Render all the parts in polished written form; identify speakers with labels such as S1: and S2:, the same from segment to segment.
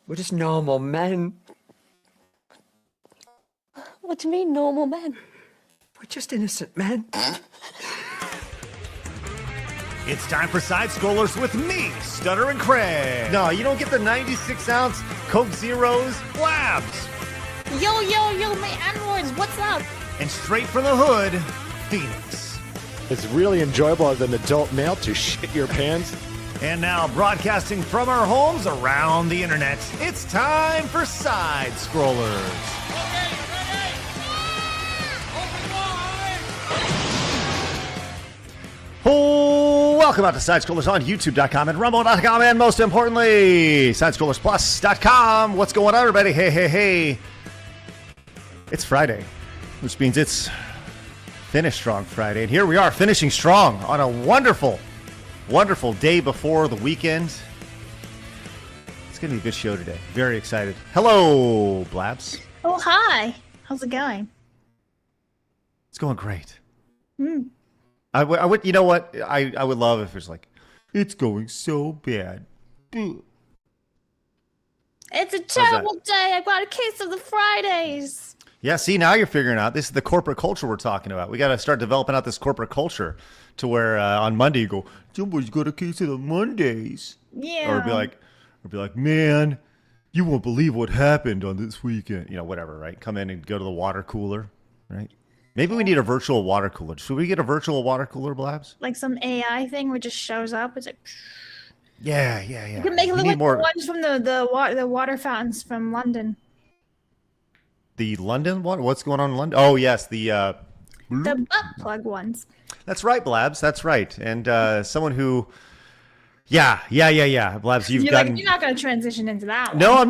S1: We're just normal men.
S2: What do you mean, normal men?
S1: We're just innocent men.
S3: It's time for Side Scrollers with me, Stutter and Craig. No, you don't get the 96-ounce Coke Zeros Blabs.
S4: Yo, my androids, what's up?
S3: And straight from the hood, Phoenix.
S5: It's really enjoyable as an adult male to shit your pants.
S3: And now, broadcasting from our homes around the internet, it's time for Side Scrollers. Oh, welcome out to Side Scrollers on YouTube.com and Rumble.com, and most importantly, SideScrollersPlus.com. What's going on, everybody? Hey. It's Friday, which means it's Finish Strong Friday. And here we are, finishing strong on a wonderful day before the weekend. It's going to be a good show today. Very excited. Hello, Blabs.
S4: Oh, hi. How's it going?
S3: It's going great. I would, you know what? I would love if it's like, it's going so bad.
S4: It's a terrible day. I got a case of the Fridays.
S3: Yeah, see, now you're figuring out. This is the corporate culture we're talking about. We got to start developing out this corporate culture to where on Monday you go, somebody's got a case of the Mondays.
S4: Yeah.
S3: Or be like, man, you won't believe what happened on this weekend. You know, whatever, right? Come in and go to the water cooler, right? Maybe we need a virtual water cooler. Should we get a virtual water cooler, Blabs?
S4: Like some AI thing where it just shows up. It's like...
S3: Yeah.
S4: You can make it look like the ones from the water fountains from London.
S3: The London one? What's going on in London? Oh, yes, the
S4: butt plug ones.
S3: That's right, Blabs. That's right. And someone who... Yeah. Blabs, you're
S4: not going to transition into that one.
S3: No, I'm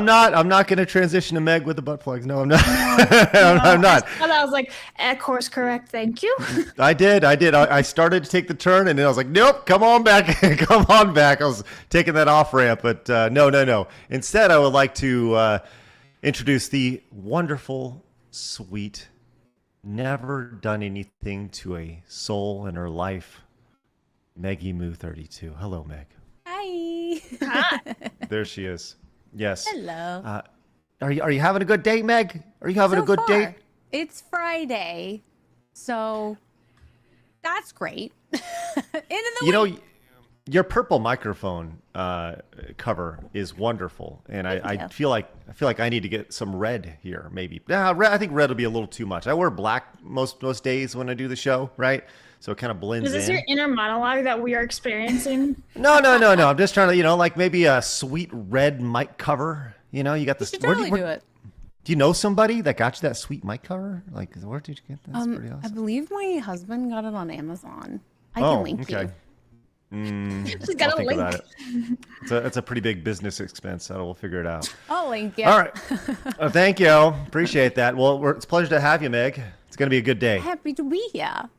S3: not going to transition to Meg with the butt plugs. No, I'm not. I'm not.
S4: Well, I was like, course correct. Thank you.
S3: I did. I started to take the turn, and then I was like, nope, come on back. Come on back. I was taking that off ramp, but no. Instead, I would like to introduce the wonderful, sweet, never done anything to a soul in her life, Meggy Moo 32. Hello, Meg.
S2: Hi.
S3: There she is. Yes.
S2: Hello.
S3: Are you having a good day, Meg? Are you having a good day?
S2: It's Friday, so that's great.
S3: Your purple microphone cover is wonderful, and I feel like I need to get some red here. Maybe. I think red will be a little too much. I wear black most days when I do the show, right? So it kind of blends in.
S4: Is this your inner monologue that we are experiencing?
S3: No. I'm just trying to, like maybe a sweet red mic cover. You got this.
S2: You should totally do it.
S3: Do you know somebody that got you that sweet mic cover? Like, where did you get that? That's pretty awesome.
S2: I believe my husband got it on Amazon. I can link you.
S4: Just got a link.
S3: About it. It's a pretty big business expense, so we'll figure it out.
S2: I'll link you.
S3: All right. Thank you. Appreciate that. Well, it's a pleasure to have you, Meg. It's going to be a good day.
S2: Happy to be here.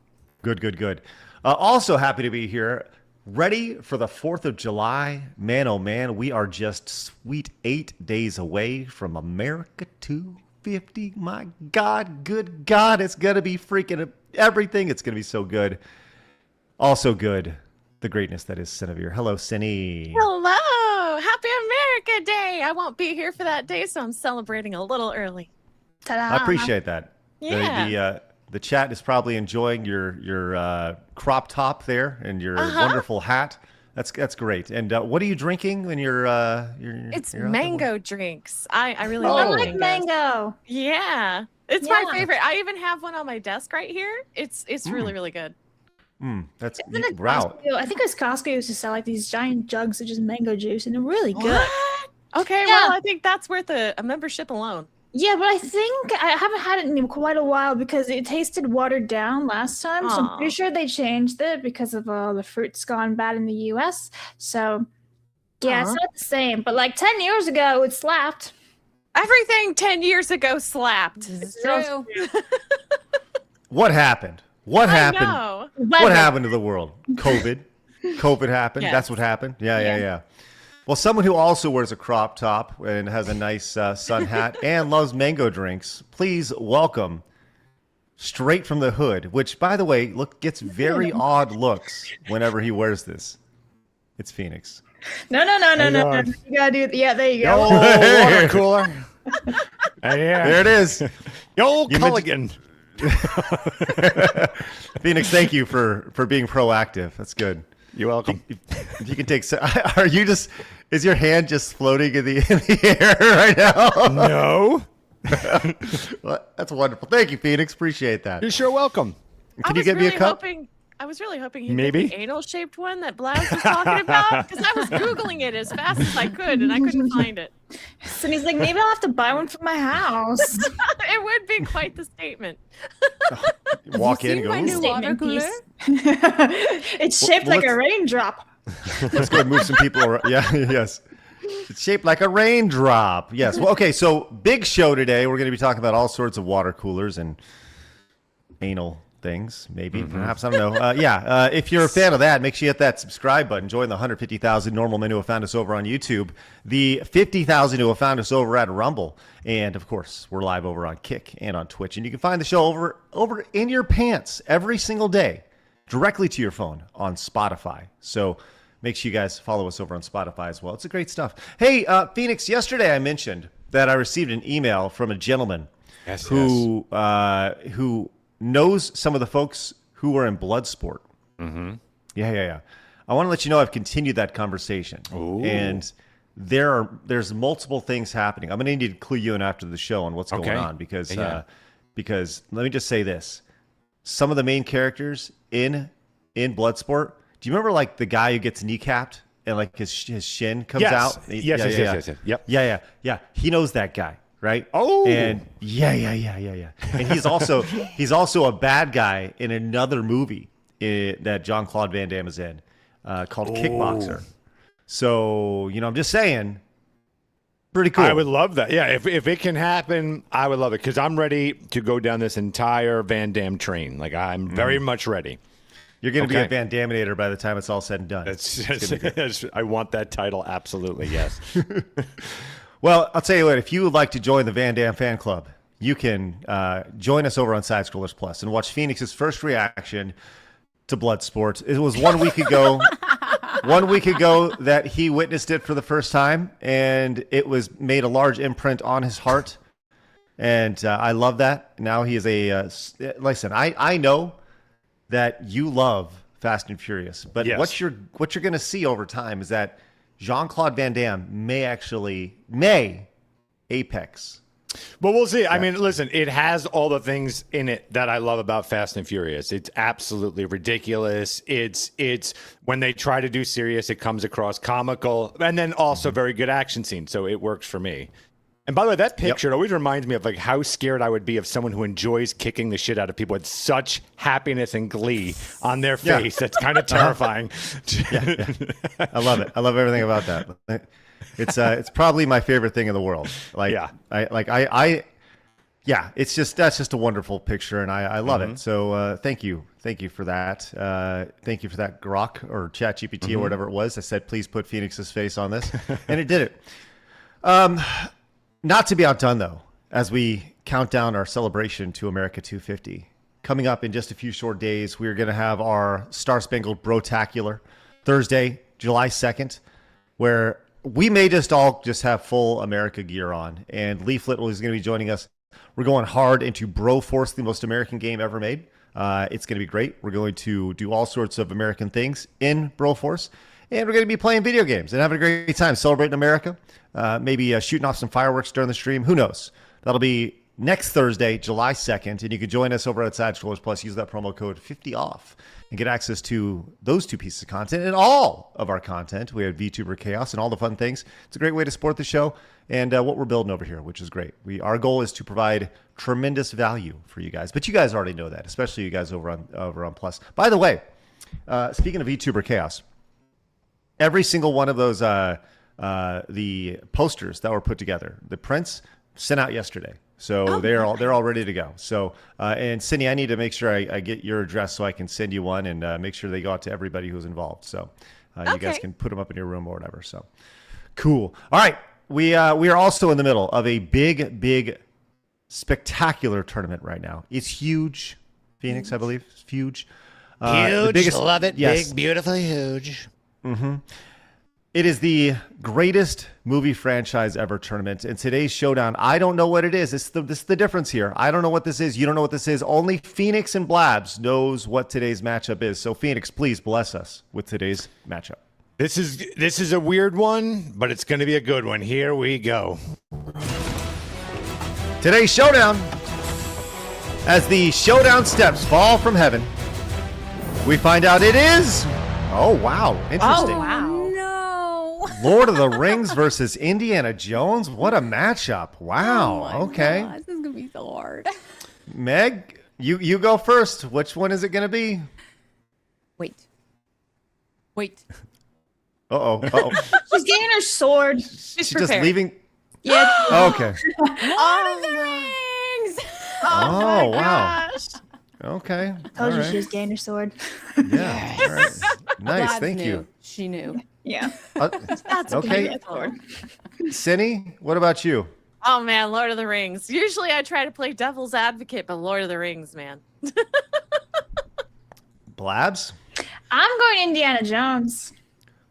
S3: Good. Also happy to be here. Ready for the 4th of July. Man, oh man, we are just sweet 8 days away from America 250. My God, good God, it's going to be freaking everything. It's going to be so good. Also good, the greatness that is Cinevere. Hello, Cinny.
S6: Hello. Happy America Day. I won't be here for that day, so I'm celebrating a little early.
S4: Ta-da.
S3: I appreciate that.
S6: Yeah.
S3: The chat is probably enjoying your crop top there and your wonderful hat. That's great. And what are you drinking when you're
S6: It's
S3: you're out
S6: mango drinks. I really
S4: I
S6: love
S4: like mango.
S6: Yeah. It's my favorite. I even have one on my desk right here. It's really, really good.
S3: That's
S4: Isn't it
S3: wow.
S4: Costco? I think it was Costco used to sell like these giant jugs of just mango juice, and they're really good.
S6: What? Okay, well, I think that's worth a membership alone.
S4: Yeah, but I think I haven't had it in quite a while because it tasted watered down last time. So I'm pretty sure they changed it because of the fruit's gone bad in the U.S. So, yeah, it's not the same. But like 10 years ago, it slapped.
S6: Everything 10 years ago slapped.
S2: It's true.
S3: What happened? What happened?
S6: I know.
S3: What happened to the world? COVID happened.
S6: Yes.
S3: That's what happened. Yeah. Well, someone who also wears a crop top and has a nice sun hat and loves mango drinks, please welcome straight from the hood, which, by the way, gets very odd looks whenever he wears this. It's Phoenix.
S4: No. You gotta do. Yeah, there you go.
S5: Oh, water cooler.
S3: There it is.
S5: Yo,
S3: You
S5: Culligan.
S3: Phoenix, thank you for being proactive. That's good.
S5: You're welcome.
S3: If you can take, are you just? Is your hand just floating in the air right now?
S5: No.
S3: Well, that's wonderful. Thank you, Phoenix. Appreciate that.
S5: You're sure welcome.
S3: Can you get me a cup?
S6: I was really hoping he'd
S5: Maybe.
S6: get the anal-shaped one that Blaz was talking about, because I was Googling it as fast as I could, and I couldn't find it.
S4: So he's like, maybe I'll have to buy one for my house.
S6: It would be quite the statement.
S3: Walk in and
S2: my
S3: go.
S2: new
S3: "Ooh,
S2: water cooler?
S4: It's shaped
S3: Well,
S4: like a
S3: let's-
S4: raindrop.
S3: Let's go and move some people around. Yeah, yes. It's shaped like a raindrop. Yes. Well, okay, so big show today. We're going to be talking about all sorts of water coolers and anal things, maybe, perhaps. I don't know. If you're a fan of that, make sure you hit that subscribe button. Join the 150,000 normal men who have found us over on YouTube, the 50,000 who have found us over at Rumble, and, of course, we're live over on Kick and on Twitch. And you can find the show over in your pants every single day, directly to your phone on Spotify. So make sure you guys follow us over on Spotify as well. It's a great stuff. Hey, Phoenix, yesterday I mentioned that I received an email from a gentleman who knows some of the folks who were in Bloodsport. Mm-hmm. Yeah. I want to let you know I've continued that conversation.
S5: Ooh.
S3: And there's multiple things happening. I'm going to need to clue you in after the show on what's going on because let me just say this. Some of the main characters in Bloodsport, do you remember like the guy who gets kneecapped and like his shin comes out?
S5: Yes. Yep.
S3: Yeah. He knows that guy. Right?
S5: Oh,
S3: and yeah. And he's also a bad guy in another movie that Jean-Claude Van Damme is in called Kickboxer. So I'm just saying, pretty cool.
S5: I would love that. Yeah, if it can happen, I would love it because I'm ready to go down this entire Van Damme train. Like I'm very much ready.
S3: You're going to be a Van Daminator by the time it's all said and done.
S5: I want that title. Absolutely, yes.
S3: Well, I'll tell you what, if you would like to join the Van Damme fan club, you can join us over on Side Scrollers Plus and watch Phoenix's first reaction to Bloodsport. It was 1 week ago. 1 week ago that he witnessed it for the first time, and it was made a large imprint on his heart. And I love that. Now he is listen, I know that you love Fast and Furious, but
S5: yes.
S3: what you're going to see over time is that Jean-Claude Van Damme may apex.
S5: Well, we'll see. I mean, listen, it has all the things in it that I love about Fast and Furious. It's absolutely ridiculous. It's when they try to do serious, it comes across comical, and then also very good action scenes. So it works for me. And by the way, that picture it always reminds me of like how scared I would be of someone who enjoys kicking the shit out of people with such happiness and glee on their face. That's kind of terrifying.
S3: I love it. I love everything about that. It's probably my favorite thing in the world. It's just a wonderful picture, and I love it. So thank you for that. Thank you for that Grok or ChatGPT or whatever it was. I said, please put Phoenix's face on this, and it did it. Not to be outdone, though, as we count down our celebration to America 250. Coming up in just a few short days, we're going to have our Star Spangled Brotacular Thursday, July 2nd, where we may all have full America gear on. And Leaflet is going to be joining us. We're going hard into Broforce, the most American game ever made. It's going to be great. We're going to do all sorts of American things in Broforce. And we're going to be playing video games and having a great time celebrating America. Maybe shooting off some fireworks during the stream. Who knows? That'll be next Thursday, July 2nd. And you can join us over at Side Scrollers Plus. Use that promo code 50OFF and get access to those two pieces of content and all of our content. We have VTuber Chaos and all the fun things. It's a great way to support the show and what we're building over here, which is great. Our goal is to provide tremendous value for you guys. But you guys already know that, especially you guys over on Plus. By the way, speaking of VTuber Chaos, every single one of those the posters that were put together, the prints, sent out yesterday. So they're all ready to go. So and Cindy, I need to make sure I get your address so I can send you one and make sure they go out to everybody who's involved. So you guys can put them up in your room or whatever. So cool. All right, we are also in the middle of a big, spectacular tournament right now. It's huge, Phoenix, I believe. It's huge.
S5: Huge,
S3: the biggest,
S5: love it.
S3: Yes.
S5: Big, beautifully huge.
S3: Mm-hmm. It is the greatest movie franchise ever tournament. In today's showdown, I don't know what it is. This is the difference here. I don't know what this is. You don't know what this is. Only Phoenix and Blabs knows what today's matchup is. So Phoenix, please bless us with today's matchup.
S5: This is a weird one, but it's going to be a good one. Here we go.
S3: Today's showdown, as the showdown steps fall from heaven, we find out it is, oh wow, interesting.
S2: Oh, wow.
S3: Lord of the Rings versus Indiana Jones. What a matchup. Wow.
S2: Oh
S3: okay.
S2: God, this is going to be so hard.
S3: Meg, you go first. Which one is it going to be?
S2: Wait.
S3: Uh-oh.
S4: She's getting her sword.
S3: She's just leaving.
S4: Yeah.
S3: Okay.
S2: Lord of the Rings!
S3: Oh, wow. Okay.
S4: Told
S3: All
S4: you
S3: right.
S4: she was getting her sword.
S3: Yeah. All right. Nice.
S2: Blabs
S3: Thank
S2: knew.
S3: you.
S2: She knew.
S4: Yeah.
S6: That's
S3: Okay.
S6: Lord.
S3: Cindy, what about you?
S6: Oh man, Lord of the Rings. Usually I try to play devil's advocate, but Lord of the Rings, man.
S3: Blabs?
S4: I'm going Indiana Jones.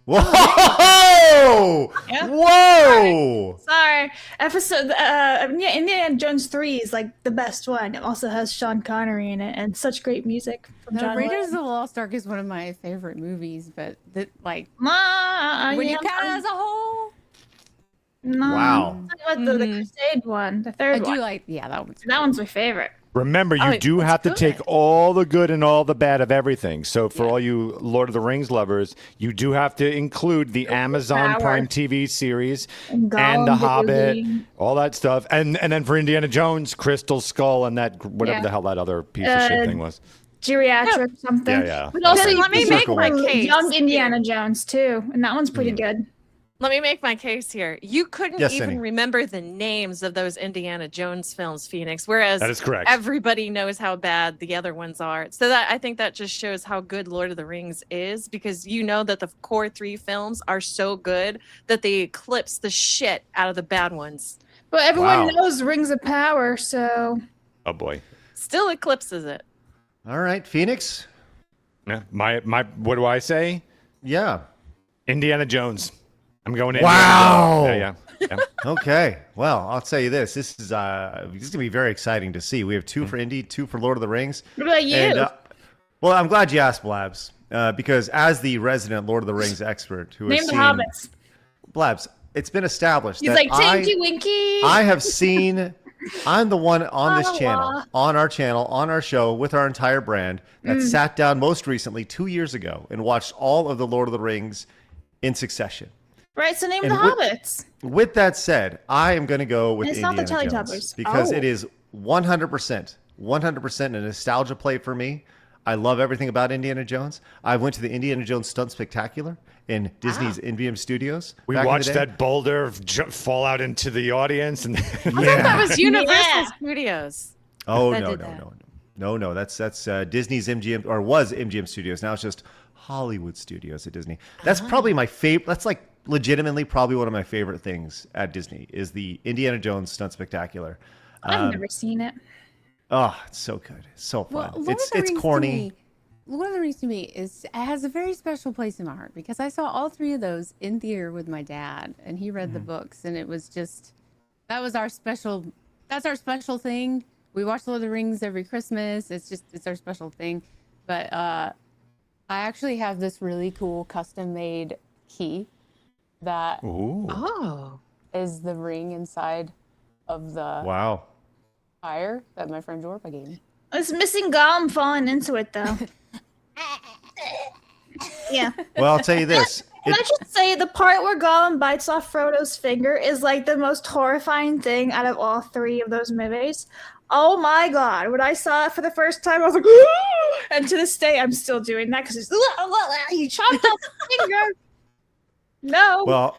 S3: Whoa!
S4: Yeah.
S3: Whoa!
S4: Sorry. Indiana Jones 3 is like the best one. It also has Sean Connery in it and such great music from
S2: The
S4: John
S2: Raiders of
S4: Williams.
S2: the Lost Ark is one of my favorite movies, but when
S4: When
S2: you count it as a whole,
S4: No.
S3: Wow.
S4: I'm talking about the Crusade one, the
S2: I
S4: third
S2: do
S4: one.
S2: like, yeah, that one's
S4: That one's my favorite.
S5: Remember, you do
S6: it's
S5: have to
S6: good.
S5: take all the good and all the bad of everything. So for all you Lord of the Rings lovers, you do have to include the Amazon
S4: Power.
S5: Prime TV series
S4: And
S5: and
S4: Gollum,
S5: The
S4: the
S5: Hobbit,
S4: movie.
S5: all that stuff. And then for Indiana Jones, Crystal Skull and that whatever
S4: Yeah.
S5: the hell that other piece of shit thing was.
S4: Geriatric something.
S5: Yeah, yeah.
S4: But also,
S6: Then let me make my
S4: include
S6: case
S4: Young
S6: here.
S4: Indiana Jones too, and that one's pretty good.
S6: Let me make my case here. You couldn't
S3: Yes,
S6: even
S3: Cindy.
S6: remember the names of those Indiana Jones films, Phoenix, whereas
S5: That is correct.
S6: everybody knows how bad the other ones are. So that I think that just shows how good Lord of the Rings is, because you know that the core 3 films are so good that they eclipse the shit out of the bad ones.
S4: But everyone
S3: Wow.
S4: knows Rings of Power, so
S5: Oh boy.
S6: Still eclipses it.
S3: All right, Phoenix?
S5: Yeah. My what do I say?
S3: Yeah.
S5: Indiana Jones. I'm going in.
S3: Wow.
S5: Yeah.
S3: Okay. Well, I'll tell you this. This is going to be very exciting to see. We have 2 for Indy, 2 for Lord of the Rings.
S4: what about you?
S3: And, well, I'm glad you asked, Blabs, because as the resident Lord of the Rings expert who
S4: Name
S3: has
S4: the
S3: seen
S4: hobbits.
S3: Blabs, it's been established
S4: He's
S3: that
S4: like Tinky Winky.
S3: I have seen. I'm the one on this
S4: Ottawa.
S3: channel, on our show, with our entire brand that sat down most recently 2 years ago and watched all of the Lord of the Rings in succession.
S4: Right, so name
S3: And
S4: the
S3: with-
S4: hobbits.
S3: With that said, I am going to go with
S4: And it's not the
S3: Indiana Jones
S4: Teletubbies.
S3: because
S4: Oh.
S3: it is 100% a nostalgia play for me. I love everything about Indiana Jones. I went to the Indiana Jones Stunt Spectacular in Disney's NVM Studios.
S5: We
S3: back in the
S5: watched
S3: day.
S5: that boulder fall out into the audience, and
S6: That was Universal
S4: Yeah.
S6: Studios.
S3: Oh
S6: that
S3: no,
S6: did
S3: no,
S6: that.
S3: no, no, no. That's Disney's MGM, or was MGM Studios. Now it's just Hollywood Studios at Disney. That's probably my favorite. That's like legitimately probably one of my favorite things at Disney is the Indiana Jones Stunt Spectacular.
S4: I've never seen it.
S3: Oh, it's so good. It's so fun.
S2: Well, Lord of
S3: It's
S2: the Rings
S3: corny.
S2: To me, Lord of the Rings to me has a very special place in my heart because I saw all 3 of those in theater with my dad, and he read the books, and it was just that's our special thing. We watch Lord of the Rings every Christmas. It's our special thing. But I actually have this really cool custom made key that
S6: Oh.
S2: is the ring inside of the
S3: Wow.
S2: fire that my friend Jorpa gave me.
S4: It's missing Gollum falling into it, though. Yeah.
S3: Well, I'll tell you this.
S4: Can I just say the part where Gollum bites off Frodo's finger is like the most horrifying thing out of all 3 of those movies. Oh my god! When I saw it for the first time, I was like, and to this day, I'm still doing that because he chopped off the finger. No.
S3: Well,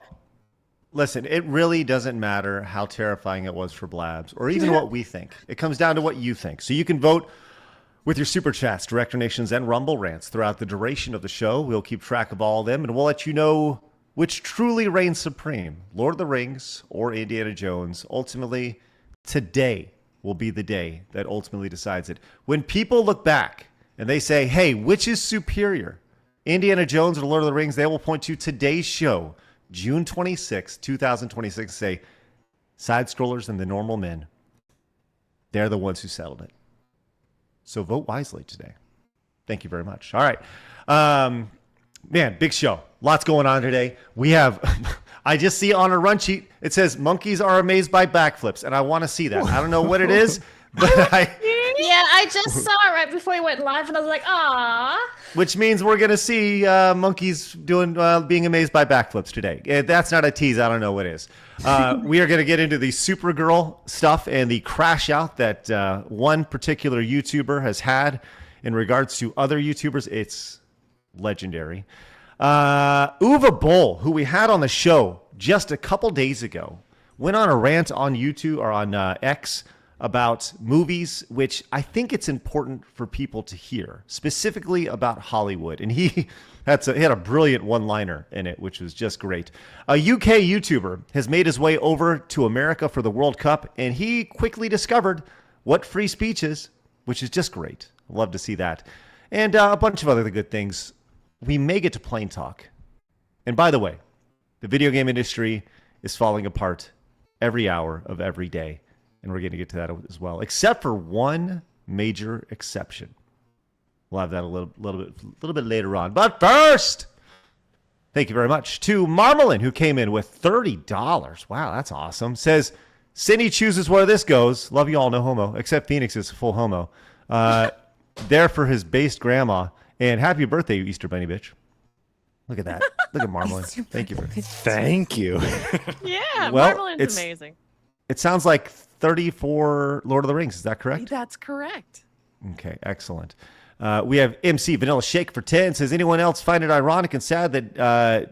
S3: listen, it really doesn't matter how terrifying it was for Blabs or even what we think. It comes down to what you think. So you can vote with your super chats, direct donations, and Rumble rants throughout the duration of the show. We'll keep track of all of them, and we'll let you know which truly reigns supreme, Lord of the Rings or Indiana Jones. Ultimately, today will be the day that ultimately decides it. When people look back and they say, hey, which is superior, Indiana Jones or Lord of the Rings, they will point to today's show June 26, 2026, say side scrollers and the normal men, they're the ones who settled it. So vote wisely today. Thank you very much. All right. Man, big show. Lots going on today. We have, I just see on a run sheet, it says monkeys are amazed by backflips, and I want to see that. I don't know what it is, but
S4: Yeah, I just saw it right before you went live, and I was like, "Ah."
S3: which means we're going to see monkeys being amazed by backflips today. If that's not a tease, I don't know what is. We are going to get into the Supergirl stuff and the crash out that one particular YouTuber has had in regards to other YouTubers. It's legendary. Uwe Boll, who we had on the show just a couple days ago, went on a rant on YouTube or on X about movies, which I think it's important for people to hear, specifically about Hollywood. And he had a brilliant one-liner in it, which was just great. A UK YouTuber has made his way over to America for the World Cup, and he quickly discovered what free speech is, which is just great. Love to see that. And a bunch of other good things. We may get to Plain Talk. And by the way, the video game industry is falling apart every hour of every day. And we're going to get to that as well, except for one major exception. We'll have that a little bit later on. But first, thank you very much to Marmalin, who came in with $30. Wow, that's awesome. Says, Cindy chooses where this goes. Love you all, no homo, except Phoenix is full homo. There for his based grandma. And happy birthday, you Easter Bunny bitch. Look at that. Look at Marmalin. Thank you.
S5: Thank you.
S6: Yeah,
S3: Well,
S6: Marmalin's amazing.
S3: It sounds like 30 for Lord of the Rings. Is that correct?
S6: That's correct.
S3: Okay, excellent. We have MC Vanilla Shake for 10. Says, anyone else find it ironic and sad that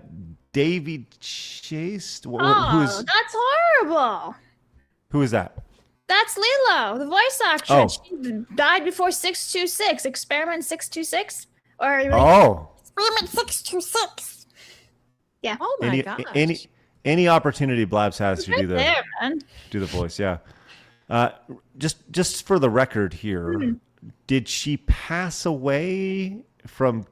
S3: Davy Chase?
S4: That's horrible.
S3: Who is that?
S4: That's Lilo, the voice actress.
S3: Oh.
S4: She died before 626. Experiment 626? Or
S3: Oh.
S4: Experiment 626. Yeah.
S6: Oh my gosh.
S3: Any opportunity Blabs has to
S4: Right there, man.
S3: do the voice, yeah. Just for the record here, did she pass away from?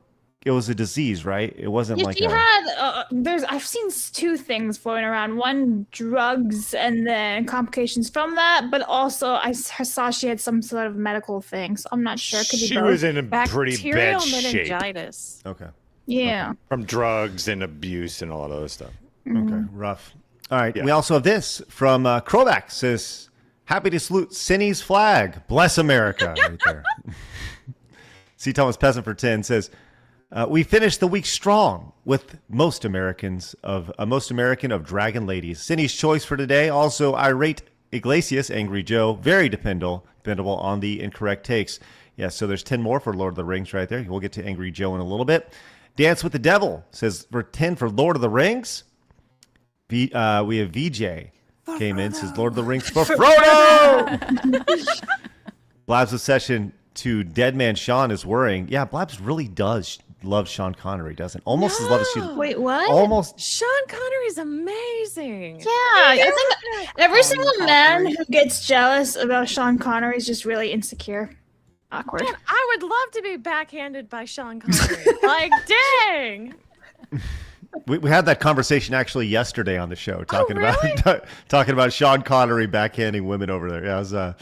S3: It was a disease, right? It wasn't like
S4: she had. I've seen two things floating around. One, drugs, and then complications from that. But also, I saw she had some sort of medical thing. So I'm not sure. It could be
S5: She
S4: both.
S5: was in a pretty
S6: Bacterial
S5: bad shape
S6: meningitis.
S3: Okay.
S4: Yeah.
S5: from drugs and abuse and all that other stuff.
S3: Okay, rough. All right,
S5: Yeah.
S3: we also have this from Krovac. Says, happy to salute Cindy's flag. Bless America. Right there. C. Thomas Peasant for 10 says, we finished the week strong with most American of Dragon Ladies. Cindy's choice for today. Also, irate Iglesias, Angry Joe, very dependable on the incorrect takes. Yeah, so there's 10 more for Lord of the Rings right there. We'll get to Angry Joe in a little bit. Dance with the Devil says for 10 for Lord of the Rings. We have VJ came in, says Lord of the Rings for Frodo. Blab's obsession to Dead Man Sean is worrying. Yeah, Blabs really does love Sean Connery, doesn't? Almost as love as she.
S4: Wait, what?
S3: Almost.
S6: Sean Connery's amazing.
S4: Yeah, I think every single man who gets jealous about Sean Connery is just really insecure. Awkward.
S6: Man, I would love to be backhanded by Sean Connery. Like, dang.
S3: We had that conversation actually yesterday on the show, talking
S6: really?
S3: about Sean Connery backhanding women over there. Yeah, it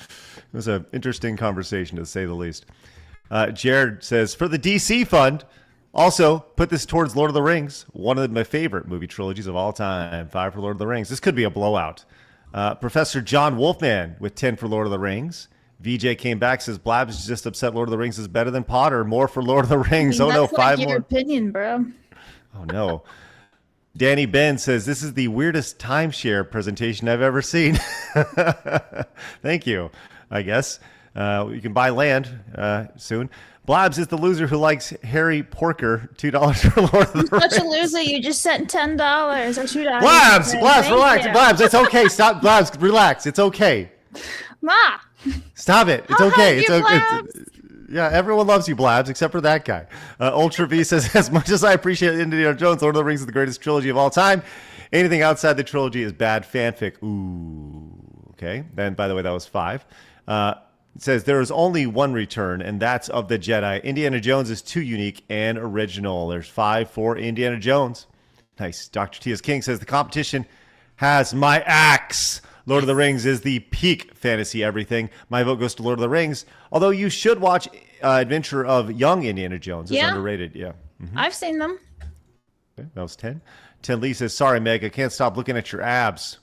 S3: was an interesting conversation to say the least. Jared says for the DC fund, also put this towards Lord of the Rings, one of my favorite movie trilogies of all time. 5 for Lord of the Rings. This could be a blowout. Professor John Wolfman with 10 for Lord of the Rings. VJ came back, says Blabs is just upset Lord of the Rings is better than Potter. More for Lord of the Rings.
S4: I mean,
S3: Oh no,
S4: that's like
S3: 5
S4: your
S3: more.
S4: opinion, bro.
S3: Oh no. Danny Ben says this is the weirdest timeshare presentation I've ever seen. Thank you. I guess you can buy land soon. Blabs is the loser who likes Harry Porker. $2 for Lord of the Rings.
S4: Such a loser. You just sent $10 or $2.
S3: Blabs,
S4: Thank
S3: relax.
S4: you.
S3: Blabs, it's okay. Stop. Blabs, relax. It's okay.
S4: Ma.
S3: Stop it. It's
S6: I'll
S3: okay.
S6: help
S3: It's
S6: you,
S3: okay.
S6: Blabs.
S3: Yeah, everyone loves you, Blabs, except for that guy. Ultra V says, as much as I appreciate Indiana Jones, Lord of the Rings is the greatest trilogy of all time. Anything outside the trilogy is bad fanfic. Ooh, okay. Then, by the way, that was 5. It says, there is only one return, and that's of the Jedi. Indiana Jones is too unique and original. There's 5 for Indiana Jones. Nice. Dr. T.S. King says the competition has my axe. Lord of the Rings is the peak fantasy everything. My vote goes to Lord of the Rings. Although you should watch Adventure of Young Indiana Jones. It's underrated. Yeah.
S4: I've seen them.
S3: Okay, that was 10. 10 Lee says, sorry, Meg, I can't stop looking at your abs.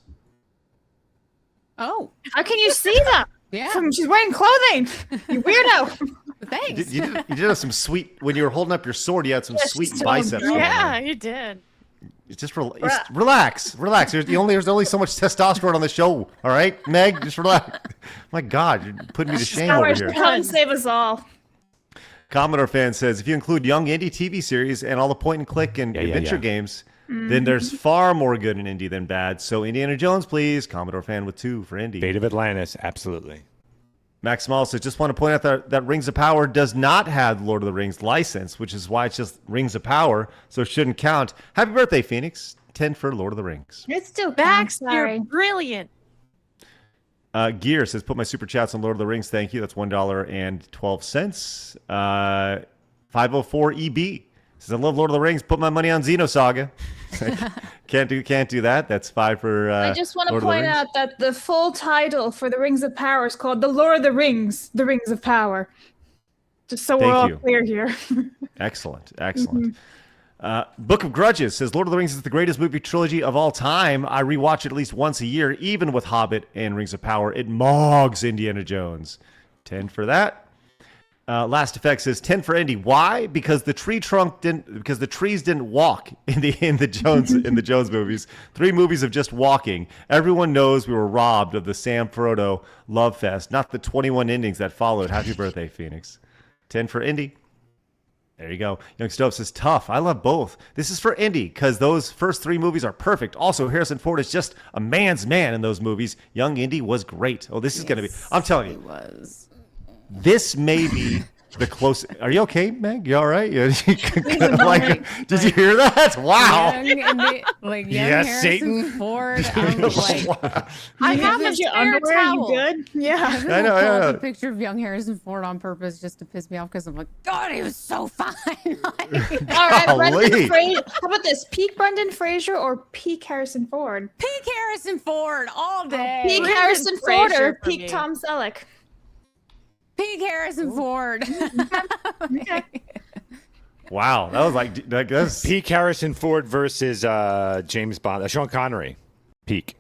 S2: Oh,
S4: How can you see them?
S2: yeah.
S4: She's wearing clothing. You weirdo.
S2: Thanks.
S3: You did have some sweet, when you were holding up your sword, you had some sweet
S4: she's so
S3: biceps. going
S6: Yeah,
S3: on.
S6: you did.
S3: It's just relax. There's only so much testosterone on the show. All right, Meg, just relax. My God, you're putting me to shame over here.
S4: Come save us all.
S3: Commodore fan says, if you include young indie TV series and all the point and click and adventure games, then there's far more good in indie than bad. So Indiana Jones, please. Commodore fan with 2 for indie.
S5: Fate of Atlantis, absolutely.
S3: Max Small says, just want to point out that Rings of Power does not have Lord of the Rings license, which is why it's just Rings of Power, so it shouldn't count. Happy birthday, Phoenix. 10 for Lord of the Rings.
S4: It's still
S6: Bax,
S4: sorry.
S6: you're brilliant.
S3: Gear says, put my super chats on Lord of the Rings. Thank you. That's $1.12. 504 EB says, I love Lord of the Rings. Put my money on Xenosaga. Can't do that. That's 5 for
S4: I just want to
S3: Lord of the
S4: point
S3: Rings.
S4: out that the full title for the Rings of Power is called The Lord of the Rings of Power. Just so we're
S3: Thank
S4: all
S3: you.
S4: clear here.
S3: Excellent. Book of Grudges says, Lord of the Rings is the greatest movie trilogy of all time. I rewatch it at least once a year, even with Hobbit and Rings of Power. It mogs Indiana Jones. 10 for that. Last Effect says 10 for Indy. Why? Because the trees didn't walk in the Jones movies. 3 movies of just walking. Everyone knows we were robbed of the Sam Frodo love fest, not the 21 endings that followed. Happy birthday, Phoenix. 10 for Indy. There you go. Young Stove says tough. I love both. This is for Indy because those first 3 movies are perfect. Also, Harrison Ford is just a man's man in those movies. Young Indy was great. Oh, this is going to be. I'm telling you.
S2: It was.
S3: This may be the closest. Are you okay, Meg? You all right? Did you hear that? Wow.
S2: Young
S5: Yes,
S2: Harrison
S5: Satan.
S2: Ford. I'm like,
S6: I have a
S4: your
S6: spare
S4: underwear.
S6: towel.
S4: You good? Yeah.
S3: I know.
S2: a picture of young Harrison Ford on purpose just to piss me off because I'm like, God, he was so fine. Like,
S4: All right,
S3: Golly.
S4: Brendan Fraser. How about this? Peak Brendan Fraser or peak Harrison Ford?
S2: peak Harrison Ford all day.
S4: Peak
S6: Brendan
S4: Harrison
S6: Fraser
S4: Ford or
S6: for
S4: peak
S6: me.
S4: Tom Selleck?
S2: Peak Harrison Ford.
S3: Wow. That was like that's
S5: Peak Harrison Ford versus James Bond. Sean Connery. Peak.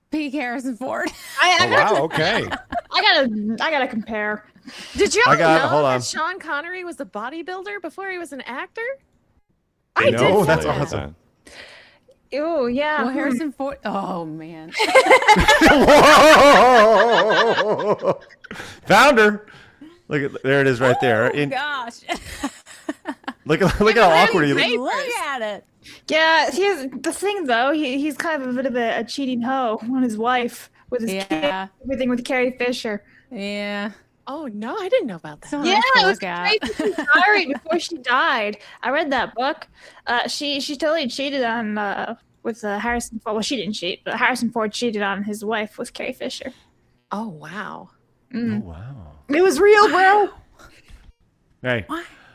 S2: Peak Harrison Ford.
S4: I
S5: Wow, okay.
S4: gotta compare.
S6: Did you
S3: I got-
S6: know
S3: hold on.
S6: that Sean Connery was a bodybuilder before he was an actor?
S3: I know.
S6: did
S3: That's
S6: know that.
S3: awesome.
S4: Oh yeah.
S2: Well, Harrison Ford. Oh man.
S3: Whoa! Found her. There it is right there.
S2: Oh gosh.
S3: Look at how awkward he looks.
S2: Look at it.
S4: Yeah. Here's the thing though. He's kind of a bit of a cheating hoe on his wife with his
S2: Yeah.
S4: kid, everything with Carrie Fisher.
S2: Yeah.
S6: Oh no, I didn't know about that.
S2: So
S4: Yeah,
S2: nice to
S4: it was
S2: look at.
S4: crazy. She died before she died. I read that book. She totally cheated on with Harrison Ford. Well, she didn't cheat, but Harrison Ford cheated on his wife with Carrie Fisher.
S6: Oh wow.
S3: Oh, wow.
S4: It was real, bro.
S3: Hey.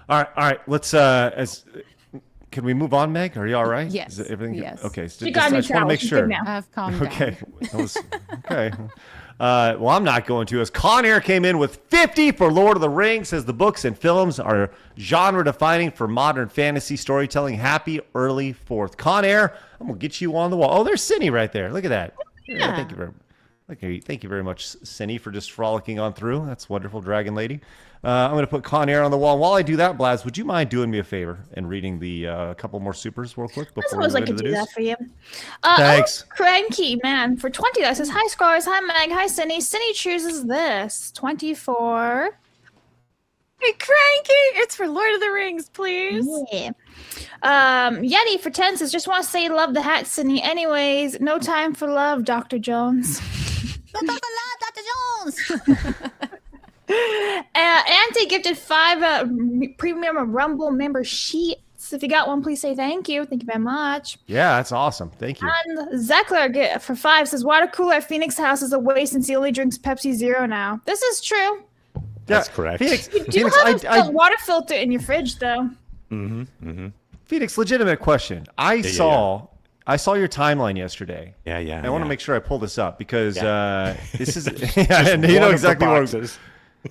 S3: All right. Let's can we move on, Meg? Are you all right?
S2: Yes.
S3: Is everything
S2: Yes.
S3: okay? So
S4: She got a
S3: I
S4: new
S3: just want to
S4: towel.
S3: make
S4: She's
S3: sure.
S4: good now.
S2: I've calmed down.
S3: Okay. That was, okay. Well, I'm not going to. As Con Air came in with 50 for Lord of the Rings, says the books and films are genre defining for modern fantasy storytelling. Happy early 4th. Con Air, I'm going to get you on the wall. Oh, there's Cindy right there. Look at that. Yeah, thank you very much, Cindy, for just frolicking on through. That's wonderful, Dragon Lady. I'm going to put Con Air on the wall. And while I do that, Blaz, would you mind doing me a favor and reading the couple more supers real quick
S4: I
S3: before we
S4: suppose I
S3: move
S4: could
S3: into
S4: do
S3: the
S4: that
S3: news?
S4: for you.
S3: Thanks.
S4: Cranky man for 20. That says hi, Scars. Hi, Meg. Hi, Cindy. Cindy chooses this 24.
S6: Hey, Cranky! It's for Lord of the Rings, please.
S4: Yeah. Yeti for 10 says just want to say love the hat, Cindy. Anyways, no time for love, Dr. Jones.
S2: Dr. Jones.
S4: Auntie gifted 5 premium Rumble member sheets. If you got one, please say thank you. Thank you very much.
S3: Yeah, that's awesome. Thank you.
S4: And Zeckler for 5 says water cooler at Phoenix house is a waste since he only drinks Pepsi Zero now. This is true.
S5: That's correct.
S3: Phoenix,
S4: You do
S3: Phoenix,
S4: have a water filter in your fridge, though.
S3: Phoenix, Phoenix, legitimate question. I saw your timeline yesterday.
S5: Yeah.
S3: I want to make sure I pull this up because this is
S5: and
S3: you know exactly what.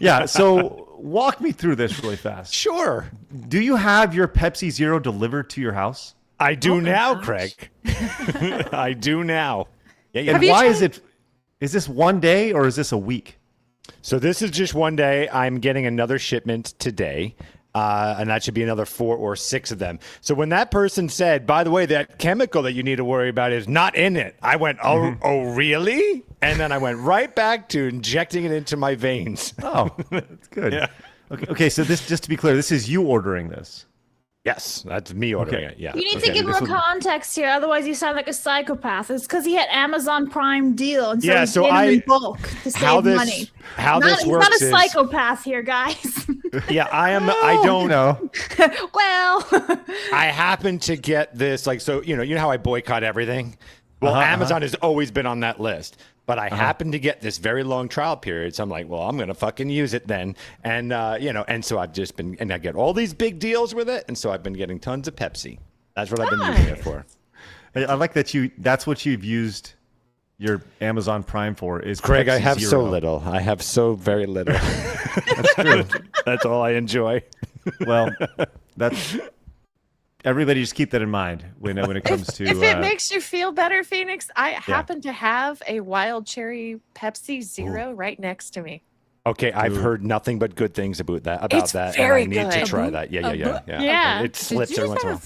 S3: Yeah. So walk me through this really fast.
S5: Sure.
S3: Do you have your Pepsi Zero delivered to your house?
S5: I do now, Craig. I do now. Yeah.
S3: And why is it? Is this one day or is this a week?
S5: So this is just one day. I'm getting another shipment today. And that should be another 4 or 6 of them. So when that person said, by the way, that chemical that you need to worry about is not in it, I went, oh, really? And then I went right back to injecting it into my veins.
S3: Oh, that's good.
S5: Yeah.
S3: Okay. So this, just to be clear, this is you ordering this.
S5: Yes, that's me ordering it. Yeah.
S4: You need to give more context here, otherwise you sound like a psychopath. It's because he had Amazon Prime deal, and so he's getting them in bulk to save money.
S5: This works
S4: he's not a psychopath here, guys.
S5: Yeah, I don't
S3: know.
S4: Well,
S5: I happen to get this, like, so you know how I boycott everything. Well, Amazon has always been on that list. But I happen to get this very long trial period, so I'm like, well, I'm gonna fucking use it then, and and so I've just been, and I get all these big deals with it, and so I've been getting tons of Pepsi. That's what I've been using it for.
S3: I like that that's what you've used your Amazon Prime for. Is
S5: Craig?
S3: Pepsi
S5: I have
S3: Zero.
S5: so little. I have so very little.
S3: That's true.
S5: That's all I enjoy.
S3: Well, that's. Everybody just keep that in mind when it comes to.
S6: If it makes you feel better, Phoenix, I happen to have a wild cherry Pepsi Zero right next to me.
S5: Okay, I've heard nothing but good things about that.
S6: It's very
S5: and I need
S6: good.
S5: to try that. Yeah.
S6: Yeah.
S5: It slips every once in a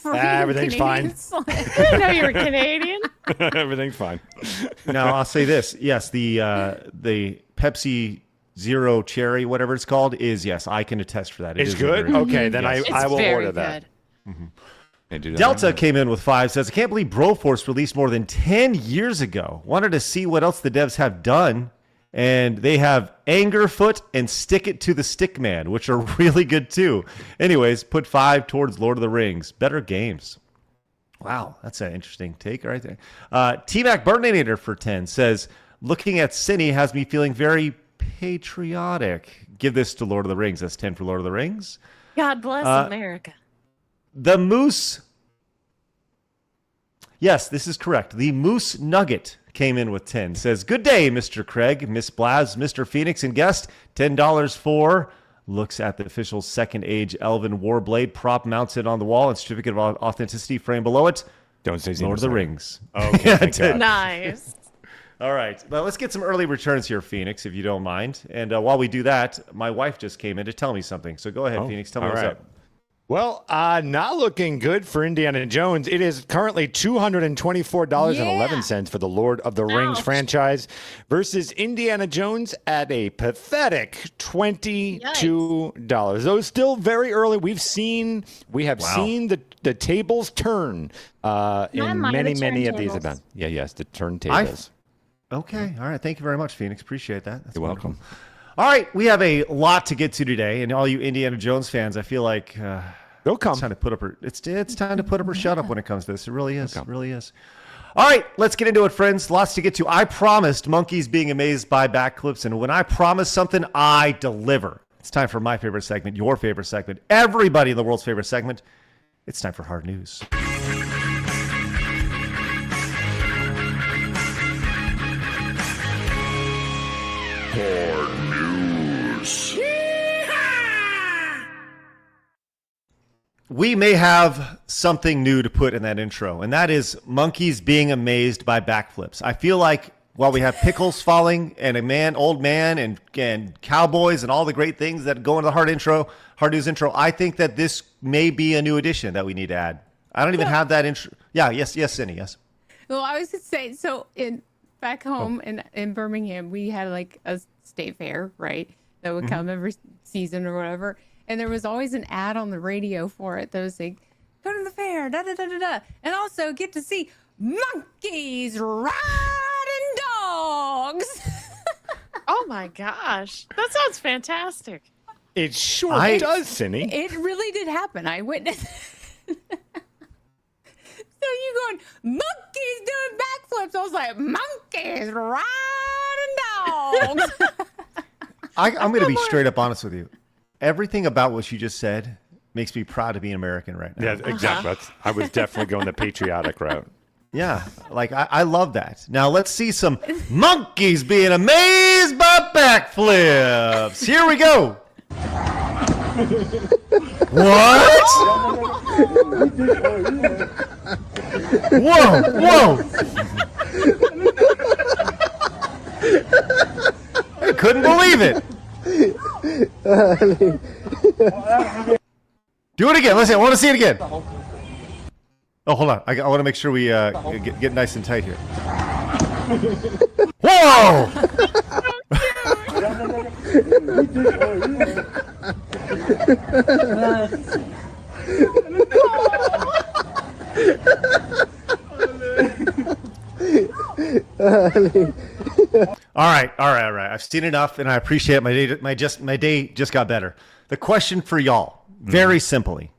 S5: while.
S2: Everything's
S5: Everything's fine.
S6: I didn't know you were Canadian.
S5: Everything's fine.
S3: Now I'll say this: yes, the Pepsi Zero Cherry, whatever it's called, is yes, I can attest for that.
S5: It's
S3: is
S5: good. Okay, then I will order that.
S3: Delta came in with 5, says, I can't believe Broforce released more than 10 years ago. Wanted to see what else the devs have done. And they have Angerfoot and Stick It to the Stickman, which are really good too. Anyways, put 5 towards Lord of the Rings. Better games. Wow, that's an interesting take right there. T-Mac Burninator for 10 says, looking at Cine has me feeling very patriotic. Give this to Lord of the Rings. That's 10 for Lord of the Rings.
S6: God bless America.
S3: The Moose. Yes, this is correct. The Moose Nugget came in with 10. Says, good day, Mr. Craig, Miss Blaz, Mr. Phoenix, and guest. $10 for looks at the official Second Age Elven Warblade prop mounted on the wall and certificate of authenticity frame below it.
S5: Don't say
S3: Lord of the Rings.
S5: Okay, thank God.
S6: Nice.
S3: All right. Well, let's get some early returns here, Phoenix, if you don't mind. And while we do that, my wife just came in to tell me something. So go ahead, Phoenix. Tell me what's up.
S5: Well, not looking good for Indiana Jones. It is currently $224.11 for the Lord of the Rings franchise versus Indiana Jones at a pathetic $22. Though still very early. We have seen the tables turn in many of these events. Yes, the turntables.
S3: Okay. All right. Thank you very much, Phoenix. Appreciate that. That's
S5: You're
S3: wonderful.
S5: welcome.
S3: All right, we have a lot to get to today, and all you Indiana Jones fans, I feel like
S5: they'll come.
S3: It's time to put up or shut up when it comes to this. It really is. It really is. All right, let's get into it, friends. Lots to get to. I promised monkeys being amazed by backflips, and when I promise something, I deliver. It's time for my favorite segment, your favorite segment, everybody in the world's favorite segment. It's time for hard news. We may have something new to put in that intro, and that is monkeys being amazed by backflips. I feel like while we have pickles falling and old man and cowboys and all the great things that go into the hard news intro, I think that this may be a new addition that we need to add. I don't even have that intro. Yeah, yes, Cindy, yes.
S2: Well, I was going to say, so back home in Birmingham, we had like a state fair, right? That would come every season or whatever. And there was always an ad on the radio for it that was like, go to the fair, da-da-da-da-da. And also get to see monkeys riding dogs.
S6: Oh my gosh. That sounds fantastic.
S5: It sure does, Cindy.
S2: It really did happen. I witnessed it. So you going, monkeys doing backflips. I was like, monkeys riding dogs.
S3: I'm going to be straight up honest with you. Everything about what you just said makes me proud to be an American right now.
S5: Yeah, exactly. I was definitely going the patriotic route.
S3: Yeah, like I love that. Now let's see some monkeys being amazed by backflips. Here we go. What? Whoa, whoa. I couldn't believe it. Do it again. Listen, I want to see it again. Oh, hold on. I want to make sure we get nice and tight here. Whoa! All right. I've seen enough, and I appreciate it. My day just got better. The question for y'all, very simply,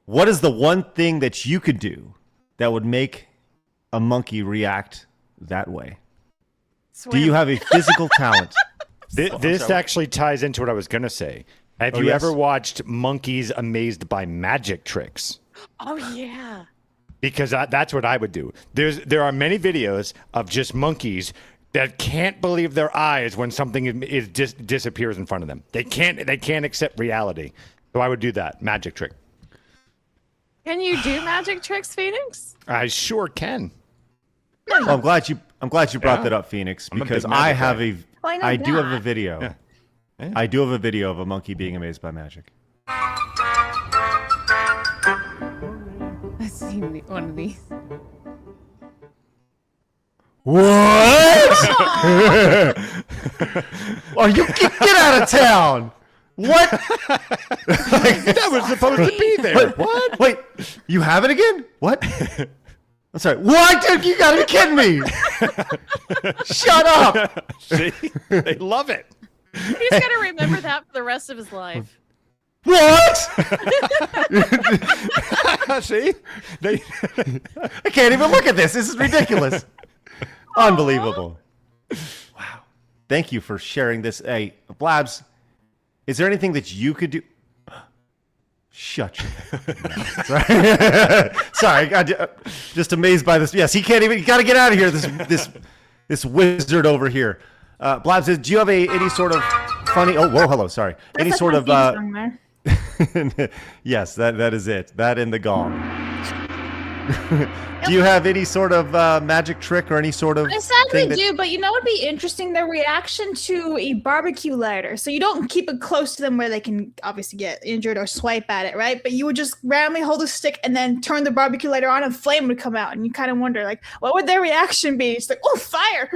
S3: what is the one thing that you could do that would make a monkey react that way?
S6: Swim.
S3: Do you have a physical talent?
S5: This actually ties into what I was going to say. Have you ever watched monkeys amazed by magic tricks?
S6: Oh yeah.
S5: Because that's what I would do. There are many videos of just monkeys that can't believe their eyes when something disappears in front of them. They can't accept reality. So I would do that magic trick.
S6: Can you do magic tricks, Phoenix?
S5: I sure can.
S3: Well, I'm glad you brought that up, Phoenix,
S5: I'm a
S3: because
S5: big
S3: I
S5: magic
S3: have
S5: guy.
S3: I do have a video.
S5: Yeah. Yeah.
S3: I do have a video of a monkey being amazed by magic.
S2: I've seen one of these.
S3: What? Are you get out of town? What?
S5: That was supposed to be there. What?
S3: Wait, you have it again? What? I'm sorry. What? Dude, you gotta be kidding me! Shut up!
S5: See? They love it.
S6: He's gonna remember that for the rest of his life.
S3: What?
S5: See?
S3: I can't even look at this. This is ridiculous. Unbelievable. Wow. Thank you for sharing this. Hey, Blabs, is there anything that you could do? Shut your mouth. Sorry, just amazed by this. Yes, he can't even. You got to get out of here. This wizard over here. Blabs, do you have any sort of funny? Oh, whoa, hello. Sorry. Any sort of? Yes, that is it. That and the gong. Do you have any sort of magic trick or any sort of?
S4: I sadly do, but you know what would be interesting? Their reaction to a barbecue lighter. So you don't keep it close to them where they can obviously get injured or swipe at it, right? But you would just randomly hold a stick and then turn the barbecue lighter on and flame would come out. And you kind of wonder, like, what would their reaction be? It's like, oh, fire!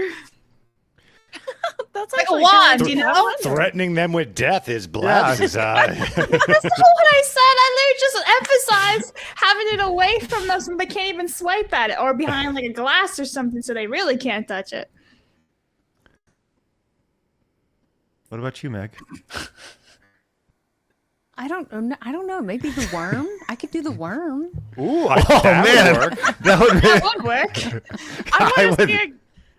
S6: That's
S4: like a
S6: actually
S4: wand,
S6: good.
S4: you know?
S5: Threatening them with death is Blabs'
S4: That's not what I said. I literally just emphasized having it away from them so they can't even swipe at it, or behind like a glass or something so they really can't touch it.
S3: What about you, Meg?
S2: I don't know. Maybe the worm. I could do the worm.
S5: Ooh,
S3: man,
S5: work.
S3: that
S4: would work.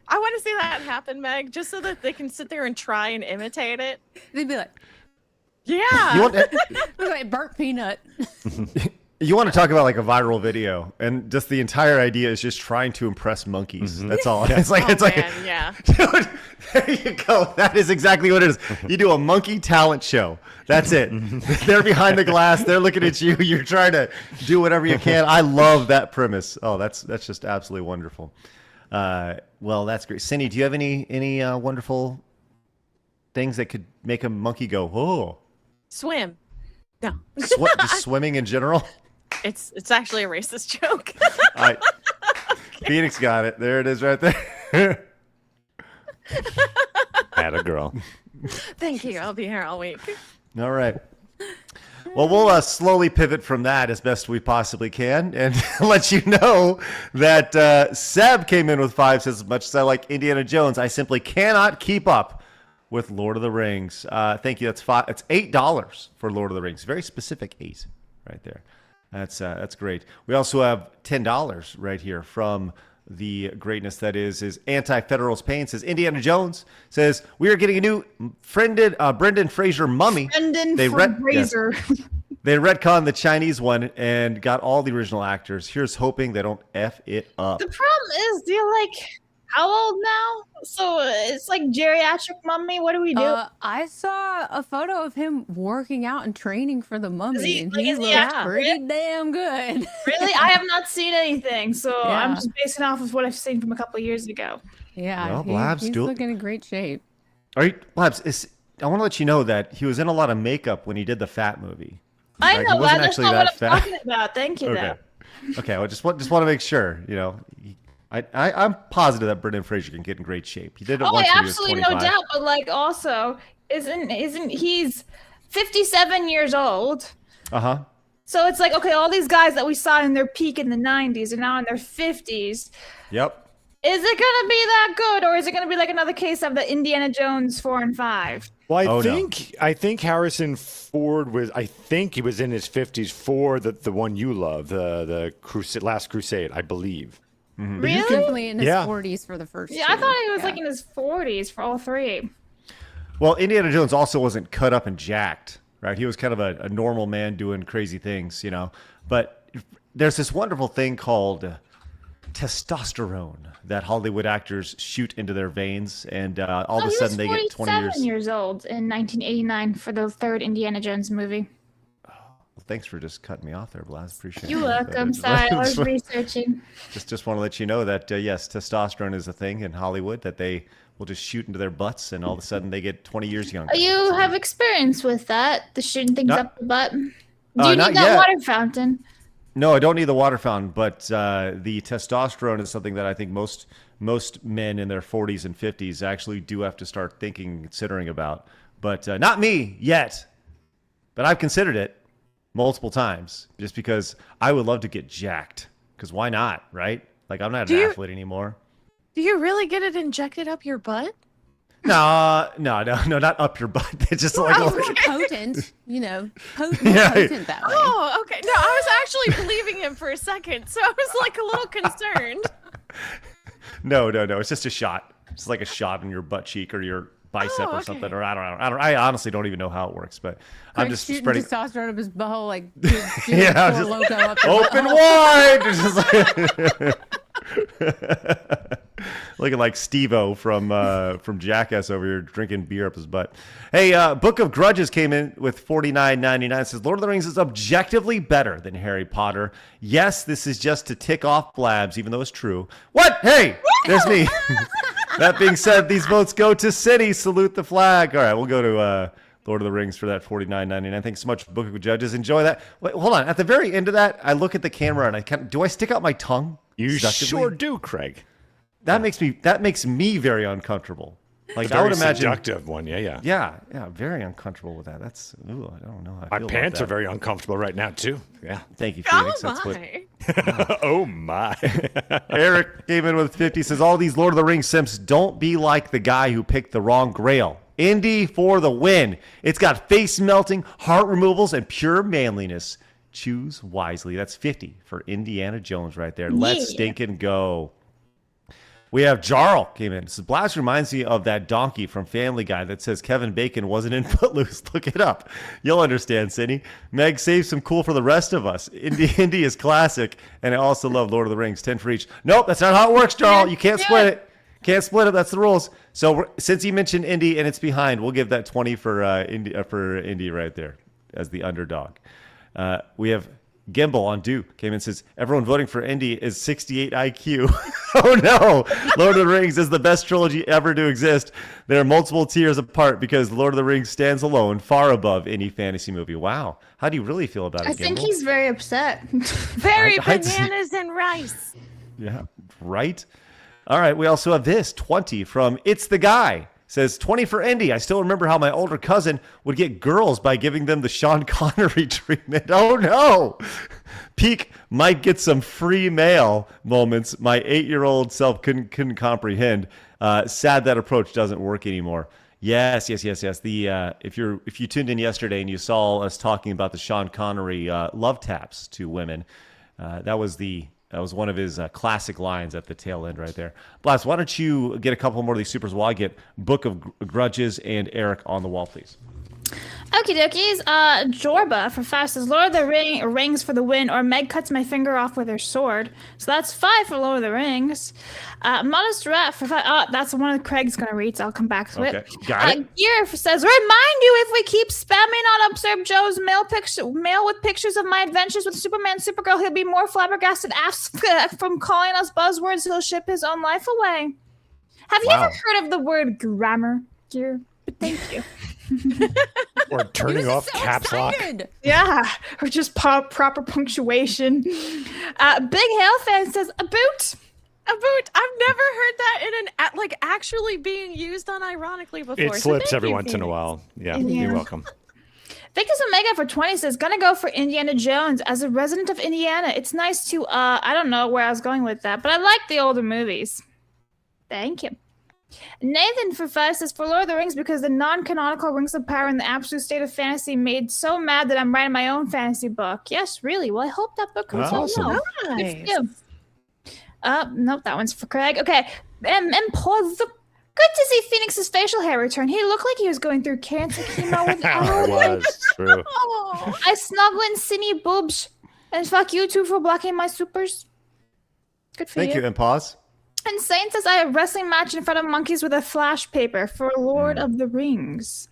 S6: I want to see that happen, Meg, just so that they can sit there and try and imitate it.
S2: They'd be like,
S6: yeah.
S3: You want,
S2: like burnt peanut.
S3: you want to talk about like a viral video, and just the entire idea is just trying to impress monkeys.
S5: Mm-hmm.
S3: That's all. It's like
S6: Yeah.
S3: Dude, there you go. That is exactly what it is. You do a monkey talent show. That's it. They're behind the glass. They're looking at you. You're trying to do whatever you can. I love that premise. Oh, that's just absolutely wonderful. Well, that's great. Cindy, do you have any wonderful things that could make a monkey go, oh?
S6: Swim. No.
S3: Just swimming in general?
S6: It's actually a racist joke.
S3: Phoenix got it. There it is right there.
S5: Atta girl.
S6: Thank you. I'll be here all week.
S3: All right. Well, we'll slowly pivot from that as best we possibly can and let you know that Seb came in with 5, says, as much as I like Indiana Jones, I simply cannot keep up with Lord of the Rings. Thank you. It's $8 for Lord of the Rings. Very specific 8 right there. That's great. We also have $10 right here from the greatness that is Anti-Federalist Pain. Says Indiana Jones says we are getting a new Brendan Fraser mummy.
S4: Brendan Fraser.
S3: Yes. They retconned the Chinese one and got all the original actors. Here's hoping they don't F it up.
S4: The problem is, they're like, how old now? So it's like geriatric mummy. What do we do?
S2: I saw a photo of him working out and training for the mummy, and he
S4: is he
S2: looks
S4: actually
S2: pretty damn good.
S4: Really? I have not seen anything, so
S2: Yeah.
S4: I'm just basing off of what I've seen from a couple of years ago.
S2: Yeah,
S3: Well, Blabs,
S2: he's looking in great shape.
S3: Are you, Blabs? I want to let you know that he was in a lot of makeup when he did the Fat movie.
S4: I
S3: Like,
S4: know
S3: he wasn't
S4: that's
S3: actually
S4: not
S3: that
S4: what I'm
S3: fat.
S4: talking about. Thank you,
S3: Okay.
S4: though.
S3: Okay. Well, just want to make sure. You know, I'm positive that Brendan Fraser can get in great shape. He did it
S4: Oh,
S3: once when he was
S4: absolutely
S3: 25.
S4: no doubt. But like, also, isn't he's 57 years old?
S3: Uh-huh.
S4: So it's like, okay, all these guys that we saw in their peak in the 90s are now in their 50s.
S3: Yep.
S4: Is it gonna be that good, or is it gonna be like another case of the Indiana Jones 4 and 5?
S5: Well,
S3: no.
S5: I think Harrison Ford was. I think he was in his 50s for the one you love, the Last Crusade, I believe.
S4: Really?
S2: Definitely in his
S5: Yeah.
S2: 40s for the first.
S4: Yeah, I
S2: two.
S4: thought he was
S2: Yeah.
S4: like in his 40s for all three.
S3: Well, Indiana Jones also wasn't cut up and jacked, right? He was kind of a normal man doing crazy things, you know. But there's this wonderful thing called testosterone that Hollywood actors shoot into their veins, and all of a sudden they get 20 years.
S4: He was 47 years old in 1989 for the third Indiana Jones movie.
S3: Well, thanks for just cutting me off there, Blas. Appreciate it.
S4: You're welcome. Sorry, I was researching.
S3: Just want to let you know that yes, testosterone is a thing in Hollywood that they will just shoot into their butts, and all of a sudden they get 20 years younger.
S4: You have experience with that, the shooting things
S3: Not-
S4: up the butt. Do you
S3: not
S4: need that
S3: yet.
S4: water fountain?
S3: No, I don't need the water fountain, but the testosterone is something that I think most men in their 40s and 50s actually do have to start thinking, considering about. But not me yet. But I've considered it multiple times, just because I would love to get jacked. Because why not, right? Like, I'm not an athlete anymore.
S6: Do you really get it injected up your butt?
S3: No, not up your butt. It's just like
S2: Potent, potent
S3: Yeah.
S2: that way.
S6: Oh, okay. No, I was actually believing him for a second, so I was like a little concerned.
S3: no. It's just a shot. It's like a shot in your butt cheek or your bicep or
S6: okay.
S3: something. Or I don't know. I honestly don't even know how it works, but I'm
S2: Craig's
S3: just
S2: shooting
S3: spreading.
S2: testosterone up his butthole, like
S3: Yeah,
S2: Thor
S3: just
S2: logo up the
S3: Open
S2: butthole.
S3: wide. It's just like- looking like Steve-O from Jackass over here drinking beer up his butt. Hey, Book of Grudges came in with $49.99. Says Lord of the Rings is objectively better than Harry Potter. Yes, this is just to tick off Blabs, even though it's true. What? Hey, there's me. That being said, these votes go to City. Salute the flag. All right, we'll go to Lord of the Rings for that $49.99. Thanks so much, Book of Judges. Enjoy that. Wait, hold on. At the very end of that, I look at the camera and do I stick out my tongue?
S5: You
S3: seductively?
S5: sure do, Craig.
S3: That makes me very uncomfortable. Like I
S5: Very
S3: would imagine.
S5: seductive one. Yeah.
S3: Yeah, very uncomfortable with that. That's I don't know how I
S5: My
S3: feel
S5: pants
S3: about
S5: are very uncomfortable right now too. Yeah.
S3: Thank you,
S6: Oh
S3: Phoenix. That's what
S6: my.
S5: Oh my.
S3: Eric came in with 50. Says all these Lord of the Rings simps don't be like the guy who picked the wrong Grail. Indy for the win. It's got face melting, heart removals, and pure manliness. Choose wisely. That's 50 for Indiana Jones right there. Let's stinking go. We have Jarl came in. Says Blast reminds me of that donkey from Family Guy that says Kevin Bacon wasn't in Footloose. Look it up. You'll understand, Cindy. Meg saved some cool for the rest of us. Indy is classic, and I also love Lord of the Rings. 10 for each. Nope, that's not how it works, Jarl. You can't split it. Can't split it. That's the rules. So since you mentioned Indy and it's behind, we'll give that 20 for Indy right there as the underdog. We have Gimbal on Duke came in and says, everyone voting for Indy is 68 IQ. Oh no! Lord of the Rings is the best trilogy ever to exist. There are multiple tiers apart because Lord of the Rings stands alone, far above any fantasy movie. Wow. How do you really feel about it,
S4: I think
S3: Gimbal?
S4: he's very upset.
S6: Very
S3: I'd-
S6: bananas and rice.
S3: Yeah, right? All right, we also have this 20 from It's the Guy. Says 20 for Indy. I still remember how my older cousin would get girls by giving them the Sean Connery treatment. Oh no! Peak might get some free mail moments. My 8-year-old self couldn't comprehend. Sad that approach doesn't work anymore. Yes. The if you tuned in yesterday and you saw us talking about the Sean Connery love taps to women, that was one of his classic lines at the tail end right there. Blast, why don't you get a couple more of these supers while I get Book of Grudges and Eric on the wall, please?
S4: Okie dokies. Jorba for 5 says Lord of the Rings for the win, or Meg cuts my finger off with her sword. So that's 5 for Lord of the Rings. Modest Rat for 5. Oh, that's one of Craig's gonna read, so I'll come back to it.
S3: Got it.
S4: Gear says, remind you, if we keep spamming on Observe Joe's mail with pictures of my adventures with Superman, Supergirl, he'll be more flabbergasted from calling us buzzwords. He'll ship his own life away. Have you ever heard of the word grammar, Gear? But thank you.
S5: Or turning off caps lock.
S4: Yeah, or just proper punctuation. Big Hail Fan says, a boot.
S6: A boot. I've never heard that in an like actually being used unironically before.
S5: It slips every once in a while. Yeah, you're welcome.
S4: Victus Omega for 20 says, gonna go for Indiana Jones. As a resident of Indiana, it's nice to, I don't know where I was going with that, but I like the older movies. Thank you. Nathan for 5 says, for Lord of the Rings, because the non-canonical Rings of Power and the absolute state of fantasy made so mad that I'm writing my own fantasy book. Yes, really. Well, I hope that book comes out.
S3: Awesome.
S6: Nice.
S4: Nope, that one's for Craig. Okay. And Paul, good to see Phoenix's facial hair return. He looked like he was going through cancer chemo with
S5: It was true.
S4: I snuggle in Cindy boobs. And fuck you too for blocking my supers. Good for
S3: Thank you. And pause.
S4: And Saint says, I have a wrestling match in front of monkeys with a flash paper for Lord of the Rings.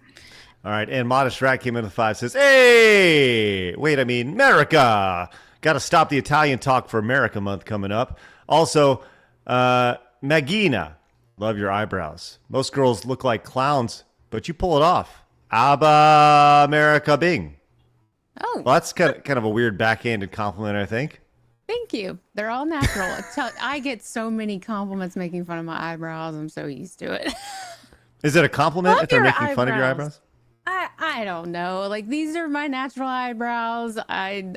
S3: All right. And Modest Rat came in with 5, says, hey, wait, I mean, America. Got to stop the Italian talk for America month coming up. Also, Magina, love your eyebrows. Most girls look like clowns, but you pull it off. Abba America Bing.
S2: Oh,
S3: Well, that's kind of a weird backhanded compliment, I think.
S2: thank you. They're all natural. I get so many compliments making fun of my eyebrows. I'm so used to it.
S3: Is it a compliment
S6: Love
S3: if they're
S6: your
S3: making fun of your eyebrows?
S2: I don't know. Like, these are my natural eyebrows. I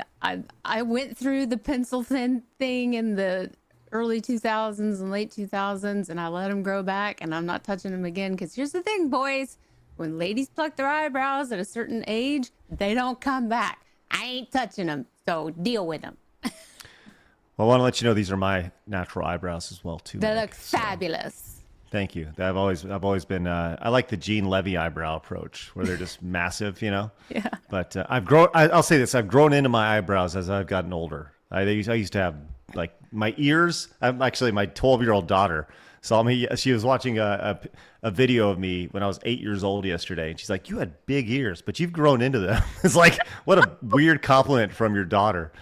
S2: went through the pencil thin thing in the early 2000s and late 2000s, and I let them grow back, and I'm not touching them again. Because here's the thing, boys. When ladies pluck their eyebrows at a certain age, they don't come back. I ain't touching them, so deal with them.
S3: Well, I want to let you know these are my natural eyebrows as well, too.
S2: They
S3: Meg.
S2: look fabulous.
S3: Thank you. I've always been. I like the Gene Levy eyebrow approach, where they're just massive, you know.
S2: Yeah.
S3: But I'll say this: I've grown into my eyebrows as I've gotten older. I used to have like my ears. I'm actually my 12-year-old daughter saw me. She was watching a video of me when I was 8 years old yesterday, and she's like, "You had big ears, but you've grown into them." It's like, what a weird compliment from your daughter.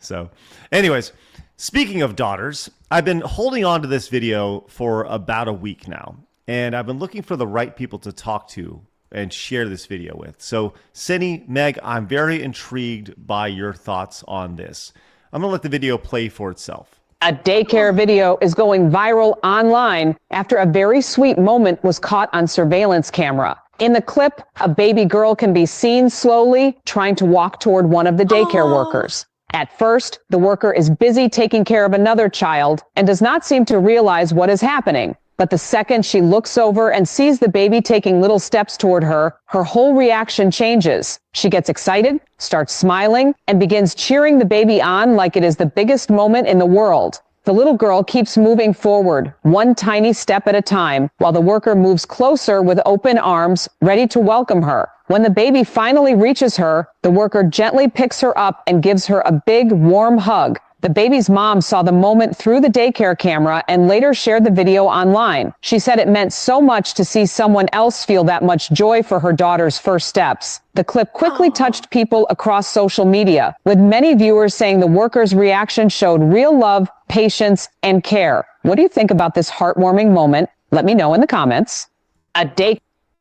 S3: So, anyways. Speaking of daughters, I've been holding on to this video for about a week now, and I've been looking for the right people to talk to and share this video with. So, Cindy, Meg, I'm very intrigued by your thoughts on this. I'm going to let the video play for itself.
S7: A daycare video is going viral online after a very sweet moment was caught on surveillance camera. In the clip, a baby girl can be seen slowly trying to walk toward one of the daycare workers. At first, the worker is busy taking care of another child and does not seem to realize what is happening. But the second she looks over and sees the baby taking little steps toward her, her whole reaction changes. She gets excited, starts smiling, and begins cheering the baby on like it is the biggest moment in the world. The little girl keeps moving forward, one tiny step at a time, while the worker moves closer with open arms, ready to welcome her. When the baby finally reaches her, the worker gently picks her up and gives her a big, warm hug. The baby's mom saw the moment through the daycare camera and later shared the video online. She said it meant so much to see someone else feel that much joy for her daughter's first steps. The clip quickly touched people across social media, with many viewers saying the worker's reaction showed real love, patience, and care. What do you think about this heartwarming moment? Let me know in the comments.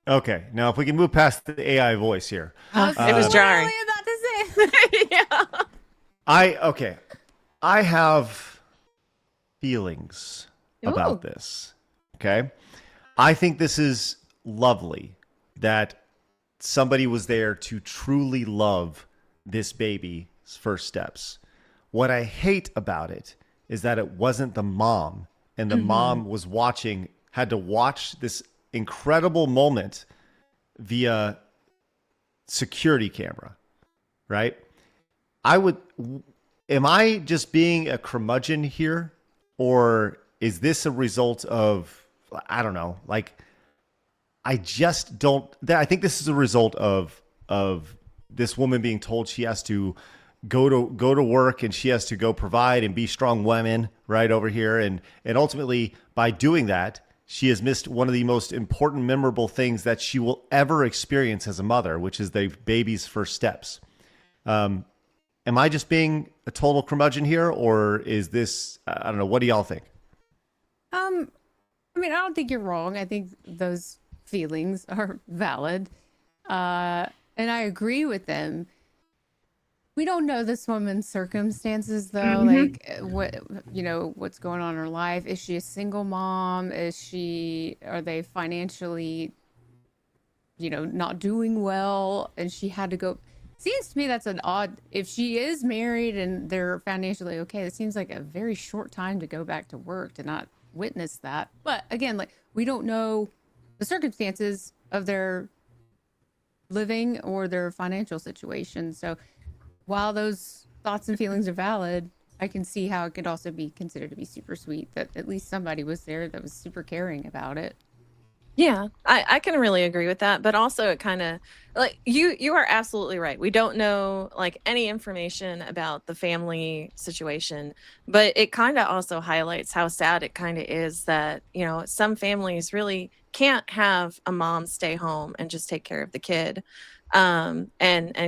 S3: Okay, now if we can move past the AI voice here.
S6: It was jarring.
S2: About to say.
S6: Yeah.
S3: I have feelings about this. Okay. I think this is lovely that somebody was there to truly love this baby's first steps. What I hate about it is that it wasn't the mom, and the mom was had to watch this incredible moment via security camera, right? Am I just being a curmudgeon here, or is this a result of, I don't know, like, I just don't, I think this is a result of of this woman being told she has to go to work and she has to go provide and be strong women right over here. And ultimately by doing that, she has missed one of the most important, memorable things that she will ever experience as a mother, which is the baby's first steps. Am I just being a total curmudgeon here, or is this, I don't know, what do y'all think?
S2: I mean, I don't think you're wrong. I think those feelings are valid. And I agree with them. We don't know this woman's circumstances though. Like what's going on in her life. Is she a single mom? Are they financially, not doing well? And she had to go. Seems to me that's an odd, if she is married and they're financially okay, it seems like a very short time to go back to work to not witness that. But again, like, we don't know the circumstances of their living or their financial situation. So while those thoughts and feelings are valid, I can see how it could also be considered to be super sweet that at least somebody was there that was super caring about it.
S6: Yeah, I can really agree with that. But also it kind of like you are absolutely right. We don't know like any information about the family situation, but it kind of also highlights how sad it kind of is that, some families really can't have a mom stay home and just take care of the kid. And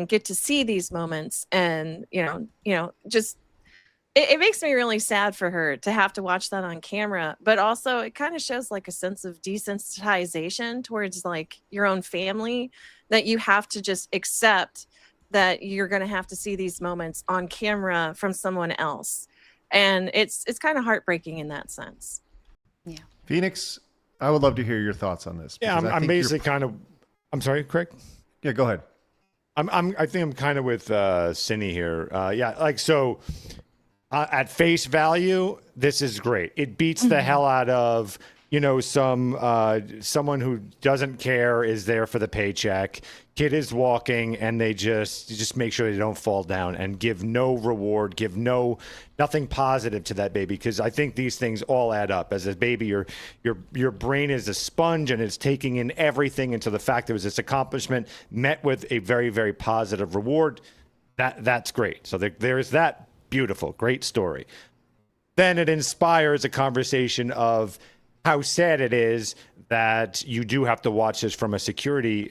S6: get to see these moments and, just it makes me really sad for her to have to watch that on camera, but also it kind of shows like a sense of desensitization towards like your own family, that you have to just accept that you're going to have to see these moments on camera from someone else. And it's kind of heartbreaking in that sense.
S2: Yeah.
S3: Phoenix, I would love to hear your thoughts on this.
S5: Yeah, I'm basically kind of, I'm sorry, Craig?
S3: Yeah, go ahead.
S5: I think I'm kind of with Cindy here. At face value, this is great. It beats the hell out of, someone who doesn't care, is there for the paycheck. Kid is walking and they just make sure they don't fall down and give no reward, give nothing positive to that baby. Because I think these things all add up. As a baby, your brain is a sponge and it's taking in everything. And so the fact there was this accomplishment met with a very, very positive reward, that's great. So there's that. Beautiful, great story. Then it inspires a conversation of how sad it is that you do have to watch this from security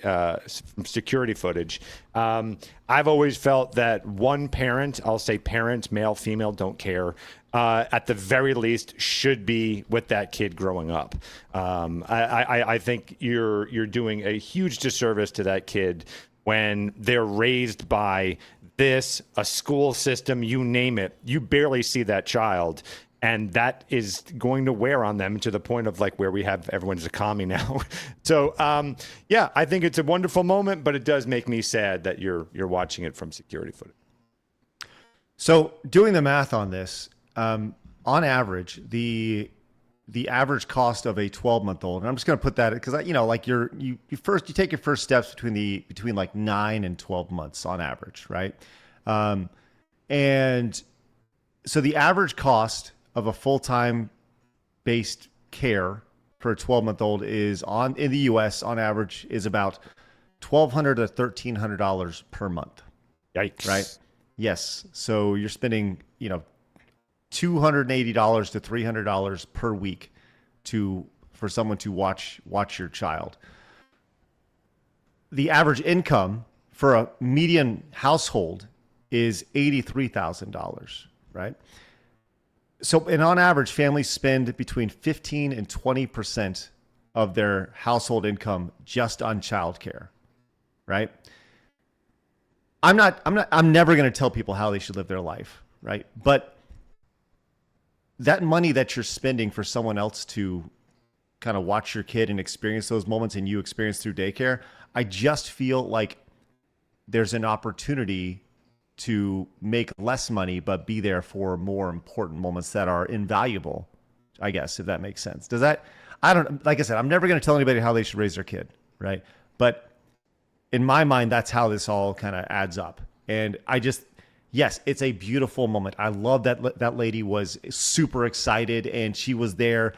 S5: footage. I've always felt that one parent, I'll say parent, male, female, don't care, at the very least should be with that kid growing up. I think you're doing a huge disservice to that kid when they're raised by a school system, you name it, you barely see that child. And that is going to wear on them to the point of like where we have everyone's a commie now. So, I think it's a wonderful moment, but it does make me sad that you're watching it from security footage.
S3: So doing the math on this, on average, the average cost of a 12-month-old, and I'm just going to put that because you take your first steps between like 9 and 12 months on average, right? And so the average cost of a full-time based care for a 12-month-old in the US on average is about $1,200 to $1,300 per month.
S5: Yikes. Right?
S3: Yes. So you're spending, $280 to $300 per week for someone to watch your child. The average income for a median household is $83,000, right? So, and on average, families spend between 15 and 20% of their household income just on childcare, right? I'm never going to tell people how they should live their life, right? But that money that you're spending for someone else to kind of watch your kid and experience those moments and you experience through daycare, I just feel like there's an opportunity to make less money, but be there for more important moments that are invaluable, I guess, if that makes sense. Like I said, I'm never going to tell anybody how they should raise their kid, right? But in my mind, that's how this all kind of adds up. And yes, it's a beautiful moment. I love that lady was super excited and she was there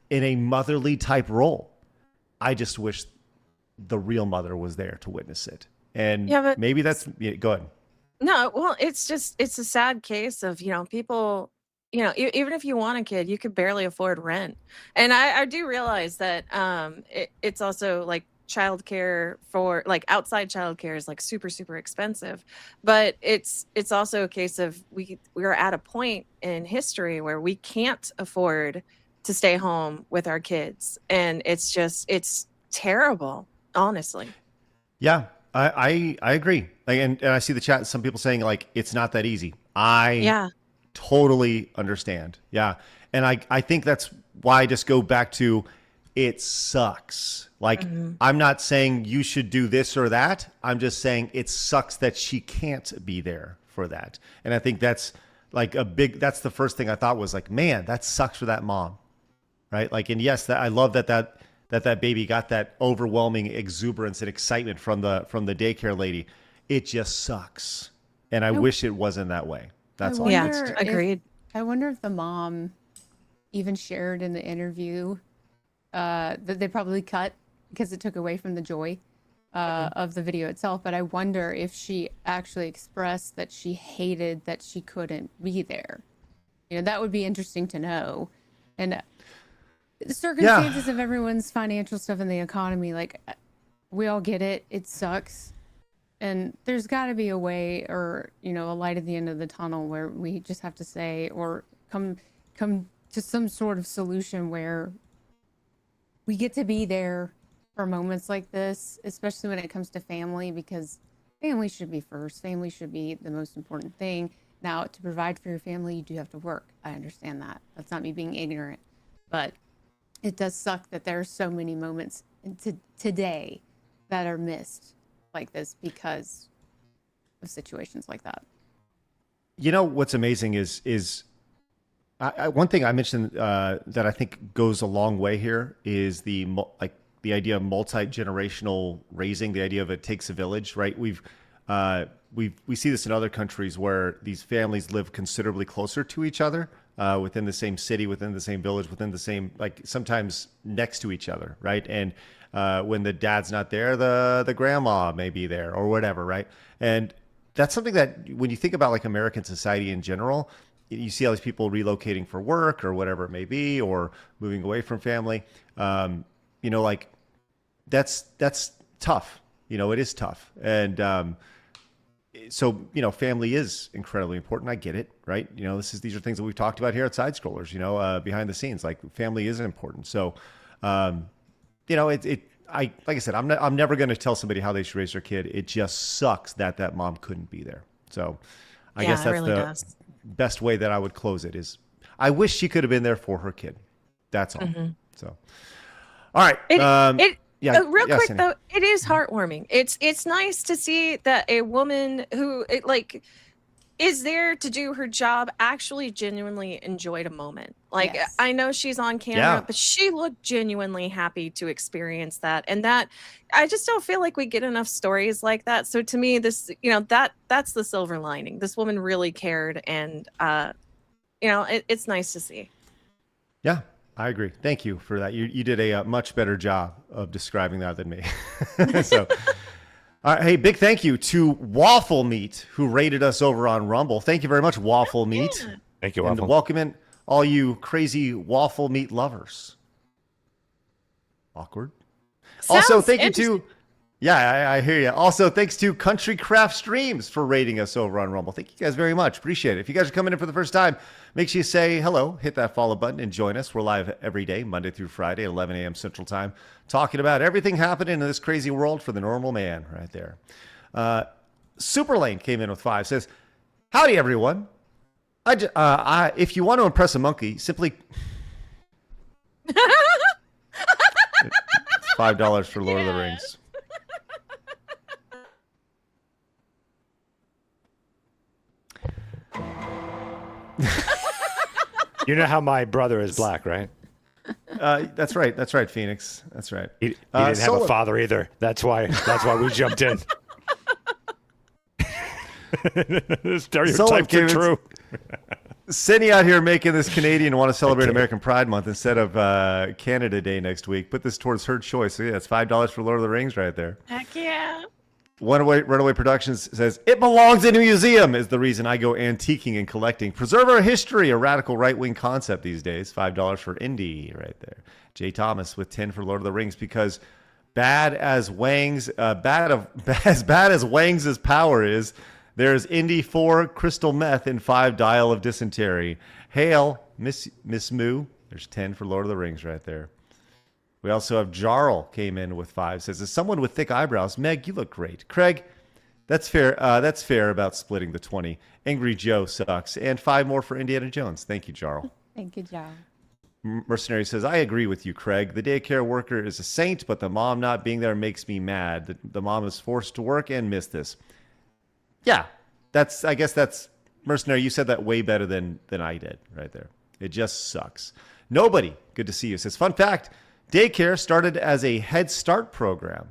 S3: in a motherly type role. I just wish the real mother was there to witness it. And
S6: Yeah, but
S3: maybe that's go ahead.
S6: no, well, it's a sad case of, people, even if you want a kid, you could barely afford rent. And I do realize that it's also like childcare for like outside childcare is like super, super expensive. But it's also a case of we're at a point in history where we can't afford to stay home with our kids. And it's terrible, honestly.
S3: Yeah, I agree. Like, and I see the chat. Some people saying like it's not that easy. I totally understand. Yeah, and I think that's why I just go back to it sucks. Like I'm not saying you should do this or that. I'm just saying it sucks that she can't be there for that. And I think that's like that's the first thing I thought was like, man, that sucks for that mom, right? Like, and yes, I love that baby got that overwhelming exuberance and excitement from the daycare lady. It just sucks. And I wish it wasn't that way. That's all.
S6: Yeah, agreed.
S2: I wonder if the mom even shared in the interview that they probably cut because it took away from the joy of the video itself. But I wonder if she actually expressed that she hated that she couldn't be there. That would be interesting to know. And the circumstances of everyone's financial stuff in the economy, like we all get it. It sucks. And there's got to be a way or, a light at the end of the tunnel where we just have to say or come to some sort of solution where we get to be there for moments like this, especially when it comes to family, because family should be first. Family should be the most important thing. Now, to provide for your family, you do have to work. I understand that. That's not me being ignorant. But it does suck that there are so many moments today that are missed like this because of situations like that.
S3: What's amazing is one thing I mentioned that I think goes a long way here is the idea of multi-generational raising, the idea of it takes a village, right? We see this in other countries where these families live considerably closer to each other, within the same city, within the same village, within the same, like sometimes next to each other, right? And when the dad's not there, the grandma may be there or whatever, right? And that's something that when you think about like American society in general, you see all these people relocating for work or whatever it may be, or moving away from family. Like that's tough. It is tough. And so, family is incredibly important. I get it, right? These are things that we've talked about here at Side Scrollers, behind the scenes, like family is important. So, like I said, I'm never going to tell somebody how they should raise their kid. It just sucks that mom couldn't be there. So I guess that's the best way that I would close it is I wish she could have been there for her kid. That's all. So, all right.
S6: Real quick though, it is heartwarming. It's nice to see that a woman who is there to do her job actually genuinely enjoyed a moment. Like, yes. I know she's on camera, but she looked genuinely happy to experience that. And that, I just don't feel like we get enough stories like that. So to me, this, that's the silver lining. This woman really cared. And, it's nice to see.
S3: Yeah, I agree. Thank you for that. You did a much better job of describing that than me. So, all right, hey, big thank you to Waffle Meat, who rated us over on Rumble. Thank you very much, Waffle Meat.
S5: Thank you, Waffle.
S3: And welcome in all you crazy Waffle Meat lovers. Awkward. Also, thank you to... Yeah, I hear you. Also, thanks to Country Craft Streams for rating us over on Rumble. Thank you guys very much. Appreciate it. If you guys are coming in for the first time, make sure you say hello, hit that follow button, and join us. We're live every day, Monday through Friday at 11 a.m. Central Time, talking about everything happening in this crazy world for the normal man right there. Superlane came in with 5, says, howdy, everyone. If you want to impress a monkey, simply... It's $5 for Lord of the Rings.
S5: You know how my brother is black, right?
S3: That's right. That's right, Phoenix. That's right.
S5: He didn't have a father either. That's why we jumped in. Stereotypes are true.
S3: Cindy out here making this Canadian want to celebrate American Pride Month instead of Canada Day next week. Put this towards her choice. So yeah, it's $5 for Lord of the Rings right there.
S6: Heck yeah.
S3: Runaway Productions says, it belongs in a museum is the reason I go antiquing and collecting. Preserve our history, a radical right-wing concept these days. $5 for indie right there. Jay Thomas with 10 for Lord of the Rings because bad as Wang's power is, there's indie 4 crystal meth and 5 dial of dysentery. Hail, Miss Moo. There's 10 for Lord of the Rings right there. We also have Jarl came in with 5. Says, as someone with thick eyebrows, Meg, you look great. Craig, that's fair. That's fair about splitting the 20. Angry Joe sucks. And 5 more for Indiana Jones. Thank you, Jarl.
S2: Thank you, Jarl.
S3: Mercenary says, I agree with you, Craig. The daycare worker is a saint, but the mom not being there makes me mad. The mom is forced to work and miss this. Yeah, I guess that's Mercenary. You said that way better than I did right there. It just sucks. Nobody, good to see you, says, fun fact, daycare started as a Head Start program.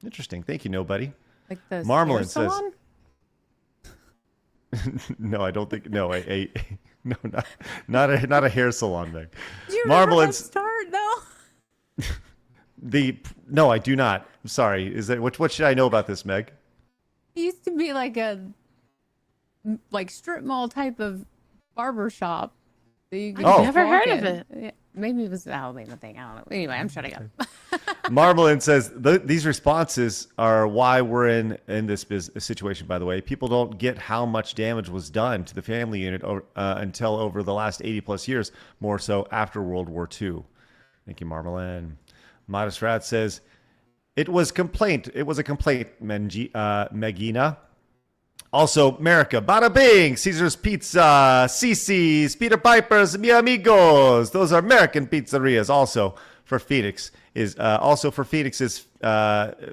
S3: Interesting. Thank you, nobody.
S2: Like the
S3: Marmalin
S2: hair
S3: says,
S2: salon?
S3: no, I don't think, no, no, not a hair salon, Meg.
S2: Do you remember
S3: Marmalin
S2: Head Start, though?
S3: No, I do not. I'm sorry. Is that what should I know about this, Meg?
S2: It used to be like a strip mall type of barber shop.
S6: I've never heard of it.
S2: Yeah, maybe it was the Alabama thing. I don't know. Anyway, I'm shutting up.
S3: Marmalin says these responses are why we're in this situation. By the way, people don't get how much damage was done to the family unit until over the last 80 plus years. More so after World War II. Thank you, Marmalin. Modest Rat says it was a complaint, Megina. Also, America, Bada Bing, Caesar's Pizza, Cici's, Peter Piper's, Mi Amigos. Those are American pizzerias. Also for Phoenix is Fixio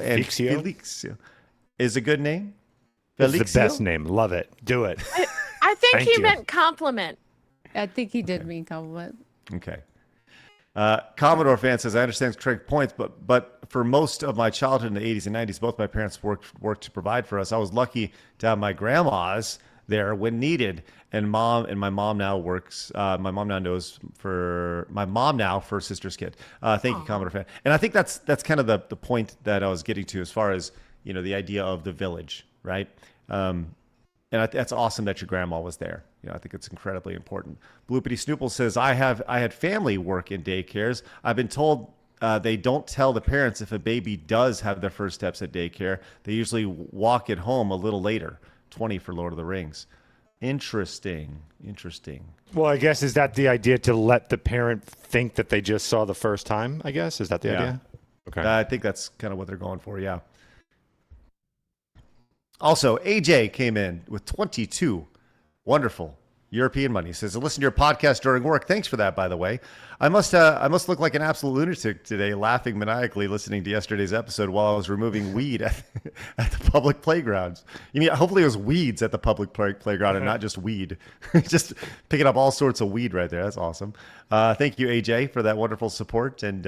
S3: and Felixio is a good name.
S5: It's the best name. Love it. Do it.
S6: I think
S5: Thank
S6: he
S5: you.
S6: meant compliment.
S2: I think he did mean compliment.
S3: Okay. Commodore fan says, I understand Craig's points, but for most of my childhood in the 80s and 90s, both my parents worked to provide for us. I was lucky to have my grandmas there when needed, and my mom now works. My mom now for sister's kid. Thank you, Commodore fan. And I think that's kind of the point that I was getting to as far as the idea of the village, right? And that's awesome that your grandma was there. I think it's incredibly important. Bloopity Snoople says, I had family work in daycares. I've been told they don't tell the parents if a baby does have their first steps at daycare. They usually walk it home a little later. 20 for Lord of the Rings. Interesting.
S5: Well, I guess, is that the idea, to let the parent think that they just saw the first time, I guess? Is that the idea? Okay.
S3: I think that's kind of what they're going for, yeah. Also, AJ came in with 22. Wonderful. European money. He says, I listened to your podcast during work. Thanks for that, by the way. I must look like an absolute lunatic today, laughing maniacally listening to yesterday's episode while I was removing weed at the public playgrounds. You mean, hopefully it was weeds at the public playground and not just weed. Just picking up all sorts of weed right there. That's awesome. Thank you, AJ, for that wonderful support. And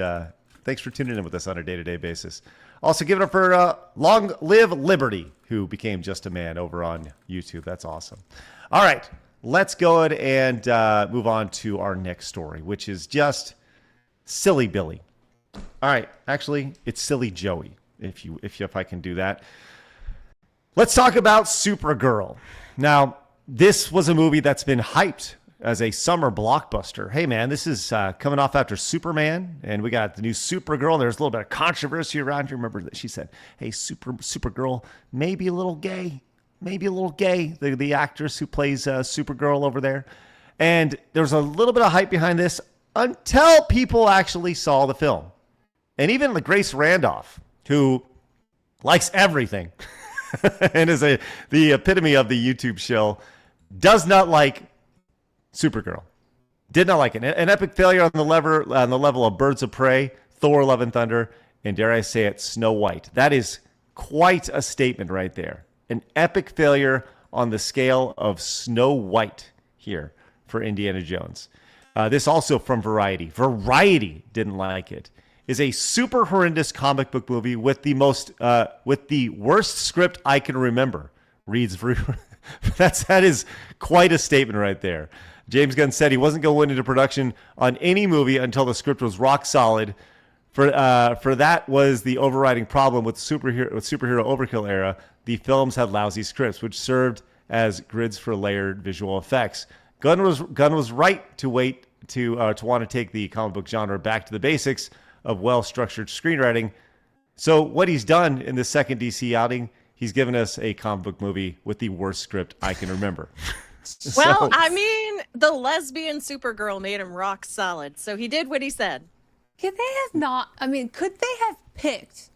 S3: thanks for tuning in with us on a day-to-day basis. Also, give it up for Long Live Liberty, who became Just a Man over on YouTube. That's awesome. All right. Let's go ahead and move on to our next story, which is just Silly Billy. All right, actually, it's Silly Joey, if I can do that. Let's talk about Supergirl. Now, this was a movie that's been hyped as a summer blockbuster. Hey, man, this is coming off after Superman, and we got the new Supergirl. There's a little bit of controversy around here. Remember that she said, hey, Supergirl, maybe a little gay. The actress who plays Supergirl over there. And there's a little bit of hype behind this until people actually saw the film. And even Grace Randolph, who likes everything and is the epitome of the YouTube show, does not like Supergirl. Did not like it. An epic failure on the level of Birds of Prey, Thor, Love and Thunder, and dare I say it, Snow White. That is quite a statement right there. An epic failure on the scale of Snow White here for Indiana Jones. This also from Variety. Variety didn't like it. Is a super horrendous comic book movie with the worst script I can remember. Reads that is quite a statement right there. James Gunn said he wasn't going into production on any movie until the script was rock solid For that was the overriding problem with superhero overkill era. The films had lousy scripts, which served as grids for layered visual effects. Gunn was right to wait to want to take the comic book genre back to the basics of well-structured screenwriting. So what he's done in the second DC outing, he's given us a comic book movie with the worst script I can remember.
S6: Well, I mean, the lesbian Supergirl made him rock solid, so he did what he said.
S2: Could they have not? I mean, could they have picked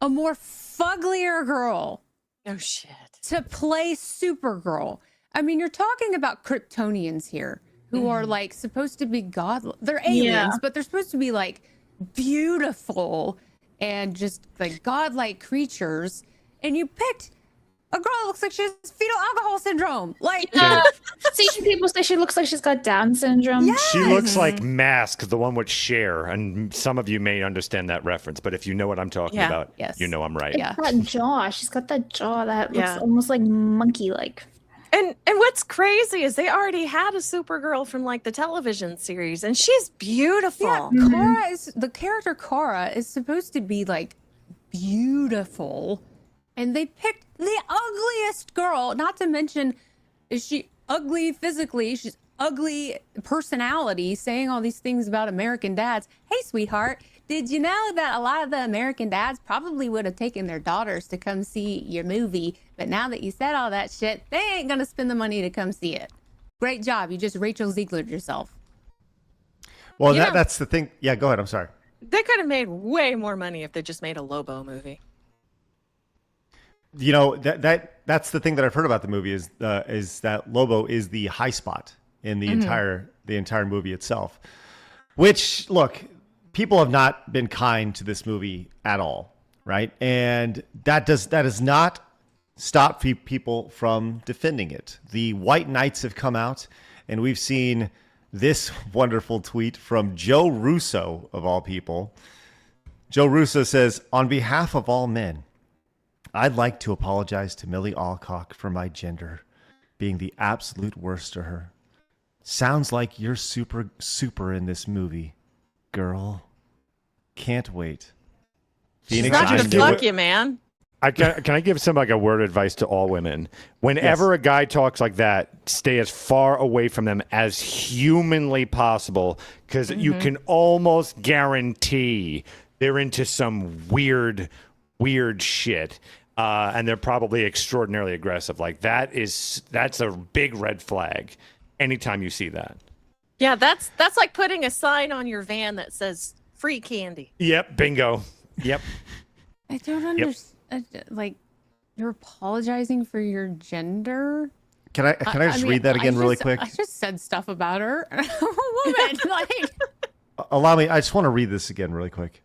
S2: a more fugglier girl?
S6: Oh shit.
S2: To play Supergirl. I mean, you're talking about Kryptonians here who are like supposed to be godlike. They're aliens, but they're supposed to be like beautiful and just like godlike creatures. And you picked a girl that looks like she has fetal alcohol syndrome. Like,
S4: See, people say she looks like she's got Down syndrome.
S2: Yes.
S5: She looks like Mask, the one with Cher, and some of you may understand that reference, but if you know what I'm talking about, you know I'm right.
S2: Yeah.
S4: That jaw. She's got that jaw that looks almost like monkey-like.
S6: And what's crazy is they already had a Supergirl from like the television series, and she's beautiful.
S2: Yeah, the character Kara is supposed to be like beautiful, and they picked the ugliest girl. Not to mention, is she ugly physically? She's ugly personality, saying all these things about American dads. Hey, sweetheart, did you know that a lot of the American dads probably would have taken their daughters to come see your movie, but now that you said all that shit, they ain't gonna spend the money to come see it. Great job, you just Rachel Ziegler'd yourself.
S3: Well, that's the thing. Yeah, go ahead. I'm sorry.
S6: They could have made way more money if they just made a Lobo movie.
S3: You know, that's the thing that I've heard about the movie is that Lobo is the high spot in the entire movie itself. Which, look, people have not been kind to this movie at all, right? And that does not stop people from defending it. The White Knights have come out, and we've seen this wonderful tweet from Joe Russo, of all people. Joe Russo says, "On behalf of all men, I'd like to apologize to Millie Alcock for my gender being the absolute worst to her. Sounds like you're super in this movie, girl. Can't wait."
S6: She's not gonna fuck you, man.
S5: Can I give some like a word of advice to all women? Whenever a guy talks like that, stay as far away from them as humanly possible, because you can almost guarantee they're into some weird shit. And they're probably extraordinarily aggressive. Like that's a big red flag anytime you see that.
S6: Yeah, that's like putting a sign on your van that says free candy.
S5: Yep, bingo. Yep.
S2: I don't understand. Like, you're apologizing for your gender?
S3: Can I just read that again really quick?
S2: I just said stuff about her. I'm a woman. Like,
S3: allow me. I just want to read this again really quick.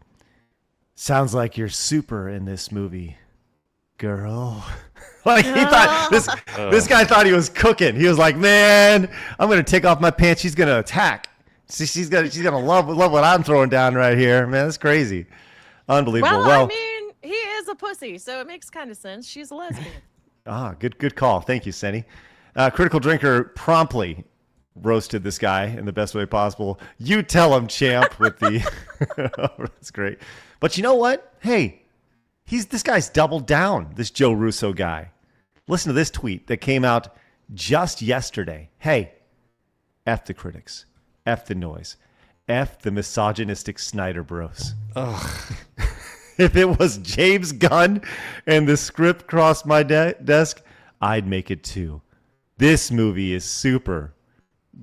S3: Sounds like you're super in this movie, girl. Like he thought this guy thought he was cooking. He was like, "Man, I'm gonna take off my pants. She's gonna attack. She's gonna love what I'm throwing down right here, man. That's crazy, unbelievable."
S6: Well, I mean, he is a pussy, so it makes kind of sense. She's a lesbian.
S3: Good call. Thank you, Senny. Critical Drinker promptly roasted this guy in the best way possible. You tell him, champ. With the that's great. But you know what? Hey, this guy's doubled down. This Joe Russo guy. Listen to this tweet that came out just yesterday. Hey, F the critics, F the noise, F the misogynistic Snyder bros. Ugh. If it was James Gunn and the script crossed my desk, I'd make it too. This movie is super.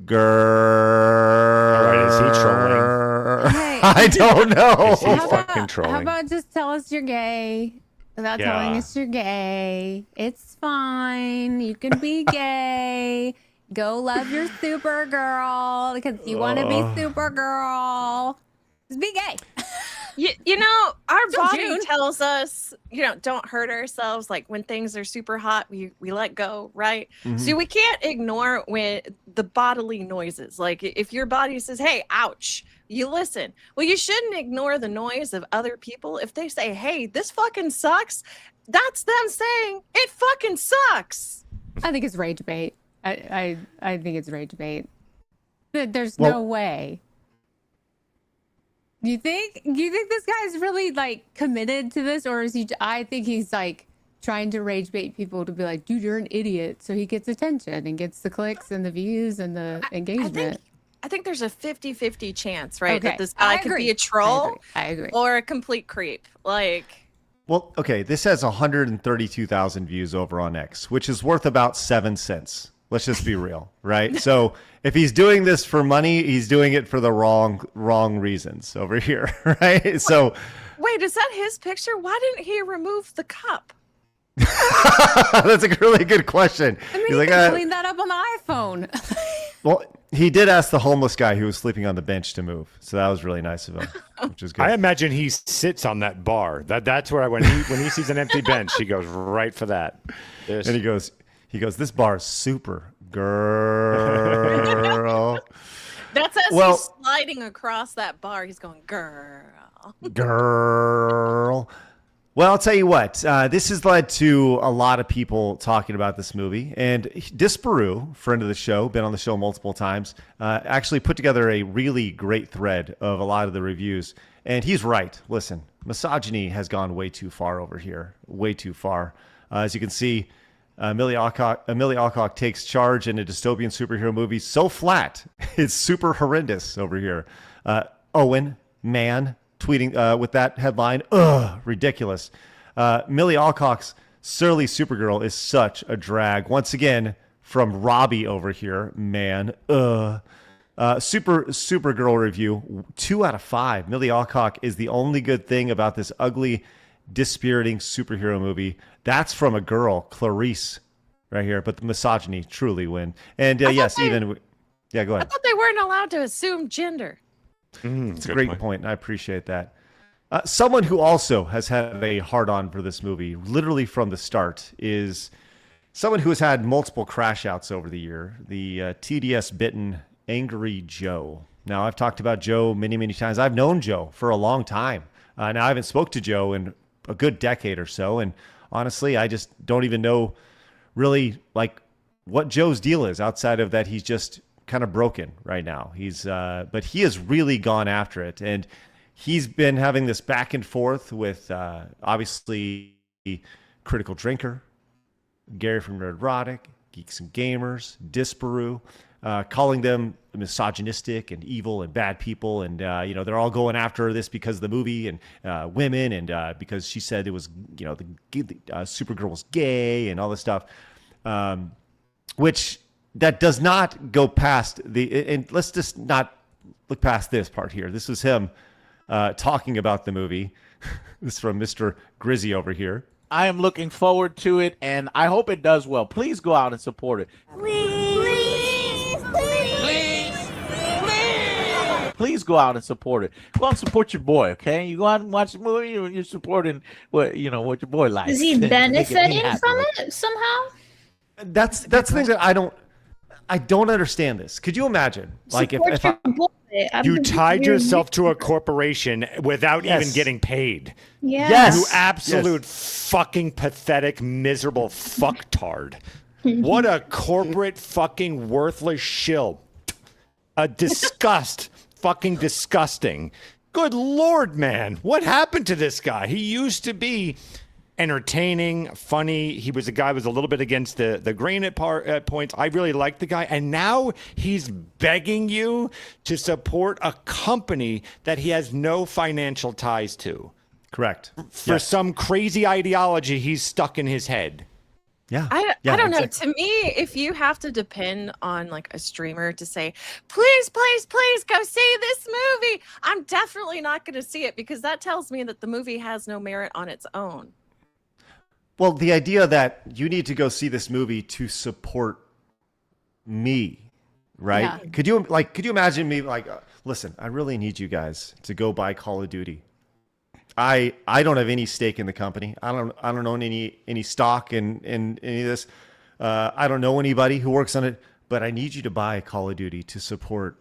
S3: Grrr.
S5: All right, is he trolling?
S2: hey,
S3: I don't know.
S5: Is he fucking trolling?
S2: How about just tell us you're gay without telling us you're gay? It's fine. You can be gay. Go love your Supergirl because you want to be Supergirl. Just be gay.
S6: You know, our body
S2: June.
S6: tells us, don't hurt ourselves. Like when things are super hot, we let go, right? So we can't ignore the bodily noises. Like if your body says, "Hey, ouch," you listen. Well, you shouldn't ignore the noise of other people. If they say, "Hey, this fucking sucks," that's them saying it fucking sucks.
S2: I think it's rage bait. I think it's rage bait. There's no way. Do you think this guy's really like committed to this, or is he? I think he's like trying to rage bait people to be like, dude, you're an idiot, so he gets attention and gets the clicks and the views and the engagement.
S6: I think there's a 50-50 chance, right?
S2: Okay.
S6: That this guy could be a troll
S2: I agree.
S6: or a complete creep. Like,
S3: Well, okay, this has 132,000 views over on X, which is worth about 7 cents. Let's just be real, right? So if he's doing this for money, he's doing it for the wrong reasons over here, right? So
S6: wait, is that his picture? Why didn't he remove the cup?
S3: that's a really good question.
S2: I mean,
S3: He's
S2: you
S3: like,
S2: can clean that up on the iPhone.
S3: well, he did ask the homeless guy who was sleeping on the bench to move, so that was really nice of him, which is good.
S5: I imagine he sits on that bar. That's where when he sees an empty bench, he goes right for that.
S3: And he goes, this bar is super, girl.
S6: That's as he's sliding across that bar. He's going,
S3: girl. Well, I'll tell you what. This has led to a lot of people talking about this movie. And Disparu, friend of the show, been on the show multiple times, actually put together a really great thread of a lot of the reviews. And he's right. Listen, misogyny has gone way too far over here. Way too far. As you can see, Amelia Alcock takes charge in a dystopian superhero movie so flat, it's super horrendous over here. Owen, man, tweeting with that headline, ugh, ridiculous. Millie Alcock's surly Supergirl is such a drag. Once again, from Robbie over here, man, ugh. Supergirl review, 2 out of 5. Millie Alcock is the only good thing about this ugly, dispiriting superhero movie. That's from a girl, Clarice, right here. But the misogyny truly win. And yes, go ahead.
S6: I thought they weren't allowed to assume gender.
S3: It's a great point. I appreciate that. Someone who also has had a hard-on for this movie, literally from the start, is someone who has had multiple crash outs over the year, the TDS-bitten Angry Joe. Now, I've talked about Joe many, many times. I've known Joe for a long time. Now, I haven't spoke to Joe in a good decade or so, and honestly, I just don't even know really like what Joe's deal is outside of that he's just kind of broken right now. But he has really gone after it, and he's been having this back and forth with obviously Critical Drinker, Gary from Nerdrotic, Geeks and Gamers, Disparu, calling them misogynistic and evil and bad people, and they're all going after this because of the movie and women, and because she said it was the Supergirl was gay and all this stuff, which that does not go past and let's just not look past this part here. This was him talking about the movie. This is from Mr. Grizzy over here.
S8: I am looking forward to it, and I hope it does well. Please go out and support it. Please go out and support it. Go out and support your boy, okay? You go out and watch the movie, you're supporting what your boy likes.
S4: Is he benefiting from it somehow?
S3: That's the thing that I don't understand this. Could you imagine? Like if
S5: you tied yourself to a corporation without even getting paid.
S4: Yes.
S5: You absolute fucking pathetic, miserable fucktard. What a corporate fucking worthless shill. A disgust. Fucking disgusting. Good Lord, man. What happened to this guy? He used to be entertaining, funny. He was a guy who was a little bit against the grain at points. I really liked the guy. And now he's begging you to support a company that he has no financial ties to.
S3: Correct.
S5: For some crazy ideology he's stuck in his head.
S3: Yeah.
S6: I don't know. To me, if you have to depend on like a streamer to say, please, please, please go see this movie, I'm definitely not going to see it, because that tells me that the movie has no merit on its own.
S3: Well, the idea that you need to go see this movie to support me, right?
S2: Yeah.
S3: Could you imagine me like, listen, I really need you guys to go buy Call of Duty. I don't have any stake in the company. I don't own any stock in any of this. I don't know anybody who works on it, but I need you to buy Call of Duty to support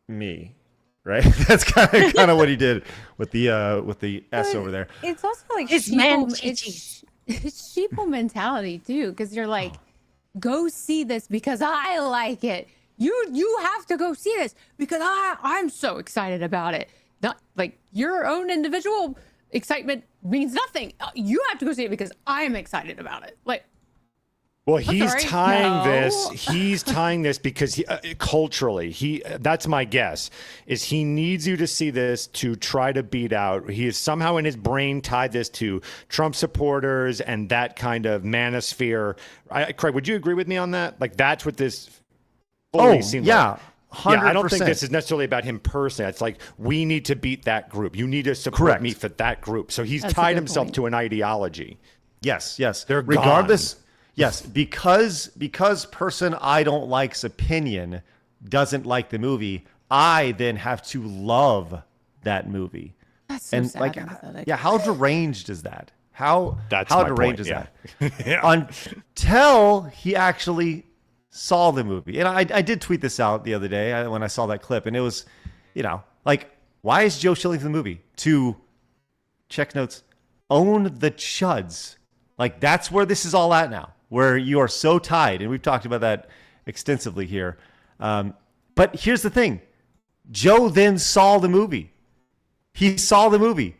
S3: me. Right? That's kind of what he did with the S over there.
S2: It's also like
S6: It's
S2: sheeple mentality too, because you're like, go see this because I like it. You have to go see this because I'm so excited about it. not like your own individual excitement means nothing. You have to go see it because I'm excited about it. Like,
S5: well,
S2: I'm
S5: he's
S2: sorry,
S5: tying
S2: no.
S5: this. He's tying this because culturally, that's my guess, is he needs you to see this to try to beat out. He is somehow in his brain tied this to Trump supporters and that kind of manosphere. Craig, would you agree with me on that? Like, that's what this fully seems like.
S3: 100%.
S5: Yeah, I don't think this is necessarily about him personally. It's like, we need to beat that group. You need to support me for that group. So he's tied himself to an ideology.
S3: Yes.
S5: They're
S3: regardless.
S5: gone.
S3: Yes, because person I don't like's opinion doesn't like the movie, I then have to love that movie.
S2: That's so sad and pathetic.
S3: Yeah, how deranged is that? How deranged is that?
S5: Yeah.
S3: Until he actually saw the movie. And I did tweet this out the other day when I saw that clip, and it was, like, why is Joe shilling for the movie? To, check notes, own the chuds. Like, that's where this is all at now, where you are so tied. And we've talked about that extensively here. But here's the thing. Joe then saw the movie. He saw the movie.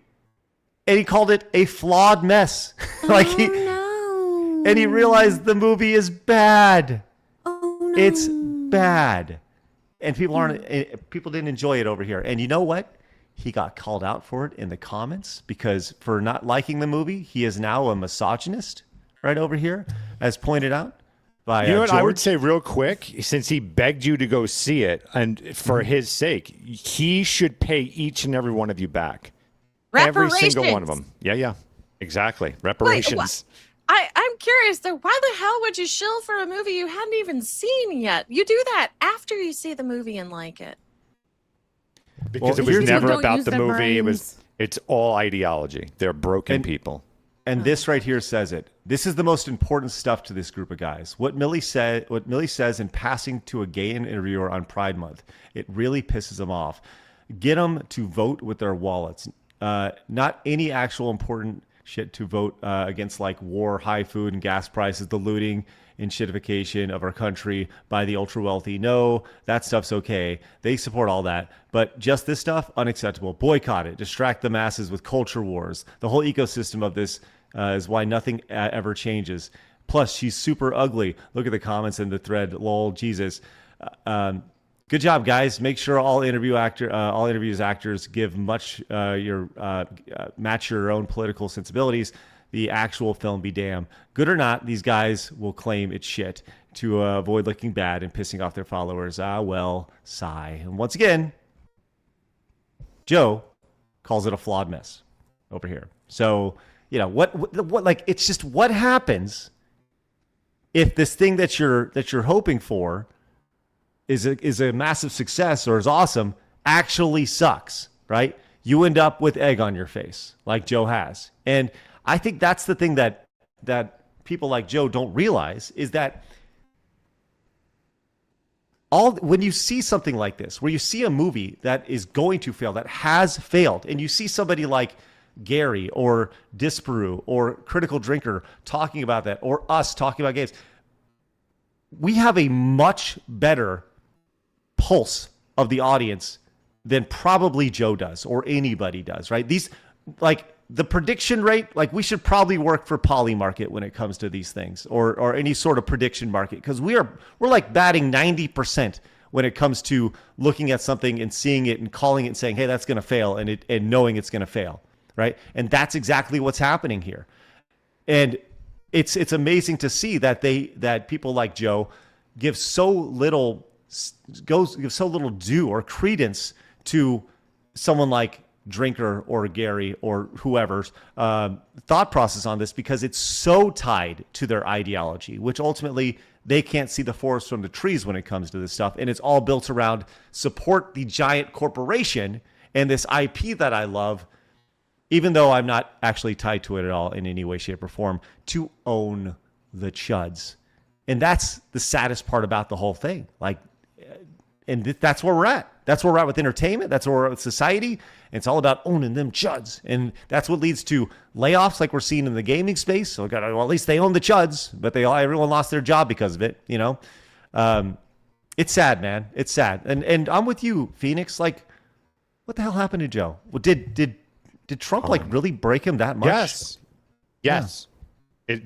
S3: And he called it a flawed mess. And he realized the movie is bad.
S2: Oh, no.
S3: It's bad. And people didn't enjoy it over here. And you know what? He got called out for it in the comments because for not liking the movie, he is now a misogynist right over here, as pointed out by
S5: You know what
S3: George.
S5: I would say real quick, since he begged you to go see it, and for his sake, he should pay each and every one of you back. Every single one of them. Yeah, exactly. Reparations.
S6: I'm curious though, why the hell would you shill for a movie you hadn't even seen yet? You do that after you see the movie and like it.
S5: Because it was never about the movie. It's all ideology. They're broken people.
S3: And this right here says it. This is the most important stuff to this group of guys. What Millie says in passing to a gay interviewer on Pride Month, it really pisses them off. Get them to vote with their wallets. Not any actual important shit to vote against, like war, high food and gas prices, the looting and shitification of our country by the ultra wealthy. No, that stuff's okay. They support all that. But just this stuff, unacceptable. Boycott it. Distract the masses with culture wars. The whole ecosystem of this is why nothing ever changes. Plus, she's super ugly. Look at the comments in the thread. Lol, Jesus. Good job, guys. Make sure all interviews actors give match your own political sensibilities. The actual film be damn. Good or not, these guys will claim it's shit to avoid looking bad and pissing off their followers. Well, sigh. And once again, Joe calls it a flawed mess over here. So, what like, it's just what happens if this thing that you're hoping for is a massive success or is awesome actually sucks, right? You end up with egg on your face like Joe has. And I think that's the thing that people like Joe don't realize is that when you see something like this, where you see a movie that is going to fail, that has failed, and you see somebody like Gary or Disparu or Critical Drinker talking about that, or us talking about games, we have a much better pulse of the audience than probably Joe does or anybody does, right? These, like, the prediction rate, like, we should probably work for Polymarket when it comes to these things, or any sort of prediction market, because we're like batting 90% when it comes to looking at something and seeing it and calling it and saying, hey, that's going to fail, and knowing it's going to fail, right? And that's exactly what's happening here. And it's amazing to see that people like Joe give so little due or credence to someone like Drinker or Gary or whoever's thought process on this, because it's so tied to their ideology, which ultimately they can't see the forest from the trees when it comes to this stuff. And it's all built around support the giant corporation and this IP that I love, even though I'm not actually tied to it at all in any way, shape, or form, to own the chuds. And that's the saddest part about the whole thing. Like, and that's where we're at. That's where we're at with entertainment. That's where we're at with society. And it's all about owning them chuds. And that's what leads to layoffs like we're seeing in the gaming space. So, well, at least they own the chuds, but everyone lost their job because of it, It's sad, man. It's sad. And I'm with you, Phoenix. Like, What the hell happened to Joe? Well, did Trump like really break him that much?
S5: Yes. Yes. Yeah.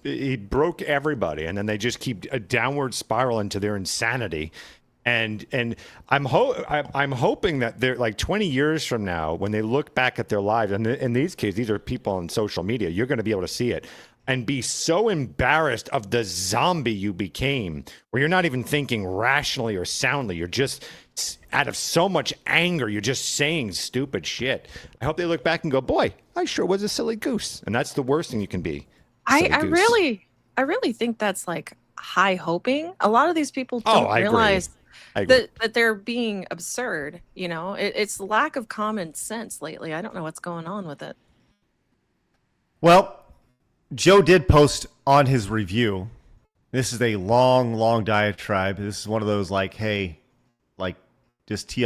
S5: He broke everybody, and then they just keep a downward spiral into their insanity. And I'm hoping that they're like 20 years from now, when they look back at their lives, and in these cases, these are people on social media, you're going to be able to see it and be so embarrassed of the zombie you became, where you're not even thinking rationally or soundly. You're just out of so much anger, you're just saying stupid shit. I hope they look back and go, boy, I sure was a silly goose. And that's the worst thing you can be.
S6: I really think that's like high hoping. A lot of these people don't realize that they're being absurd. You know, it's lack of common sense lately. I don't know what's going on with it.
S3: Well, Joe did post on his review. This is a long diatribe. This is one of those like, hey, like just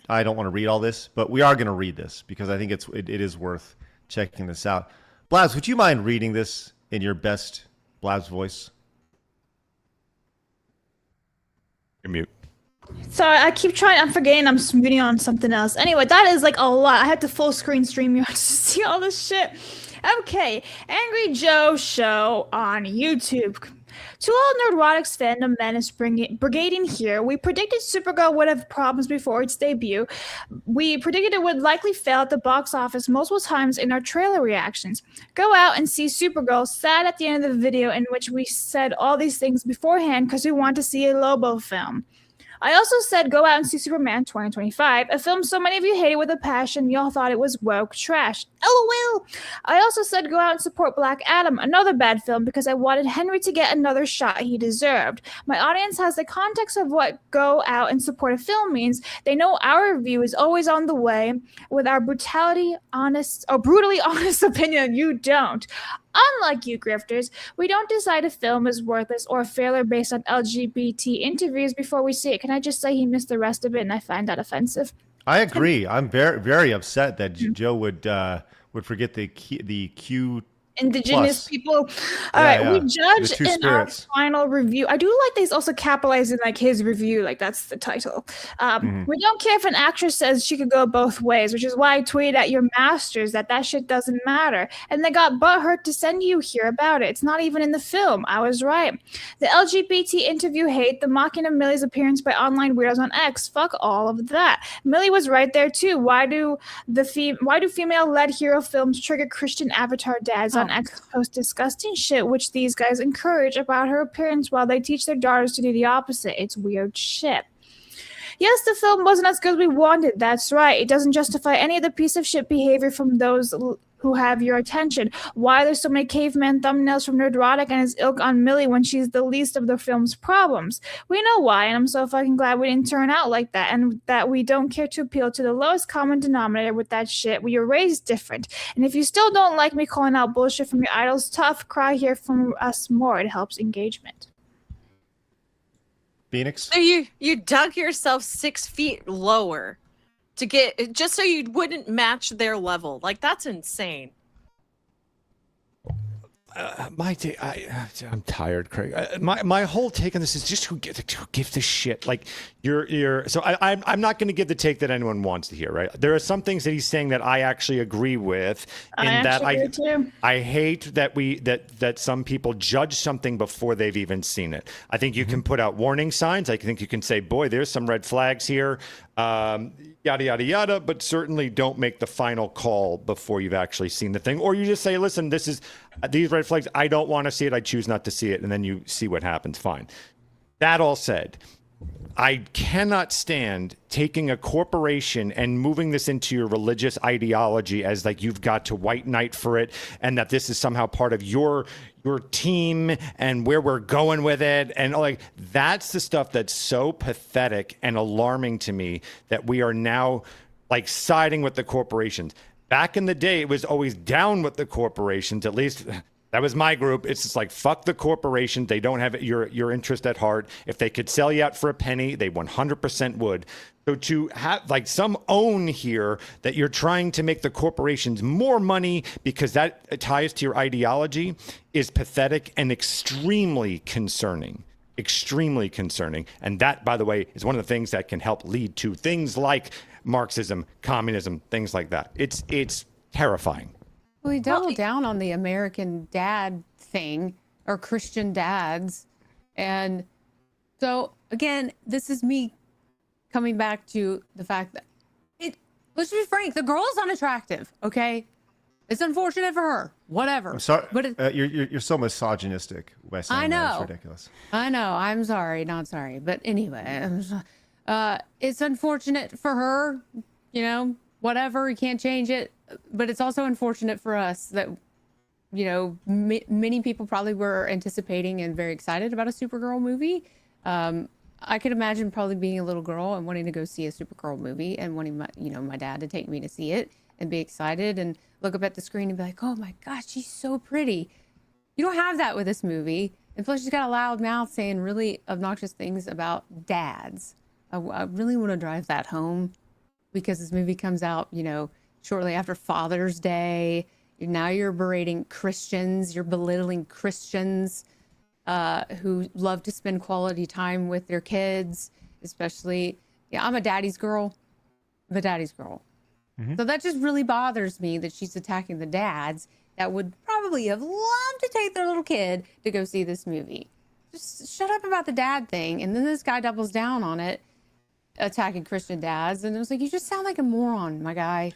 S3: I don't want to read all this, but we are going to read this because I think it is worth checking this out. Blabs, would you mind reading this in your best Blabs voice?
S5: You're mute.
S4: Sorry, I keep trying. I'm forgetting I'm reading on something else. Anyway, that is like a lot. I had to full screen stream you to see all this shit. Okay, Angry Joe Show on YouTube. To all Nerdrotics fandom men is brigading here. We predicted Supergirl would have problems before its debut. We predicted it would likely fail at the box office multiple times in our trailer reactions. Go out and see Supergirl, sad at the end of the video in which we said all these things beforehand because we want to see a Lobo film. I also said go out and see Superman 2025, a film so many of you hated with a passion y'all thought it was woke trash. LOL! I also said go out and support Black Adam, another bad film, because I wanted Henry to get another shot he deserved. My audience has the context of what go out and support a film means. They know our review is always on the way with our brutally honest opinion. You don't. Unlike you grifters, we don't decide a film is worthless or a failure based on LGBT interviews before we see it. Can I just say he missed the rest of it and I find that offensive?
S3: I agree. I'm very upset that Joe would forget the Q
S4: Indigenous people. All right, we judge in our final review. I do like these also capitalizing like his review, like that's the title. We don't care if an actress says she could go both ways, which is why I tweeted at your masters that shit doesn't matter. And they got butthurt to send you here about it. It's not even in the film. I was right. The LGBT interview hate, the mocking of Millie's appearance by online weirdos on X, fuck all of that. Millie was right there too. Why do female-led hero films trigger Christian avatar dads on X post disgusting shit which these guys encourage about her appearance while they teach their daughters to do the opposite? It's weird shit. Yes, the film wasn't as good as we wanted. That's right. It doesn't justify any of the piece of shit behavior from those who have your attention. Why there's so many caveman thumbnails from Nerdrotic and his ilk on Millie when she's the least of the film's problems? We know why, and I'm so fucking glad we didn't turn out like that, and that we don't care to appeal to the lowest common denominator with that shit. We were raised different. And if you still don't like me calling out bullshit from your idols, tough, cry here from us more. It helps engagement.
S3: Phoenix?
S6: So you dug yourself 6 feet lower to get just so you wouldn't match their level. Like, that's insane.
S5: I'm tired, Craig. My whole take on this is just who gives a shit. Like so I'm not going to give the take that anyone wants to hear. Right? There are some things that he's saying that I actually agree with, I hate that some people judge something before they've even seen it. I think you can put out warning signs. I think you can say, boy, there's some red flags here. Yada, yada, yada, but certainly don't make the final call before you've actually seen the thing. Or you just say, listen, these red flags, I don't want to see it. I choose not to see it. And then you see what happens. Fine. That all said, I cannot stand taking a corporation and moving this into your religious ideology as like you've got to white knight for it and that this is somehow part of your team and where we're going with it. And like, that's the stuff that's so pathetic and alarming to me that we are now like siding with the corporations. Back in the day, it was always down with the corporations. At least that was my group. It's just like, fuck the corporation. They don't have your interest at heart. If they could sell you out for a penny, they 100% would. So to have like some own here that you're trying to make the corporations more money because that ties to your ideology is pathetic and extremely concerning. extremely concerning. And that, by the way, is one of the things that can help lead to things like Marxism, communism, things like that. It's terrifying.
S2: Well, he doubled down on the American dad thing, or Christian dads. And so, again, this is me coming back to the fact that let's be frank, the girl is unattractive, okay? It's unfortunate for her. Whatever.
S3: I'm sorry,
S2: but
S3: you're so misogynistic by saying
S2: I know.
S3: that. It's ridiculous.
S2: I know. I'm sorry. Not sorry. But anyway, it's unfortunate for her, you know, whatever. You can't change it. But it's also unfortunate for us that, you know, many people probably were anticipating and very excited about a Supergirl movie. I could imagine probably being a little girl and wanting to go see a Supergirl movie and wanting my dad to take me to see it and be excited and look up at the screen and be like, oh my gosh, she's so pretty. You don't have that with this movie. And plus she's got a loud mouth saying really obnoxious things about dads. I really want to drive that home because this movie comes out, you know, shortly after Father's Day. Now you're berating Christians. You're belittling Christians who love to spend quality time with their kids, especially. Yeah, I'm a daddy's girl. So that just really bothers me that she's attacking the dads that would probably have loved to take their little kid to go see this movie. Just shut up about the dad thing. And then this guy doubles down on it, attacking Christian dads. And it was like, you just sound like a moron, my guy.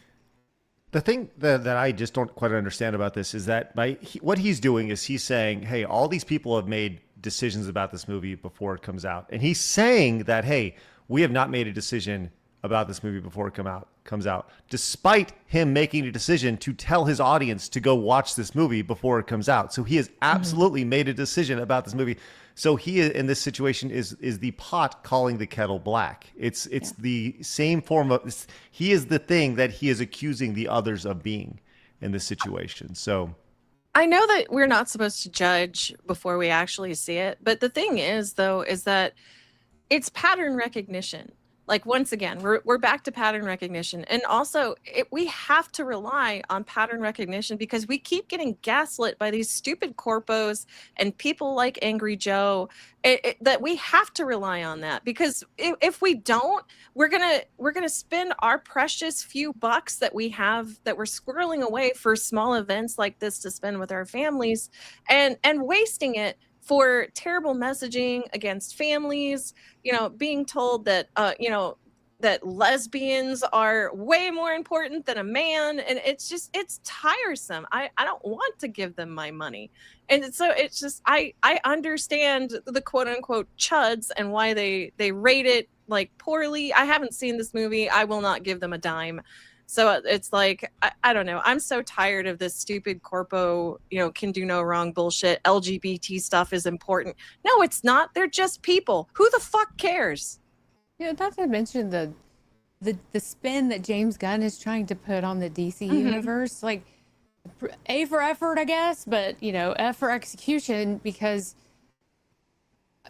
S3: The thing that I just don't quite understand about this is that what he's doing is he's saying, hey, all these people have made decisions about this movie before it comes out. And he's saying that, hey, we have not made a decision about this movie before it comes out, despite him making a decision to tell his audience to go watch this movie before it comes out. So he has absolutely made a decision about this movie. So he, in this situation, is the pot calling the kettle black. It's the same form of, he is the thing that he is accusing the others of being in this situation. So
S6: I know that we're not supposed to judge before we actually see it, but the thing is, though, is that it's pattern recognition. Like, once again, we're back to pattern recognition. And also, we have to rely on pattern recognition because we keep getting gaslit by these stupid corpos and people like Angry Joe, that we have to rely on that. Because if we don't, we're gonna spend our precious few bucks that we have, that we're squirreling away for small events like this to spend with our families, and wasting it for terrible messaging against families, you know, being told that, that lesbians are way more important than a man. And it's tiresome. I don't want to give them my money. And so it's just, I understand the quote unquote chuds and why they rate it like poorly. I haven't seen this movie. I will not give them a dime. So it's like, I don't know. I'm so tired of this stupid corpo, can do no wrong bullshit. LGBT stuff is important. No, it's not. They're just people. Who the fuck cares?
S2: Yeah, not to mention the spin that James Gunn is trying to put on the DC universe. Like, A for effort, I guess, but, F for execution, because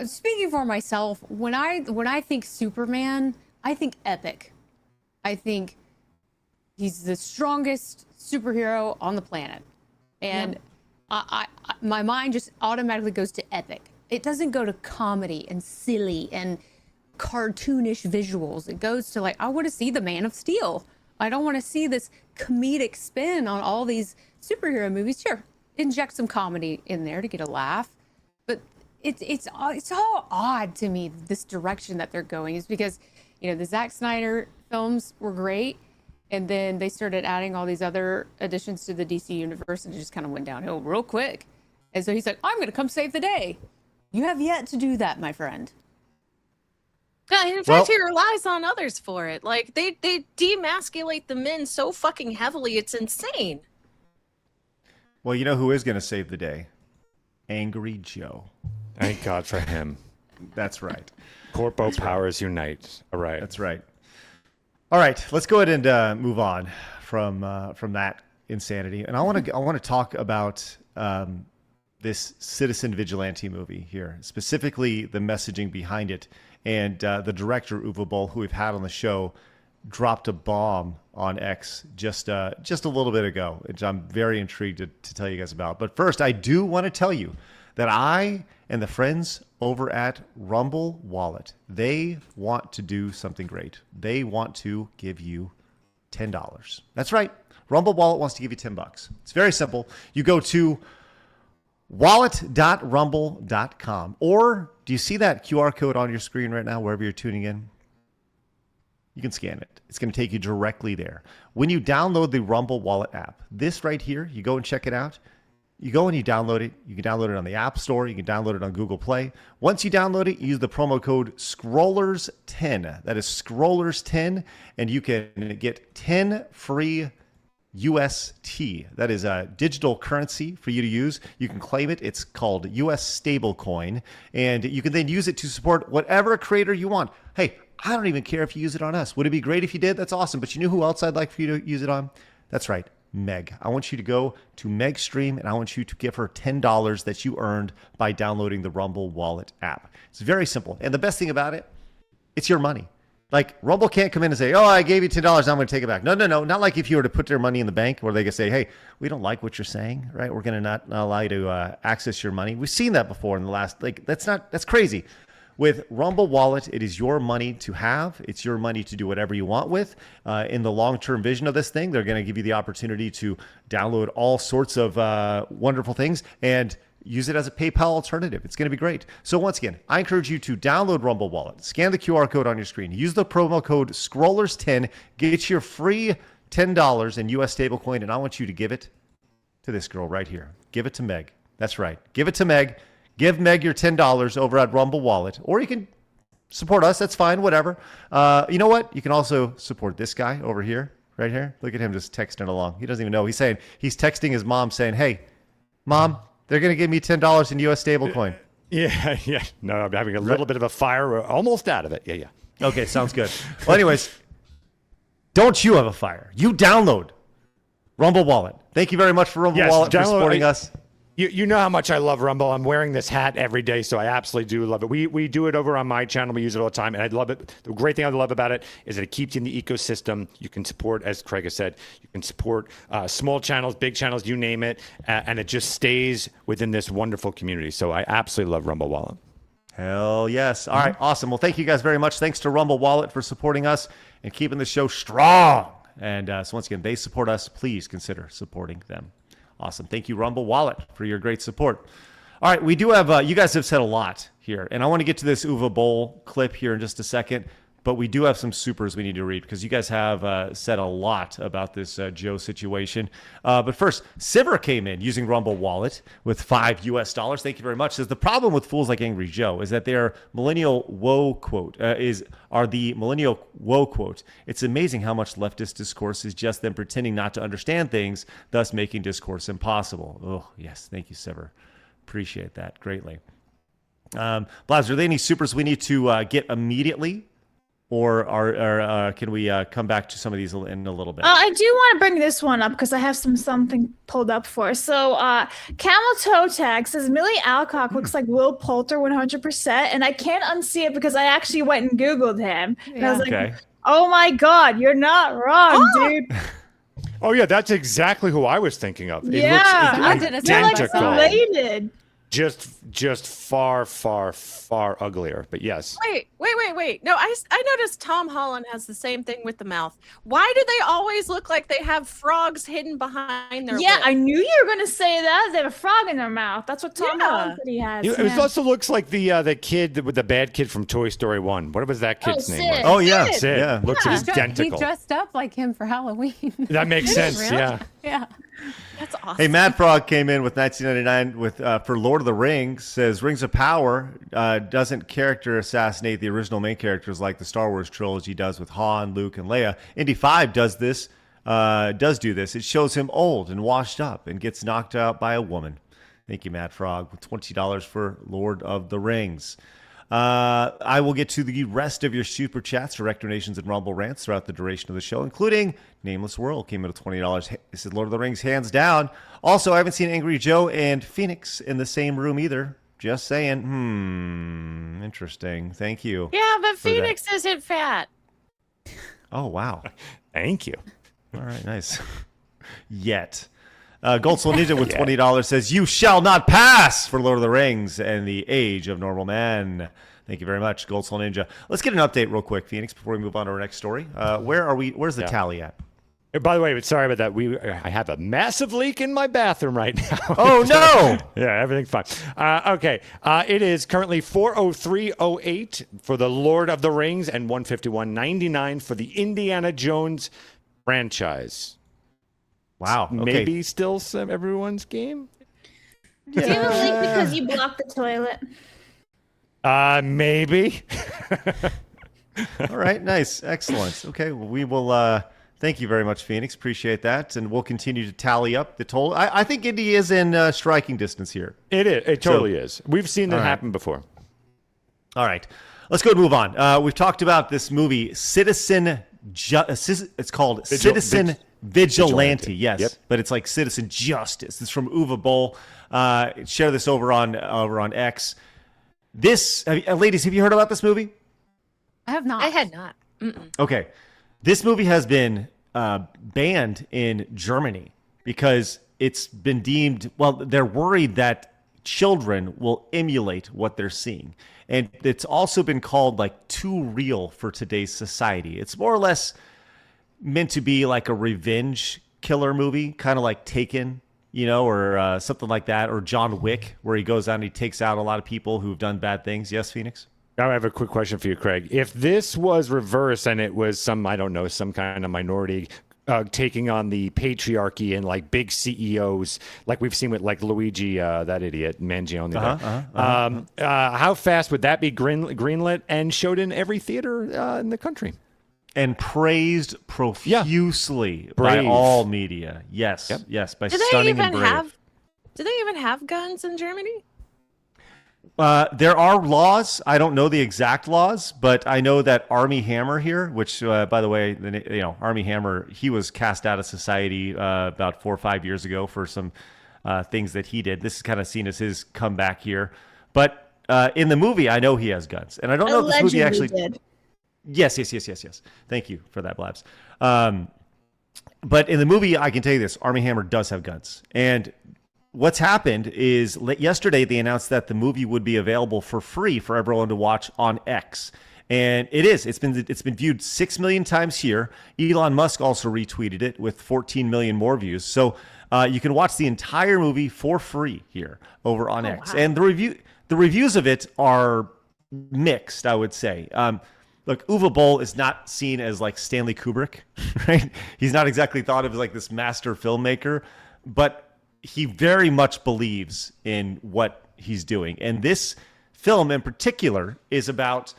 S2: speaking for myself, when I think Superman, I think epic. I think he's the strongest superhero on the planet. And I my mind just automatically goes to epic. It doesn't go to comedy and silly and cartoonish visuals. It goes to, like, I want to see the Man of Steel. I don't want to see this comedic spin on all these superhero movies. Sure, inject some comedy in there to get a laugh. But it's all odd to me, this direction that they're going. Is because, the Zack Snyder films were great. And then they started adding all these other additions to the DC universe, and it just kind of went downhill real quick. And so he's like, I'm going to come save the day. You have yet to do that, my friend.
S6: Yeah, in fact, he relies on others for it. Like, they demasculate the men so fucking heavily, it's insane.
S3: Well, you know who is going to save the day? Angry Joe.
S5: Thank God for him.
S3: That's right.
S5: Corpo powers unite. All right.
S3: That's right. All right, let's go ahead and move on from that insanity, and I want to talk about this Citizen Vigilante movie here, specifically the messaging behind it, and the director Uwe Boll, who we've had on the show, dropped a bomb on X just a little bit ago, which I'm very intrigued to tell you guys about. But first, I do want to tell you that I and the friends over at Rumble Wallet, they want to do something great. They want to give you $10. That's right. Rumble Wallet wants to give you $10. It's very simple. You go to wallet.rumble.com, or do you see that QR code on your screen right now, wherever you're tuning in? You can scan it. It's going to take you directly there. When you download the Rumble Wallet app, this right here, you go and check it out. You go and you download it. You can download it on the App Store. You can download it on Google Play. Once you download it, use the promo code Scrollers10. That is Scrollers10, and you can get 10 free UST. That is a digital currency for you to use. You can claim it. It's called US stablecoin, and you can then use it to support whatever creator you want. Hey, I don't even care if you use it on us. Would it be great if you did? That's awesome. But you know who else I'd like for you to use it on? That's right, Meg. I want you to go to Meg's stream, and I want you to give her $10 that you earned by downloading the Rumble Wallet app. It's very simple. And the best thing about it, it's your money. Like, Rumble can't come in and say, oh, I gave you $10, I'm going to take it back. No. Not like if you were to put their money in the bank where they could say, hey, we don't like what you're saying, right? We're going to not allow you to access your money. We've seen that before in the last, that's crazy. With Rumble Wallet, it is your money to have. It's your money to do whatever you want with. In the long-term vision of this thing, they're going to give you the opportunity to download all sorts of wonderful things and use it as a PayPal alternative. It's going to be great. So once again, I encourage you to download Rumble Wallet, scan the QR code on your screen, use the promo code Scrollers10, get your free $10 in US stablecoin, and I want you to give it to this girl right here. Give it to Meg. That's right. Give it to Meg. Give Meg your $10 over at Rumble Wallet, or you can support us. That's fine, whatever. You know what? You can also support this guy over here, right here. Look at him just texting along. He doesn't even know. He's texting his mom saying, hey, Mom, they're going to give me $10 in US stablecoin.
S5: Yeah. No, I'm having a little bit of a fire. We're almost out of it. Yeah.
S3: Okay, sounds good. Well, anyways, don't you have a fire. You download Rumble Wallet. Thank you very much for Rumble Wallet for supporting us.
S5: You know how much I love Rumble. I'm wearing this hat every day, so I absolutely do love it. We do it over on my channel. We use it all the time, and I love it. The great thing I love about it is that it keeps you in the ecosystem. You can support, as Craig has said, you can support small channels, big channels, you name it, and it just stays within this wonderful community. So I absolutely love Rumble Wallet.
S3: Hell yes. All right, awesome. Well, thank you guys very much. Thanks to Rumble Wallet for supporting us and keeping the show strong. And so once again, they support us. Please consider supporting them. Awesome. Thank you, Rumble Wallet, for your great support. All right, we do have, you guys have said a lot here, and I want to get to this Uwe Boll clip here in just a second, but we do have some supers we need to read because you guys have said a lot about this Joe situation. But first, Siver came in using Rumble Wallet with $5 US. Thank you very much. Says the problem with fools like Angry Joe is that their millennial woe quote are the millennial woe quote. It's amazing how much leftist discourse is just them pretending not to understand things, thus making discourse impossible. Oh, yes. Thank you, Siver. Appreciate that greatly. Blaz, are there any supers we need to get immediately? Or can we come back to some of these in a little bit?
S4: I do want to bring this one up because I have something pulled up for. So Camel Toe Tag says Millie Alcock looks like Will Poulter 100%, and I can't unsee it because I actually went and Googled him. And I was like, oh my God, you're not wrong, dude.
S5: Oh yeah, that's exactly who I was thinking of. It
S4: Yeah,
S5: looks
S4: they're like
S5: identical.
S4: related.
S5: Just far uglier, but yes.
S6: Wait. No, I noticed Tom Holland has the same thing with the mouth. Why do they always look like they have frogs hidden behind their
S4: Yeah,
S6: lip?
S4: I knew you were gonna say that. They have a frog in their mouth. That's what Tom Holland said he has.
S5: It also looks like the kid with the bad kid from Toy Story 1. What was that kid's name?
S4: Sid.
S3: Oh, yeah.
S5: Sid.
S3: Yeah.
S5: Looks identical.
S2: He dressed up like him for Halloween.
S5: That makes sense.
S6: Really?
S5: Yeah.
S2: Yeah.
S6: That's awesome.
S3: Hey, Mad Frog came in with 1999 with for Lord of the Rings. Says Rings of Power doesn't character assassinate the original main characters like the Star Wars trilogy does with Han, Luke, and Leia. Indy 5 does do this. It shows him old and washed up and gets knocked out by a woman. Thank you, Mad Frog, with $20 for Lord of the Rings. I will get to the rest of your super chats, direct donations, and Rumble rants throughout the duration of the show, including Nameless World came in at $20. This is Lord of the Rings, hands down. Also, I haven't seen Angry Joe and Phoenix in the same room either. Just saying. Interesting. Thank you.
S6: Yeah, but Phoenix isn't fat.
S3: Oh, wow.
S5: Thank you.
S3: All right, nice. Yet. Gold Soul Ninja with $20 says, "You shall not pass" for Lord of the Rings and the Age of Normal Man. Thank you very much, Gold Soul Ninja. Let's get an update real quick, Phoenix, before we move on to our next story. Where are we? Where's the tally at?
S5: By the way, sorry about that. I have a massive leak in my bathroom right now.
S3: Oh, no.
S5: Yeah, everything's fine. Okay. It is currently 403.08 for the Lord of the Rings and 151.99 for the Indiana Jones franchise.
S3: Wow. Okay.
S5: Maybe still everyone's game?
S4: Do you have a leak because you blocked the toilet?
S5: Maybe.
S3: All right. Nice. Excellent. Okay. Well, we will... Thank you very much, Phoenix. Appreciate that. And we'll continue to tally up the total. I think Indy is in striking distance here.
S5: It is. It totally is. We've seen that happen before.
S3: All right. Let's go and move on. We've talked about this movie, it's called Citizen Vigilante. Yes. Yep. But it's like Citizen Justice. It's from Uwe Boll. Share this over on X. Ladies, have you heard about this movie?
S2: I have not.
S6: I had not. Mm-mm.
S3: Okay. This movie has been banned in Germany because it's been deemed, well, they're worried that children will emulate what they're seeing. And it's also been called like too real for today's society. It's more or less meant to be like a revenge killer movie, kind of like Taken, or something like that, or John Wick, where he goes out and he takes out a lot of people who've done bad things. Yes, Phoenix?
S5: Now I have a quick question for you, Craig. If this was reversed and it was some kind of minority taking on the patriarchy and like big CEOs, like we've seen with like Luigi, that idiot, Mangione. How fast would that be greenlit and showed in every theater in the country?
S3: And praised profusely by all media. Yes, yes, by Stunning and Brave.
S6: Do they even have guns in Germany?
S3: There are laws. I don't know the exact laws, but I know that Army Hammer here, which, by the way, Army Hammer, he was cast out of society about 4 or 5 years ago for some things that he did. This is kind of seen as his comeback here. But in the movie, I know he has guns. And I don't know if this movie actually
S4: did.
S3: Yes. Thank you for that, Blabs. But in the movie, I can tell you this, Army Hammer does have guns. And what's happened is yesterday they announced that the movie would be available for free for everyone to watch on X. And it is. It's been viewed 6 million times here. Elon Musk also retweeted it with 14 million more views. So you can watch the entire movie for free here over on X. Wow. And the reviews of it are mixed, I would say. Look, Uwe Boll is not seen as like Stanley Kubrick, right? He's not exactly thought of as like this master filmmaker, but he very much believes in what he's doing. And this film in particular is about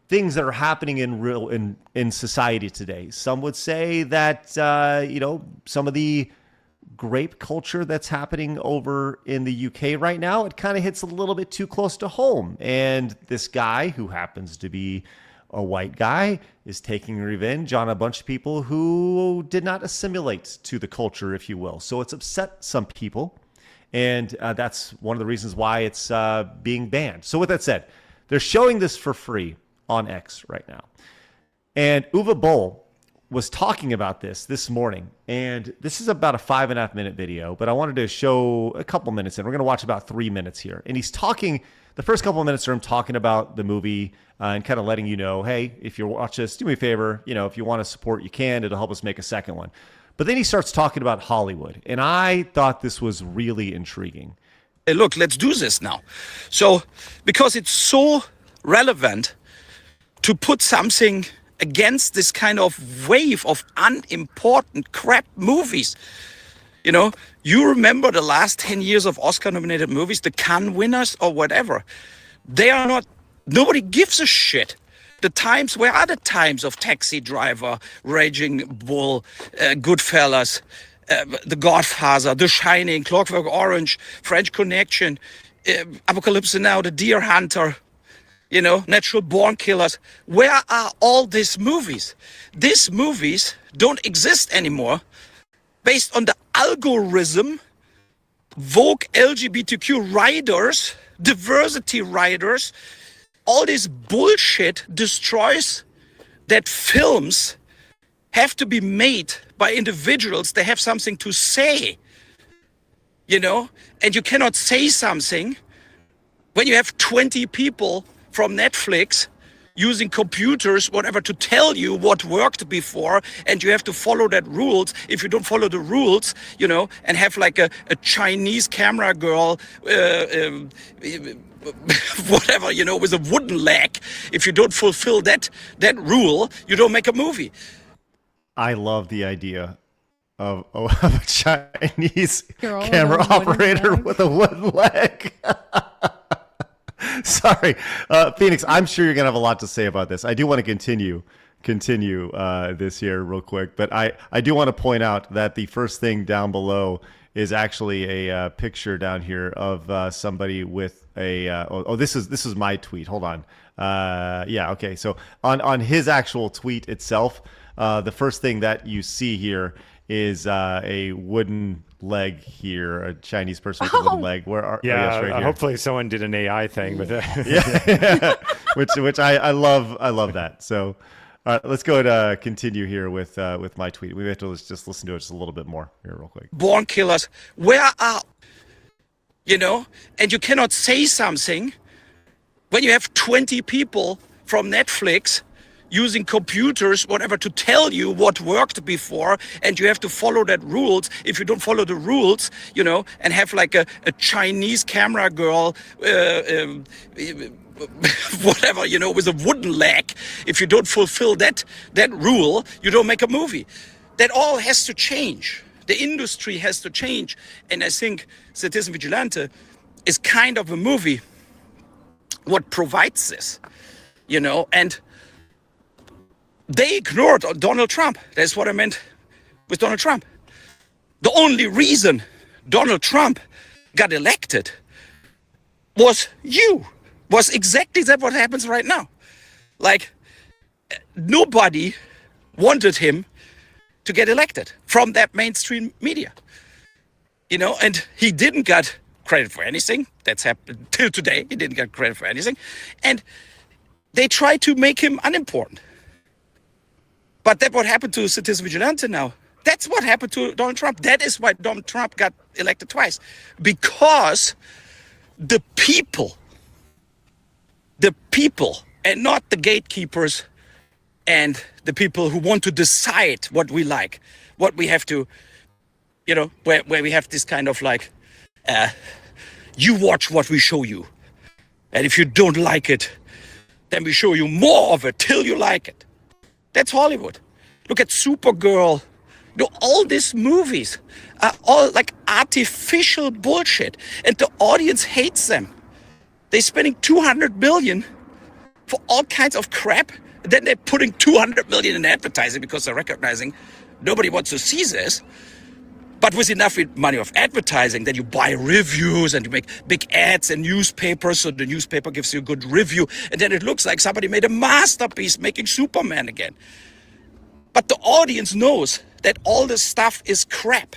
S3: things that are happening in society today. Some would say that, some of the grape culture that's happening over in the UK right now, it kind of hits a little bit too close to home. And this guy, who happens to be a white guy, is taking revenge on a bunch of people who did not assimilate to the culture, if you will. So it's upset some people. And that's one of the reasons why it's being banned. So with that said, they're showing this for free on X right now. And Uwe Boll was talking about this morning, and this is about a 5.5 minute video, but I wanted to show a couple minutes in. We're going to watch about 3 minutes here. And he's talking, the first couple of minutes are him talking about the movie and kind of letting you know, hey, if you watch this, do me a favor, if you want to support, you can. It'll help us make a second one. But then he starts talking about Hollywood, and I thought this was really intriguing.
S9: Hey, look, let's do this now. So, because it's so relevant to put something against this kind of wave of unimportant crap movies. You remember the last 10 years of Oscar-nominated movies, the Cannes winners or whatever. They are not, nobody gives a shit. The times, where are the times of Taxi Driver, Raging Bull, Goodfellas, The Godfather, The Shining, Clockwork Orange, French Connection, Apocalypse Now, The Deer Hunter, Natural Born Killers. Where are all these movies? These movies don't exist anymore based on the algorithm, woke LGBTQ riders, diversity riders. All this bullshit destroys that films have to be made by individuals that have something to say. you know, and you cannot say something when you have 20 people from Netflix using computers, whatever, to tell you what worked before, and you have to follow that rules. If you don't follow the rules, you know, and have like a Chinese camera girl, whatever, you know, with a wooden leg, if you don't fulfill that rule, you don't make a movie.
S3: I love the idea of a Chinese
S2: Girl with
S3: camera
S2: a wooden
S3: operator
S2: leg.
S3: with a wooden leg. Sorry, Phoenix, I'm sure you're going to have a lot to say about this. I do want to continue this here real quick, but I do want to point out that the first thing down below is actually a picture down here of somebody with a this is my tweet. Hold on. Yeah, okay. So on his actual tweet itself, the first thing that you see here is a wooden leg here, a Chinese person with a wooden leg. Where are
S5: Yeah,
S3: yes, right here.
S5: hopefully someone did an AI thing with it.
S3: Yeah, which I love. I love that. So, all right, let's go and continue here with my tweet. We have to just listen to it just a little bit more here, real quick.
S9: Born killers, where are, you know, and you cannot say something when you have 20 people from Netflix using computers, whatever, to tell you what worked before, and you have to follow that rules. If you don't follow the rules, you know, and have like a Chinese camera girl, whatever, you know, with a wooden leg, if you don't fulfill that rule, you don't make a movie. That all has to change. The industry has to change. And I think Citizen Vigilante is kind of a movie what provides this, you know, and they ignored Donald Trump. That's what I meant with Donald Trump. The only reason Donald Trump got elected was exactly that what happens right now. Like, nobody wanted him to get elected from that mainstream media. You know, and he didn't get credit for anything. That's happened till today. He didn't get credit for anything. And they tried to make him unimportant. But that's what happened to Citizen Vigilante now. That's what happened to Donald Trump. That is why Donald Trump got elected twice. Because the people, and not the gatekeepers and the people who want to decide what we like, what we have to, you know, where we have this kind of like, you watch what we show you. And if you don't like it, then we show you more of it till you like it. That's Hollywood. Look at Supergirl. You know, all these movies are all like artificial bullshit. And the audience hates them. They're spending $200 million for all kinds of crap. And then they're putting $200 million in advertising because they're recognizing nobody wants to see this. But with enough money of advertising, then you buy reviews and you make big ads in newspapers, so the newspaper gives you a good review, and then it looks like somebody made a masterpiece making Superman again. But the audience knows that all this stuff is crap.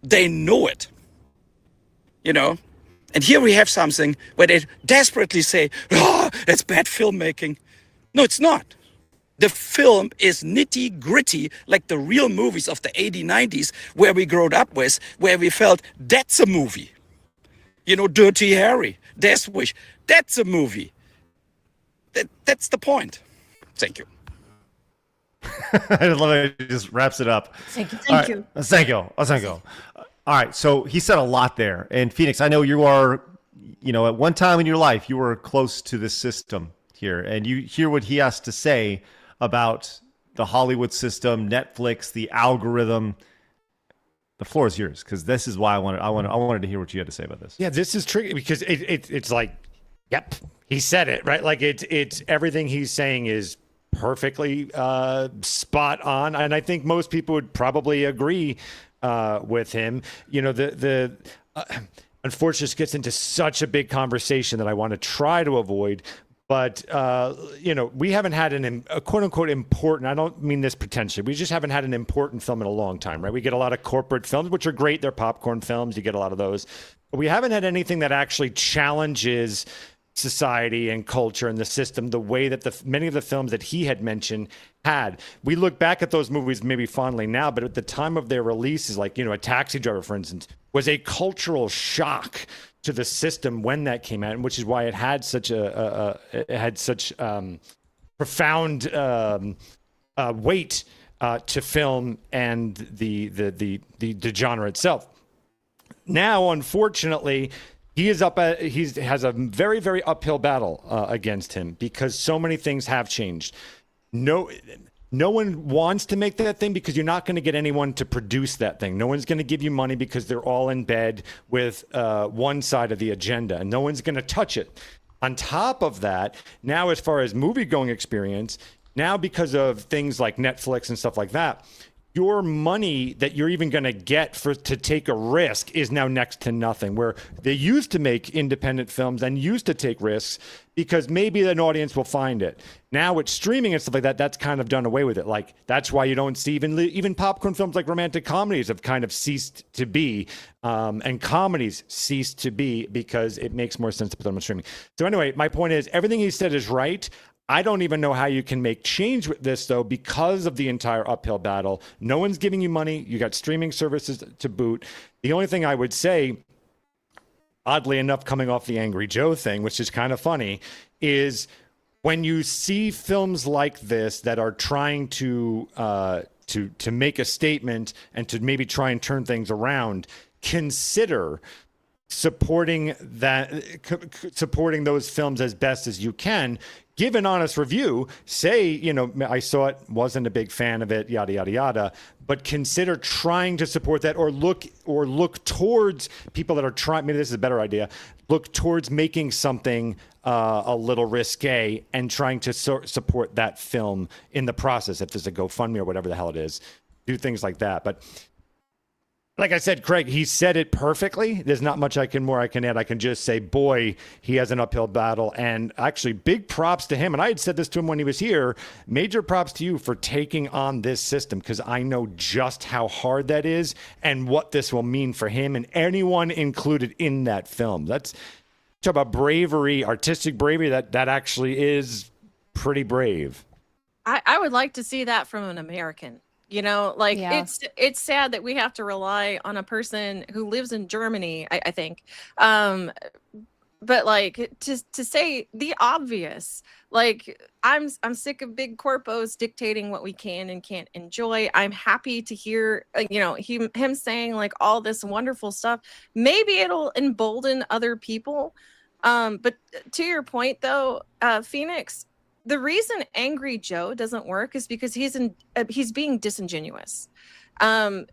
S9: They know it. You know? And here we have something where they desperately say, oh, that's bad filmmaking. No, it's not. The film is nitty gritty, like the real movies of the 80s, 90s, where we grew up with, where we felt that's a movie. You know, Dirty Harry, Death Wish, that's a movie. That's the point. Thank you.
S3: I love it. It just wraps it up.
S4: Thank you.
S3: Thank you. All right. So he said a lot there. And Phoenix, I know you are, you know, at one time in your life, you were close to this system here, and you hear what he has to say about the Hollywood system, Netflix, the algorithm. The floor is yours, because this is why I wanted to hear what you had to say about this.
S5: Yeah, this is tricky because it's like, yep, he said it, right? Like it's everything he's saying is perfectly spot on, and I think most people would probably agree with him. You know, the unfortunately, this gets into such a big conversation that I want to try to avoid. But, you know, we haven't had a quote unquote important, I don't mean this potentially, we just haven't had an important film in a long time, right? We get a lot of corporate films, which are great. They're popcorn films. You get a lot of those. But we haven't had anything that actually challenges society and culture and the system the way that many of the films that he had mentioned had. We look back at those movies maybe fondly now, but at the time of their releases, like, A Taxi Driver, for instance, was a cultural shock to the system when that came out, which is why it had such profound weight to film and the genre itself. Now, unfortunately, he has a very, very uphill battle against him because so many things have changed. No one wants to make that thing because you're not going to get anyone to produce that thing. No one's going to give you money because they're all in bed with one side of the agenda, and no one's going to touch it. On top of that, now as far as movie-going experience, now because of things like Netflix and stuff like that, your money that you're even going to get to take a risk is now next to nothing. Where they used to make independent films and used to take risks because maybe an audience will find it. Now with streaming and stuff like that, that's kind of done away with it. Like, that's why you don't see even popcorn films like romantic comedies have kind of ceased to be, and comedies ceased to be because it makes more sense to put them on streaming. So anyway, my point is everything he said is right. I don't even know how you can make change with this, though, because of the entire uphill battle. No one's giving you money. You got streaming services to boot. The only thing I would say, oddly enough, coming off the Angry Joe thing, which is kind of funny, is when you see films like this that are trying to make a statement and to maybe try and turn things around, consider supporting those films as best as you can. Give an honest review. Say, I saw it, wasn't a big fan of it, yada yada yada. But consider trying to support that, or look towards people that are trying. Maybe this is a better idea. Look towards making something a little risque and trying to support that film in the process. If there's a GoFundMe or whatever the hell it is, do things like that. But like I said, Craig, he said it perfectly. There's not much I can add. I can just say, boy, he has an uphill battle. And actually, big props to him. And I had said this to him when he was here. Major props to you for taking on this system, because I know just how hard that is and what this will mean for him and anyone included in that film. Talk about bravery, artistic bravery. That actually is pretty brave.
S6: I would like to see that from an American.
S2: Yeah.
S6: It's sad that we have to rely on a person who lives in Germany, I think. But like to say the obvious, like I'm sick of big corpos dictating what we can and can't enjoy. I'm happy to hear, him saying like all this wonderful stuff. Maybe it'll embolden other people. But to your point though, Phoenix, the reason Angry Joe doesn't work is because he's being disingenuous.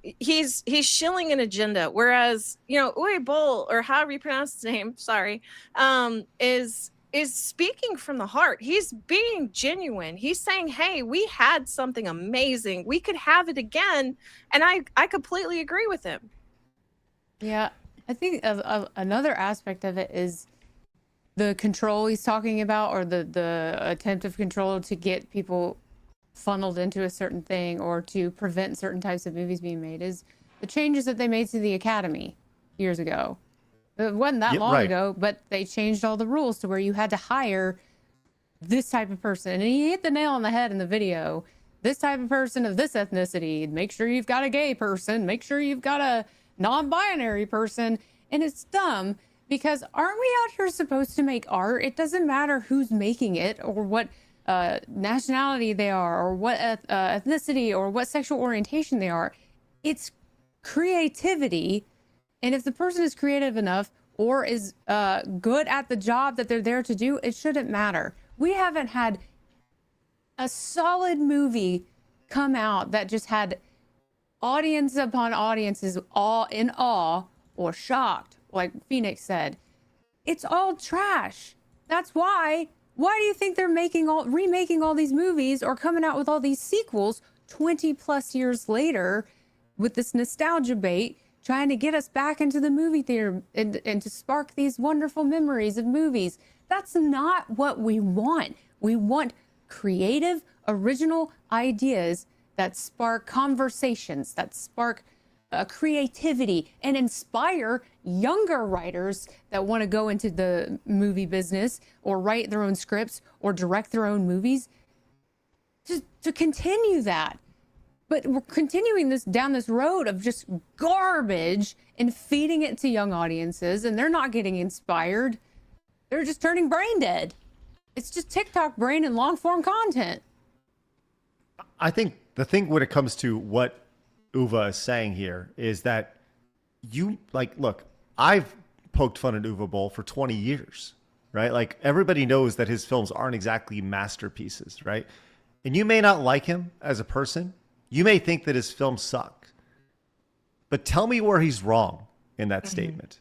S6: He's shilling an agenda, whereas Uwe Boll, or however you pronounce his name, sorry, is speaking from the heart. He's being genuine. He's saying, "Hey, we had something amazing. We could have it again," and I completely agree with him.
S2: Yeah, I think another aspect of it is the control he's talking about, or the attempt of control to get people funneled into a certain thing or to prevent certain types of movies being made, is the changes that they made to the Academy years ago. It wasn't that long ago, but they changed all the rules to where you had to hire this type of person. And he hit the nail on the head in the video. This type of person of this ethnicity. Make sure you've got a gay person. Make sure you've got a non-binary person. And it's dumb, because aren't we out here supposed to make art? It doesn't matter who's making it, or what nationality they are, or what ethnicity, or what sexual orientation they are. It's creativity. And if the person is creative enough or is good at the job that they're there to do, it shouldn't matter. We haven't had a solid movie come out that just had audience upon audiences all in awe or shocked. Like Phoenix said, it's all trash. That's why. Why do you think they're remaking all these movies or coming out with all these sequels 20 plus years later with this nostalgia bait, trying to get us back into the movie theater and to spark these wonderful memories of movies? That's not what we want. We want creative, original ideas that spark conversations, that spark creativity and inspire younger writers that want to go into the movie business or write their own scripts or direct their own movies to continue that. But we're continuing this down this road of just garbage and feeding it to young audiences, and they're not getting inspired. They're just turning brain dead. It's just TikTok brain and long form content.
S3: I think the thing when it comes to what Uwe is saying here is that look, I've poked fun at Uwe Boll for 20 years, right? Like, everybody knows that his films aren't exactly masterpieces, right? And you may not like him as a person. You may think that his films suck, but tell me where he's wrong in that statement.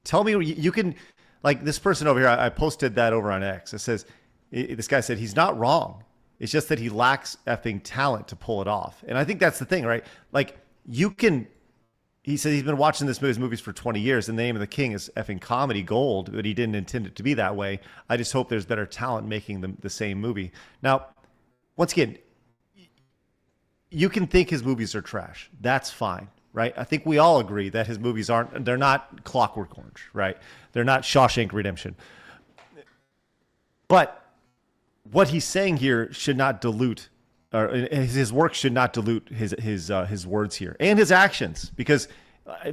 S3: Tell me you can, like this person over here, I posted that over on X. It says, this guy said he's not wrong. It's just that he lacks effing talent to pull it off. And I think that's the thing, right? Like, he said he's been watching his movies for 20 years, and the name of the king is effing comedy gold, but he didn't intend it to be that way. I just hope there's better talent making the same movie. Now, once again, you can think his movies are trash. That's fine, right? I think we all agree that his movies they're not Clockwork Orange, right? They're not Shawshank Redemption. But what he's saying here should not dilute, or his work should not dilute his words here and his actions. Because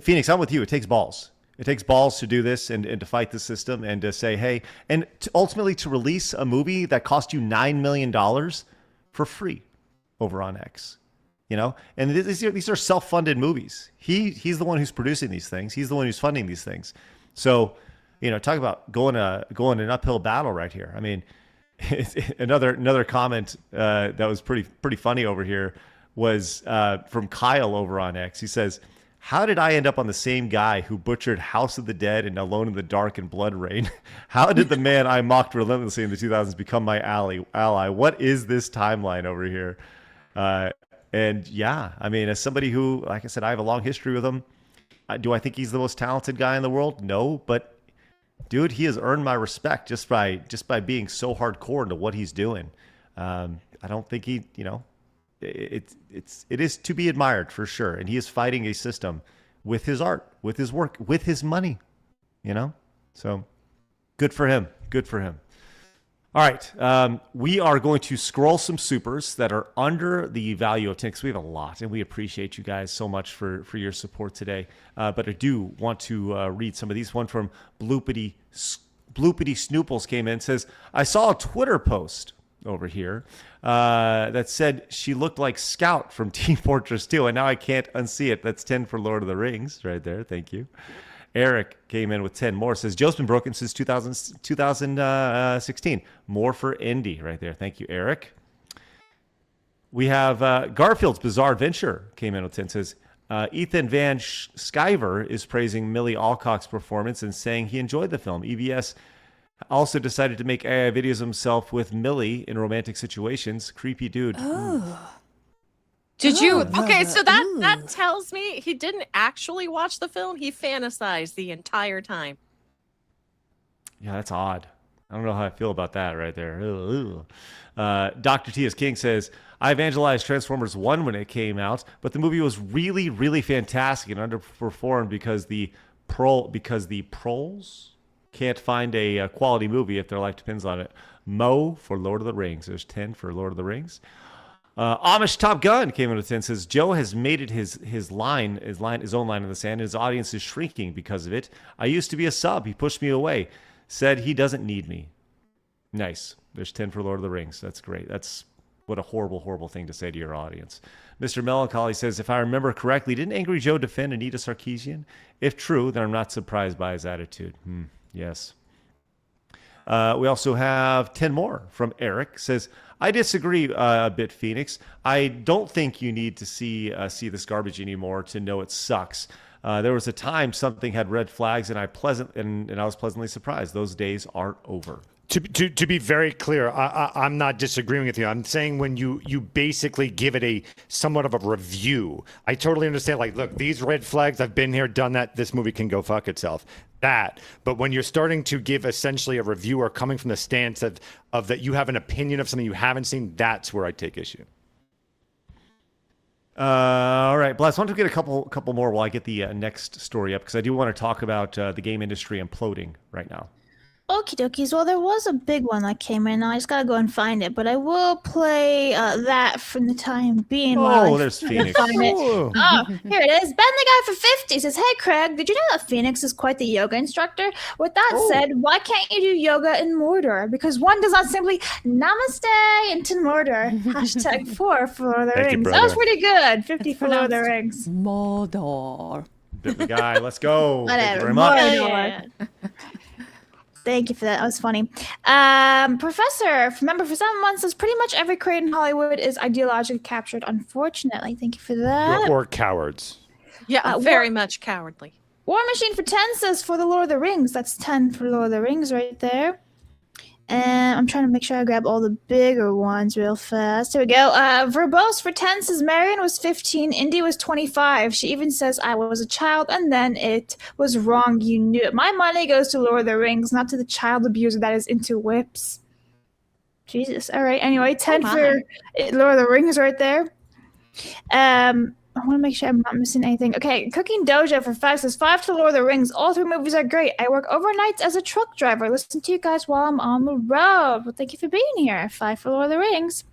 S3: Phoenix, I'm with you. It takes balls. It takes balls to do this and to fight the system and to say, hey, and ultimately to release a movie that cost you $9 million for free over on X. You know, and these are self-funded movies. He's the one who's producing these things. He's the one who's funding these things. So, you know, talk about going an uphill battle right here. I mean, another comment that was pretty funny over here was from Kyle over on X. He says, "How did I end up on the same guy who butchered House of the Dead and Alone in the Dark and Blood Rain? How did the man I mocked relentlessly in the 2000s become my ally? What is this timeline over here?" And yeah, I mean, as somebody who, like I said, I have a long history with him. Do I think he's the most talented guy in the world? No, but dude, he has earned my respect just by being so hardcore into what he's doing. I don't think he, you know, it is to be admired for sure. And he is fighting a system with his art, with his work, with his money, you know? So good for him. Good for him. All right, we are going to scroll some supers that are under the value of 10 because we have a lot, and we appreciate you guys so much for your support today. But I do want to read some of these. One from Bloopity Snooples came in and says, "I saw a Twitter post over here that said she looked like Scout from Team Fortress 2, and now I can't unsee it. That's 10 for Lord of the Rings right there. Thank you." Eric came in with 10 more. Says, "Joe's been broken since 2016. More for Indy right there. Thank you, Eric. We have Garfield's Bizarre Adventure came in with 10. Says, Ethan Van Sciver is praising Millie Alcock's performance and saying he enjoyed the film. EVS also decided to make AI videos himself with Millie in romantic situations. Creepy dude."
S2: Oh.
S6: Did you? Okay, so that tells me he didn't actually watch the film. He fantasized the entire time.
S3: Yeah, that's odd. I don't know how I feel about that right there. Dr. T.S. King says, "I evangelized Transformers 1 when it came out, but the movie was really, really fantastic and underperformed because the proles can't find a quality movie if their life depends on it." Mo for Lord of the Rings. There's 10 for Lord of the Rings. Amish Top Gun came in with 10. Says, "Joe has made it his own line in the sand, and his audience is shrinking because of it. I used to be a sub. He pushed me away. Said he doesn't need me." Nice. There's 10 for Lord of the Rings. That's great. That's what a horrible, horrible thing to say to your audience. Mr. Melancholy says, "If I remember correctly, didn't Angry Joe defend Anita Sarkeesian? If true, then I'm not surprised by his attitude." Yes. We also have 10 more from Eric. Says, "I disagree a bit, Phoenix. I don't think you need to see this garbage anymore to know it sucks. There was a time something had red flags, and I was pleasantly surprised. Those days are over."
S5: To be very clear, I'm not disagreeing with you. I'm saying when you basically give it a somewhat of a review, I totally understand. Like, look, these red flags, I've been here, done that. This movie can go fuck itself. But when you're starting to give essentially a review or coming from the stance of that you have an opinion of something you haven't seen, that's where I take issue.
S3: All right, Bless. Why don't we get a couple more while I get the next story up, because I do want to talk about the game industry imploding right now.
S4: Okie dokies. Well, there was a big one that came in. I just gotta go and find it, but I will play that from the time being.
S3: Oh, there's Phoenix.
S4: Find it. Oh, here it is. Ben the Guy for 50 says, "Hey, Craig, did you know that Phoenix is quite the yoga instructor? With that said, why can't you do yoga in Mordor? Because one does not simply namaste into Mordor. Hashtag 4 for Lord of the
S5: Thank you,
S4: Rings. That was
S5: brother.
S4: pretty good. 50 for Lord of the Rings.
S2: Mordor.
S3: Ben the Guy, let's go. Thank you
S4: Whatever.
S3: very much.
S4: Mordor. Thank you for that. That was funny. Professor, remember for 7 months, says pretty much every creator in Hollywood is ideologically captured. Unfortunately, thank you for that.
S5: Or cowards.
S6: Yeah, very much cowardly.
S4: War Machine for 10 says for the Lord of the Rings. That's 10 for Lord of the Rings right there. And I'm trying to make sure I grab all the bigger ones real fast. Here we go. Verbose for 10 says Marion was 15, Indy was 25. She even says I was a child, and then it was wrong. You knew it. My money goes to Lord of the Rings, not to the child abuser that is into whips. Jesus. All right. Anyway, 10 for Lord of the Rings right there. I want to make sure I'm not missing anything. Okay, Cooking Dojo for 5 says 5 to Lord of the Rings. All 3 movies are great. I work overnights as a truck driver. Listen to you guys while I'm on the road. Well, thank you for being here. 5 for Lord of the Rings.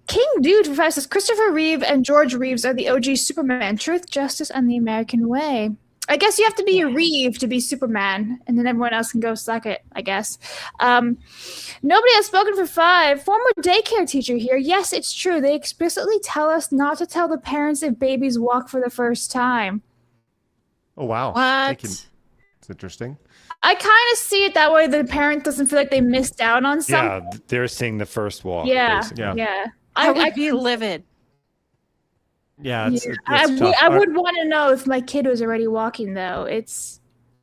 S4: King Dude for 5 says Christopher Reeve and George Reeves are the OG Superman. Truth, justice, and the American way. I guess you have to be a Reeve to be Superman, and then everyone else can go suck it, I guess. Nobody has spoken for 5. Former daycare teacher here. Yes, it's true. They explicitly tell us not to tell the parents if babies walk for the first time.
S3: Oh, wow.
S6: What?
S3: It's interesting.
S4: I kind of see it that way. The parent doesn't feel like they missed out on something.
S5: Yeah, they're seeing the first walk.
S4: Yeah,
S5: basically.
S4: yeah.
S6: I would be livid.
S3: Yeah, it's
S4: I
S3: tough.
S4: would want to know if my kid was already walking, though.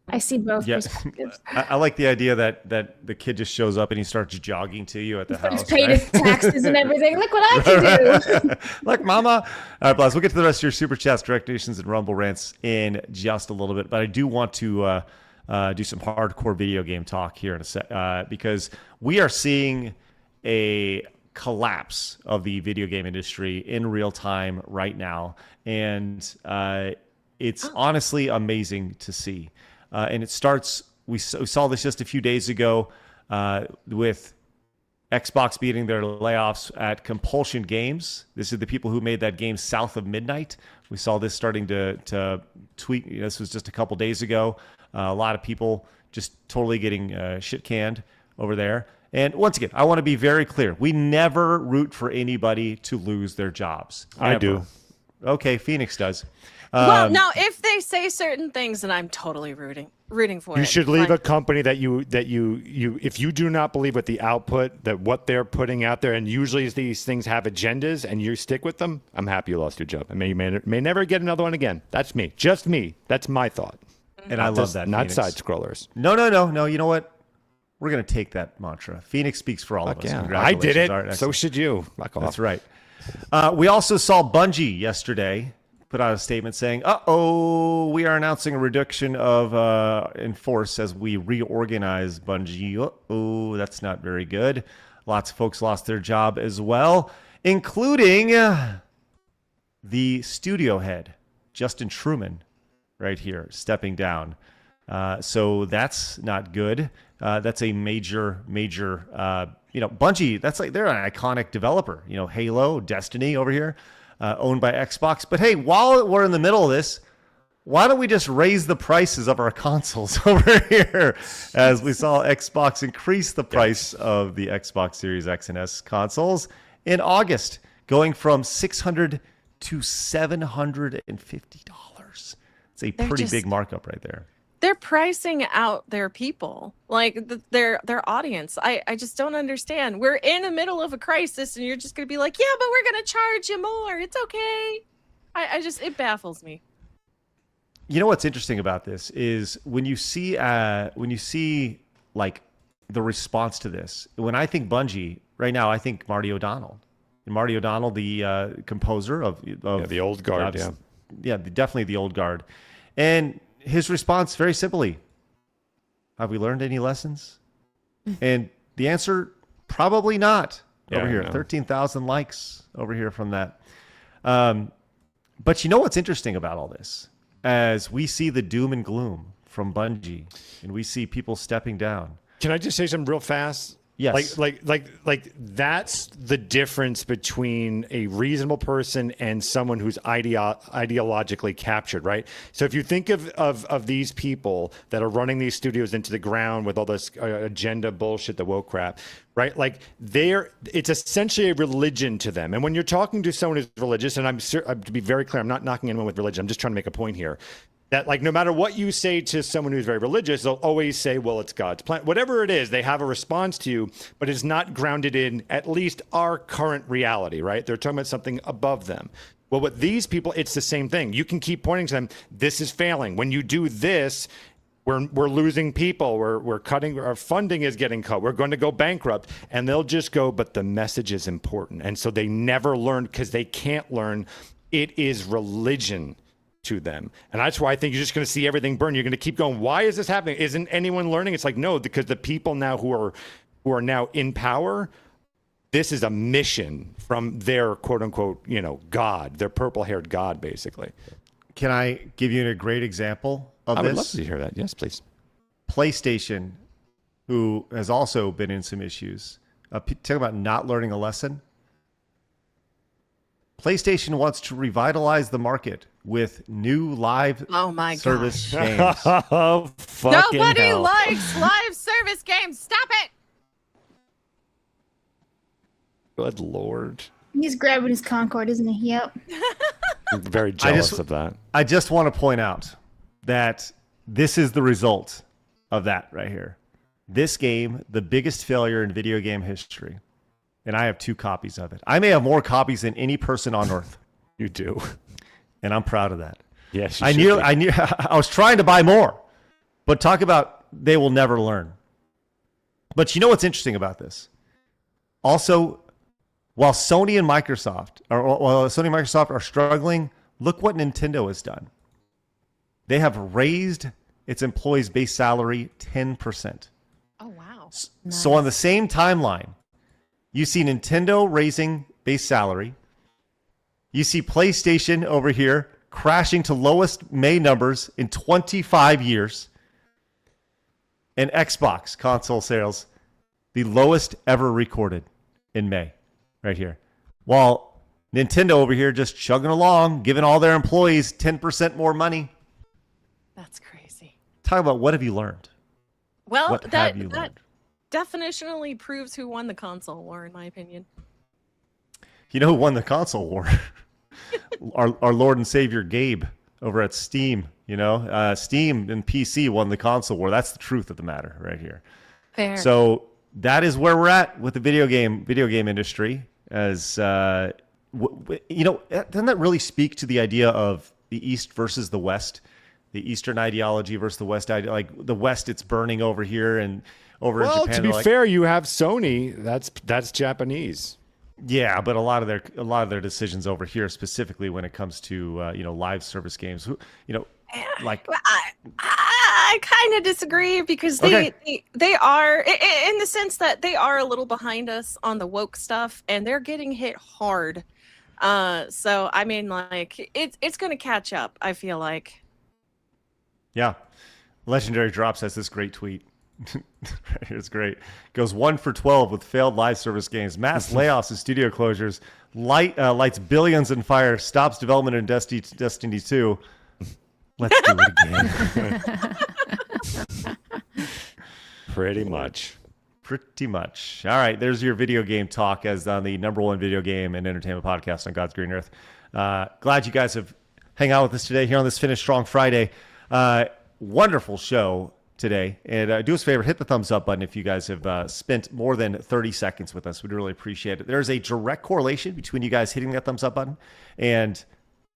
S4: I see both perspectives.
S3: I like the idea that the kid just shows up and he starts jogging to you at the house.
S4: He's paid
S3: right?
S4: his taxes and everything. Look what I can do.
S3: Like, mama. All right, Blaz, we'll get to the rest of your super chats, direct donations, and Rumble rants in just a little bit. But I do want to do some hardcore video game talk here in a sec, because we are seeing a collapse of the video game industry in real time right now, and it's honestly amazing to see. And it starts. We saw this just a few days ago with Xbox beating their layoffs at Compulsion Games. This is the people who made that game South of Midnight. We saw this starting to tweet. This was just a couple days ago. A lot of people just totally getting shit canned over there. And once again, I want to be very clear. We never root for anybody to lose their jobs.
S5: I do.
S3: Okay, Phoenix does.
S6: Well, now if they say certain things, then I'm totally rooting for it.
S5: You should leave
S6: Fine.
S5: a company that you if you do not believe with the output that what they're putting out there, and usually these things have agendas, and you stick with them. I'm happy you lost your job. I mean, you may never get another one again. That's me, just me. That's my thought.
S3: And I love that.
S5: Not
S3: Phoenix.
S5: side scrollers.
S3: No. You know what? We're going to take that mantra. Phoenix speaks for all of us.
S5: Yeah. I
S3: Congratulations.
S5: did it.
S3: All right,
S5: So
S3: excellent.
S5: should you. Fuck off.
S3: That's right. We also saw Bungie yesterday put out a statement saying, we are announcing a reduction of in force as we reorganize Bungie. That's not very good. Lots of folks lost their job as well, including the studio head, Justin Truman, right here, stepping down. So that's not good. That's a major, Bungie, that's like, they're an iconic developer, Halo, Destiny over here, owned by Xbox. But hey, while we're in the middle of this, why don't we just raise the prices of our consoles over here, as we saw Xbox increase the price of the Xbox Series X and S consoles in August, going from $600 to $750. It's a pretty big markup right there.
S6: They're pricing out their people, like their audience. I just don't understand. We're in the middle of a crisis, and you're just going to be like, yeah, but we're going to charge you more. It's okay. It baffles me.
S3: You know what's interesting about this is when you see like the response to this. When I think Bungie right now, I think Marty O'Donnell. And Marty O'Donnell, the composer of
S5: the old guard.
S3: Definitely the old guard. And his response, very simply, have we learned any lessons? And the answer, probably not. Over here, 13,000 likes over here from that. But you know what's interesting about all this? As we see the doom and gloom from Bungie, and we see people stepping down.
S5: Can I just say something real fast?
S3: Yes.
S5: Like that's the difference between a reasonable person and someone who's ideologically captured, right? So if you think of these people that are running these studios into the ground with all this agenda bullshit, the woke crap, right? Like it's essentially a religion to them. And when you're talking to someone who's religious, and to be very clear, I'm not knocking anyone with religion. I'm just trying to make a point here. That like no matter what you say to someone who's very religious, they'll always say, well, it's God's plan. Whatever it is, they have a response to you, but it's not grounded in at least our current reality, right? They're talking about something above them. Well, with these people, it's the same thing. You can keep pointing to them, this is failing. When you do this, we're losing people. We're cutting, our funding is getting cut. We're going to go bankrupt. And they'll just go, but the message is important. And so they never learn because they can't learn. It is religion to them. And that's why I think you're just going to see everything burn. You're going to keep going, why is this happening? Isn't anyone learning? It's like, no, because the people now who are now in power, this is a mission from their quote unquote, God, their purple haired God, basically.
S3: Can I give you a great example of this?
S5: I would love to hear that. Yes, please.
S3: PlayStation, who has also been in some issues, talk about not learning a lesson. PlayStation wants to revitalize the market with new live service games.
S5: Oh, fucking
S2: Nobody
S5: hell.
S2: likes live service games. Stop it.
S5: Good Lord.
S4: He's grabbing his Concord, isn't he? Yep.
S5: I'm very jealous of that.
S3: I just want to point out that this is the result of that right here. This game, the biggest failure in video game history. And I have 2 copies of it. I may have more copies than any person on earth.
S5: You do.
S3: And I'm proud of that.
S5: Yes,
S3: I was trying to buy more. But talk about they will never learn. But you know what's interesting about this? Also, while Sony and Microsoft are struggling, look what Nintendo has done. They have raised its employees' base salary 10%.
S2: Oh, wow.
S3: So on the same timeline, you see Nintendo raising base salary. You see PlayStation over here crashing to lowest May numbers in 25 years. And Xbox console sales, the lowest ever recorded in May, right here. While Nintendo over here just chugging along, giving all their employees 10% more money.
S6: That's crazy.
S3: Talk about what have you learned?
S6: Well,
S3: What have you
S6: that
S3: learned?
S6: definitionally proves who won the console war, in my opinion.
S3: You know who won the console war? our Lord and Savior Gabe over at Steam. Steam and PC won the console war. That's the truth of the matter right here.
S6: Fair.
S3: So that is where we're at with the video game industry. As doesn't that really speak to the idea of the East versus the West, the Eastern ideology versus the West ideology? Like the West, it's burning over here and over in Japan.
S5: Well, to be fair, you have Sony. That's Japanese.
S3: Yeah, but a lot of their decisions over here, specifically when it comes to live service games, like
S6: I kind of disagree because they are in the sense that they are a little behind us on the woke stuff and they're getting hit hard. So I mean, like it's going to catch up, I feel like.
S3: Yeah. Legendary Drops has this great tweet. It's great. Goes 1 for 12 with failed live service games. Mass layoffs and studio closures. Lights billions in fire. Stops development in Destiny 2. Let's do it again.
S5: Pretty much.
S3: All right. There's your video game talk as on the #1 video game and entertainment podcast on God's green earth. Glad you guys have hung out with us today here on this Finish Strong Friday. Wonderful show today. And do us a favor, hit the thumbs up button if you guys have spent more than 30 seconds with us. We'd really appreciate it. There's a direct correlation between you guys hitting that thumbs up button and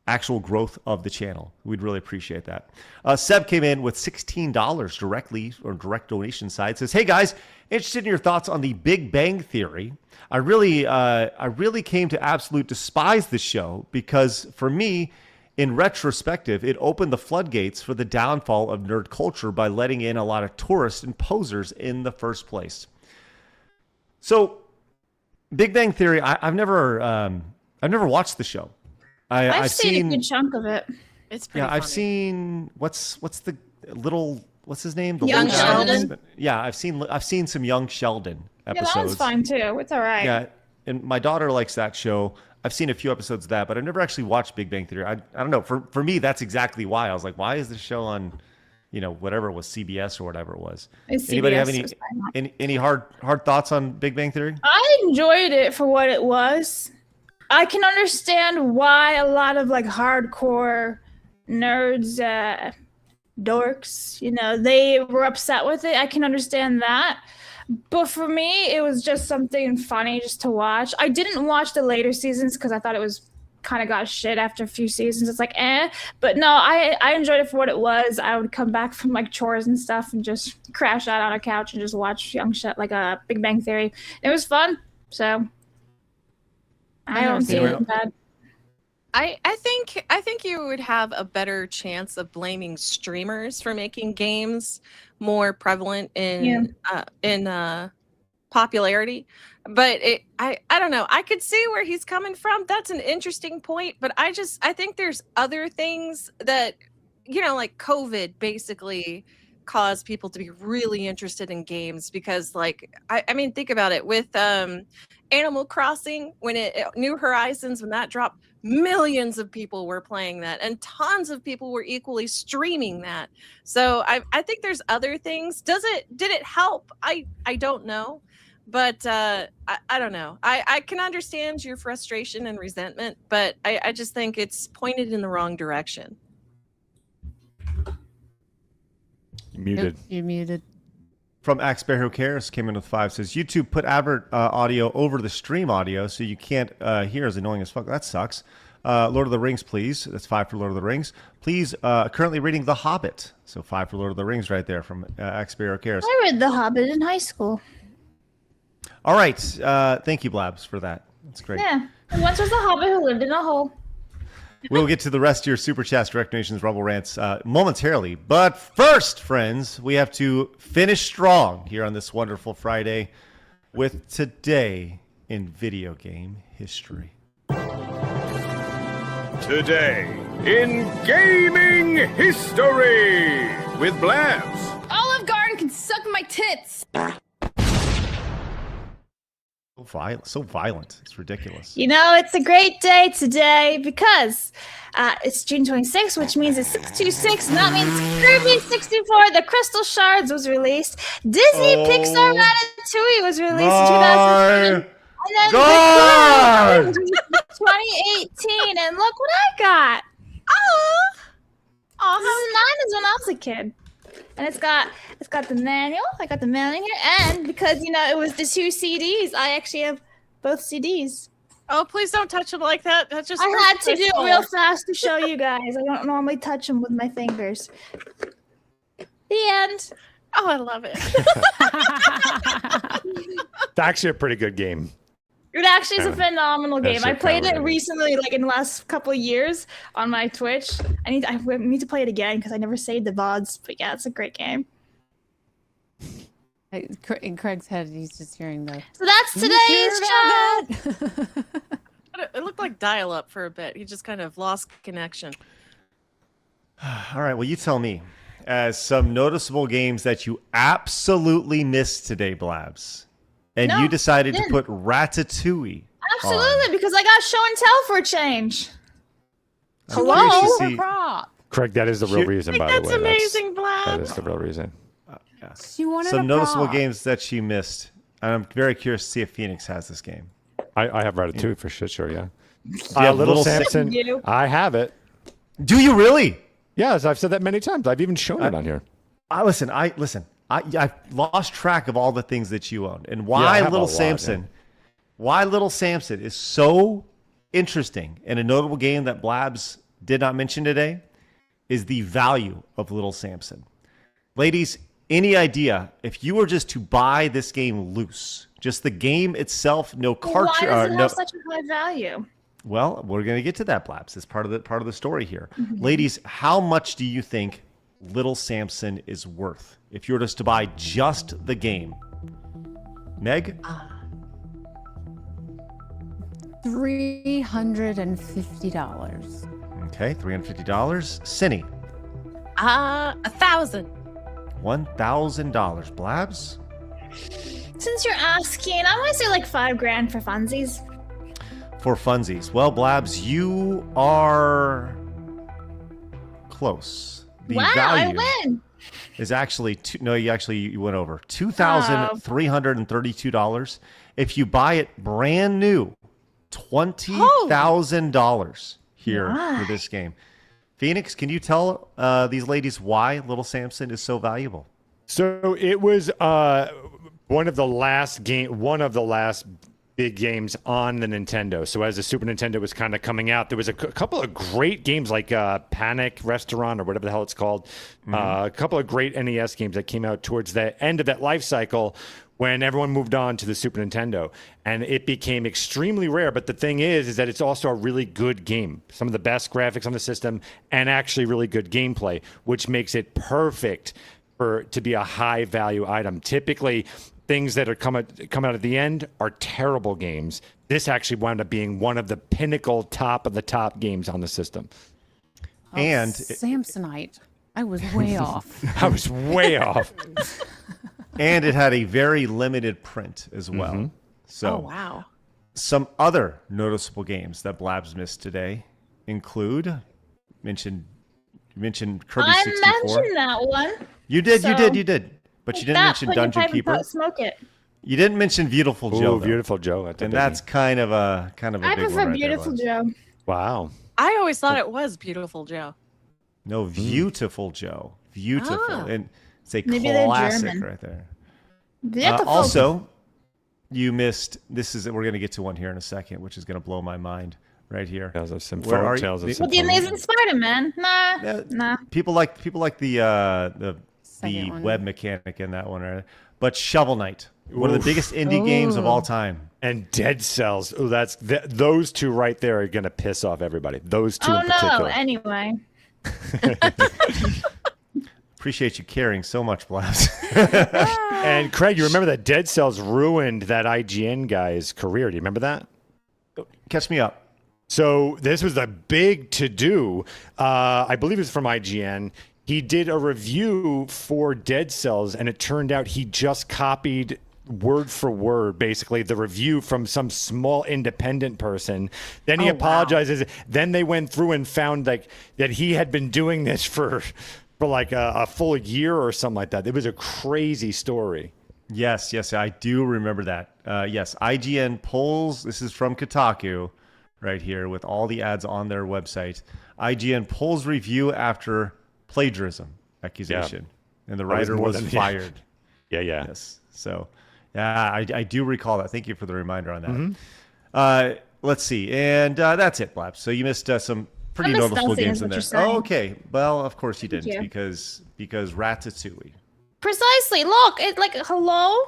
S3: actual growth of the channel. We'd really appreciate that. Seb came in with $16 directly, or direct donation side. Says, hey guys, interested in your thoughts on the Big Bang Theory. I really came to absolute despise the show because for me, in retrospective, it opened the floodgates for the downfall of nerd culture by letting in a lot of tourists and posers in the first place. So, Big Bang Theory, I've never watched the show.
S4: I've seen a good chunk of it.
S6: It's pretty
S3: Yeah,
S6: funny.
S3: I've seen what's the little what's his name? The
S4: Young
S3: little guy
S4: Sheldon?
S3: husband. Yeah, I've seen some Young Sheldon
S4: Yeah,
S3: episodes.
S4: that one's fine too. It's all right.
S3: Yeah, and my daughter likes that show. I've seen a few episodes of that, but I've never actually watched Big Bang Theory. I don't know. For me, that's exactly why I was like, why is this show on, whatever it was, CBS or whatever it was.
S4: It's
S3: Anybody have
S4: CBS,
S3: any hard thoughts on Big Bang Theory?
S4: I enjoyed it for what it was. I can understand why a lot of like hardcore nerds, dorks, they were upset with it. I can understand that. But for me, it was just something funny just to watch. I didn't watch the later seasons because I thought it was kind of got shit after a few seasons. It's like, eh. But no, I enjoyed it for what it was. I would come back from like chores and stuff and just crash out on a couch and just watch young shit like a Big Bang Theory. It was fun. So I don't see it bad.
S6: I think you would have a better chance of blaming streamers for making games more prevalent in popularity. But I don't know. I could see where he's coming from. That's an interesting point. But I think there's other things that, like COVID basically caused people to be really interested in games because, like, I mean, think about it with Animal Crossing, when New Horizons, when that dropped, millions of people were playing that and tons of people were equally streaming that. So I think there's other things. Did it help? I don't know. But I don't know. I can understand your frustration and resentment, but I just think it's pointed in the wrong direction.
S5: Muted.
S2: You're muted.
S3: From Axbear Who Cares came in with 5, says YouTube put advert audio over the stream audio so you can't hear, as annoying as fuck. That sucks. Lord of the Rings, please. That's 5 for Lord of the Rings. Please, currently reading The Hobbit. So 5 for Lord of the Rings right there from Axbear Who Cares.
S4: I read The Hobbit in high school.
S3: All right. Thank you, Blabs, for that. That's great.
S4: Yeah. And once was a hobbit who lived in a hole.
S3: We'll get to the rest of your Super Chats, Direct Donations, Rumble Rants momentarily. But first, friends, we have to finish strong here on this wonderful Friday with Today in Video Game History.
S10: Today in gaming history with Blabs.
S2: Olive Garden can suck my tits.
S3: So violent. It's ridiculous.
S4: It's a great day today because it's June 26th, which means it's 626, and that means Kirby 64, The Crystal Shards was released. Disney Pixar Ratatouille was released in 2015. And then
S3: God!
S4: 2018, and look what I got. Oh, mine is when I was a kid. And it's got the manual. I got the manual here, and because it was the 2 CDs, I actually have both CDs.
S6: Oh, please don't touch them like that. That's just.
S4: I had to do it real fast to show you guys. I don't normally touch them with my fingers. The end.
S6: Oh, I love it.
S5: It's actually a pretty good game.
S4: It actually is a phenomenal game. I played it
S5: really
S4: recently, like in the last couple of years on my Twitch. I need to play it again because I never saved the VODs. But yeah, it's a great game.
S2: In Craig's head, he's just hearing the.
S4: So that's today's chat.
S6: It looked like dial-up for a bit. He just kind of lost connection.
S3: All right. Well, you tell me. As some noticeable games that you absolutely missed today, Blabs. And
S4: No,
S3: you decided
S4: I
S3: to
S4: didn't.
S3: put Ratatouille.
S4: Absolutely, because I got show and tell for a change.
S3: I'm curious to see-
S2: Prop.
S5: Craig, that is the real reason, by the way.
S6: That's amazing,
S5: That
S6: Blab.
S5: is the real reason.
S2: She wanted
S3: Some
S2: a
S3: noticeable
S2: prop.
S3: games that she missed. And I'm very curious to see if Phoenix has this game.
S5: I have Ratatouille for shit, sure, yeah.
S3: have
S5: Little
S3: Little
S5: Samson.
S4: You.
S5: I have it.
S3: Do you really?
S5: Yes, I've said that many times. I've even shown it on here.
S3: I lost track of all the things that you owned, and
S5: Yeah, I
S3: why
S5: have a
S3: Little
S5: lot,
S3: Samson. Why Little Samson is so interesting and a notable game that Blabs did not mention today is the value of Little Samson. Ladies, any idea if you were just to buy this game loose, just the game itself, no
S4: Why
S3: cartridge,
S4: does it have such a high value?
S3: Well, we're going to get to that, Blabs. It's part of the story here. Ladies, how much do you think Little Samson is worth if you were just to buy just the game? Meg?
S2: $350.
S3: Okay, $350. Cinny,
S6: 1,000.
S3: $1,000. Blabs?
S4: Since you're asking, I'm gonna say like $5,000 for funsies.
S3: For funsies. Well, Blabs, you are close. The
S4: Wow,
S3: value
S4: I win.
S3: is actually you went over $2,332. If you buy it brand new, $20,000 here for this game. Phoenix, can you tell these ladies why Little Samson is so valuable?
S5: So it was one of the last big games on the Nintendo. So as the Super Nintendo was kind of coming out, there was a couple of great games like Panic Restaurant or whatever the hell it's called. A couple of great NES games that came out towards the end of that life cycle when everyone moved on to the Super Nintendo. And it became extremely rare. But the thing is that it's also a really good game. Some of the best graphics on the system and actually really good gameplay, which makes it perfect to be a high value item. Typically, things that are come out at the end are terrible games. This actually wound up being one of the pinnacle top of the top games on the system.
S2: Oh, and Samsonite. I was way off.
S5: I was way off.
S3: And it had a very limited print as well. So,
S6: wow.
S3: Some other noticeable games that Blabs missed today include mentioned Kirby 64.
S4: I mentioned that one.
S3: You did. But you didn't mention Dungeon Keeper.
S4: Smoke it.
S3: You didn't mention Beautiful Joe.
S5: Oh, Beautiful Joe.
S3: That's kind of a
S4: I
S3: big
S4: prefer
S3: one right
S4: Beautiful
S3: there,
S4: Joe.
S5: Wow.
S6: I always thought it was Beautiful Joe.
S3: No, Beautiful Joe. Beautiful. And it's a
S4: Maybe they're
S3: classic
S4: German.
S3: right there.
S4: Beautiful.
S3: Also, you missed. We're going to get to one here in a second, which is going to blow my mind right here.
S5: Tales of
S3: Where are you?
S4: Well, the Amazing Spider-Man. Nah.
S3: People like the web mechanic in that one, right? But Shovel Knight, one of the biggest indie games of all time,
S5: and Dead Cells. Oh, those two right there are gonna piss off everybody. Those two in particular.
S4: Oh no! Anyway.
S3: Appreciate you caring so much, Blast.
S5: And Craig, you remember that Dead Cells ruined that IGN guy's career? Do you remember that?
S3: Catch me up.
S5: So this was a big to-do. I believe it was from IGN. He did a review for Dead Cells, and it turned out he just copied word for word, basically, the review from some small independent person. Then he apologizes. Wow. Then they went through and found that he had been doing this for like a full year or something like that. It was a crazy story.
S3: Yes, I do remember that. Yes, IGN polls. This is from Kotaku right here with all the ads on their website. IGN polls review after plagiarism accusation, and the writer was fired.
S5: Yeah.
S3: Yes. So, I do recall that. Thank you for the reminder on that. Let's see, and that's it, Blabs. So you missed some pretty noticeable games in there. Oh, okay. Well, of course you didn't, because Ratatouille.
S4: Precisely. Look, it's like hello.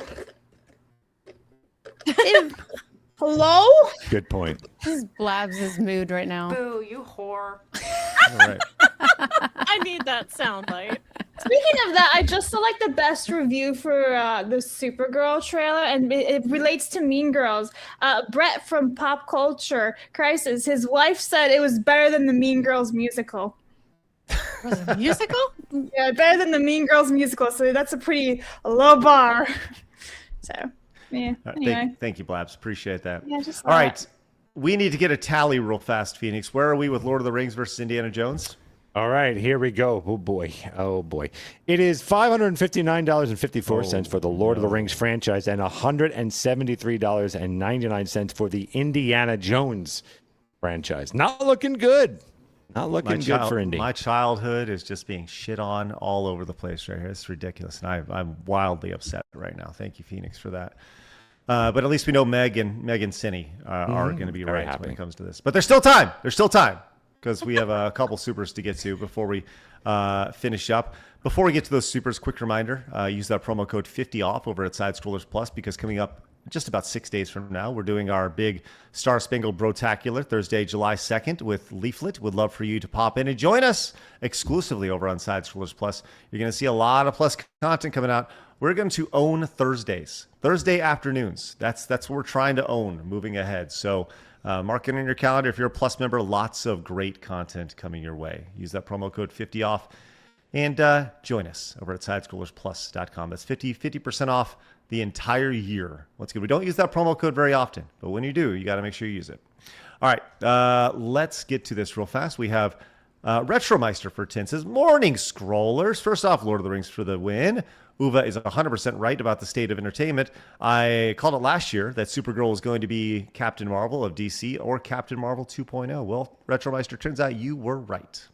S4: Hello?
S5: Good point.
S2: This is Blabs' mood right now.
S6: Boo, you whore.
S3: All right.
S6: I need that soundbite.
S4: Speaking of that, I just saw like the best review for the Supergirl trailer, and it relates to Mean Girls. Brett from Pop Culture Crisis, his wife said it was better than the Mean Girls musical.
S6: Was it a musical?
S4: Yeah, better than the Mean Girls musical. So that's a pretty low bar. So, yeah. Anyway.
S3: Thank you, Blabs. Appreciate that.
S4: Yeah, just
S3: all right. We need to get a tally real fast, Phoenix. Where are we with Lord of the Rings versus Indiana Jones?
S5: All right, here we go. Oh boy. It is $559.54 for the Lord of the Rings franchise and $173.99 for the Indiana Jones franchise. Not looking good. Not looking good for Indy.
S3: My childhood is just being shit on all over the place right here. It's ridiculous, and I'm wildly upset right now. Thank you, Phoenix, for that. But at least we know Meg and Cinny are going to be right when it comes to this. But there's still time. Because we have a couple supers to get to before we finish up. Before we get to those supers, quick reminder, use that promo code 50OFF over at Side Scrollers Plus, because coming up just about 6 days from now, we're doing our big Star Spangled Brotacular Thursday, July 2nd with Leaflet. Would love for you to pop in and join us exclusively over on Side Scrollers Plus. You're going to see a lot of Plus content coming out. We're going to own Thursdays, Thursday afternoons. That's what we're trying to own moving ahead. So Mark it in your calendar. If you're a Plus member, lots of great content coming your way. Use that promo code 50OFF and join us over at sidescrollersplus.com. That's 50% off the entire year. Once again, we don't use that promo code very often, but when you do, you got to make sure you use it. All right, let's get to this real fast. We have Retromeister for 10 says, morning scrollers. First off, Lord of the Rings for the win. Uwe is 100% right about the state of entertainment. I called it last year that Supergirl was going to be Captain Marvel of DC or Captain Marvel 2.0. Well, Retromeister, turns out you were right.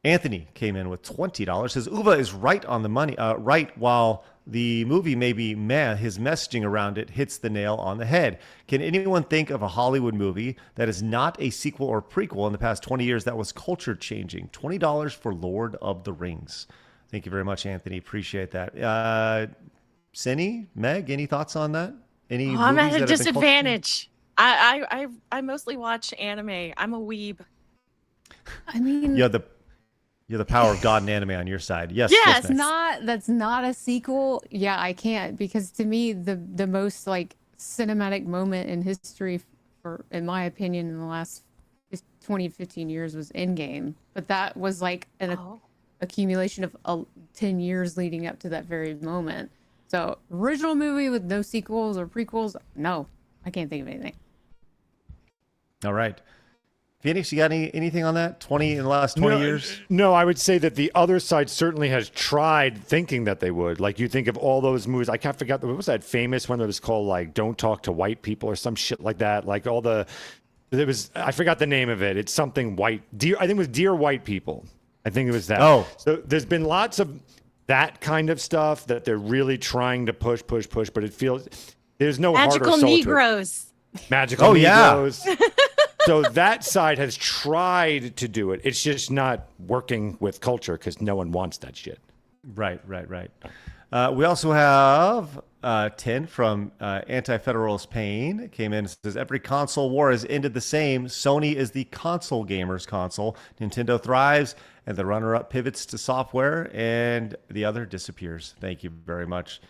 S3: Anthony came in with $20. Says Uwe is right on the money. Right, while the movie may be meh, his messaging around it hits the nail on the head. Can anyone think of a Hollywood movie that is not a sequel or prequel in the past 20 years that was culture changing? $20 for Lord of the Rings. Thank you very much, Anthony. Appreciate that. Cindy, Meg, any thoughts on that? Any?
S6: I'm at a disadvantage. I mostly watch anime. I'm a weeb.
S2: I mean,
S3: you're the power of God and anime on your side. Yes.
S6: Yes.
S2: That's not a sequel. Yeah, I can't, because to me the most like cinematic moment in history, for in my opinion, in the last 20, 15 years was Endgame. But that was like an accumulation of 10 years leading up to that very moment. So original movie with no sequels or prequels, no, I can't think of anything.
S3: All right. Phoenix, you got anything on that? 20 in the last 20 years?
S5: No, I would say that the other side certainly has tried thinking that they would. Like, you think of all those movies. I can't forget, what was that famous one that was called, like, Don't Talk to White People or some shit like that? Like, I forgot the name of it. It's something white. I think it was Dear White People. I think it was that.
S3: Oh.
S5: So there's been lots of that kind of stuff that they're really trying to push, but it feels there's no
S6: Magical
S5: heart or soul
S6: Negroes.
S5: To it. Magical Negroes.
S3: Yeah.
S5: So that side has tried to do it. It's just not working with culture because no one wants that shit.
S3: Right. We also have 10 from Anti-Federalist Pain. Came in and says, every console war has ended the same. Sony is the console gamer's console. Nintendo thrives, and the runner-up pivots to software, and the other disappears. Thank you very much.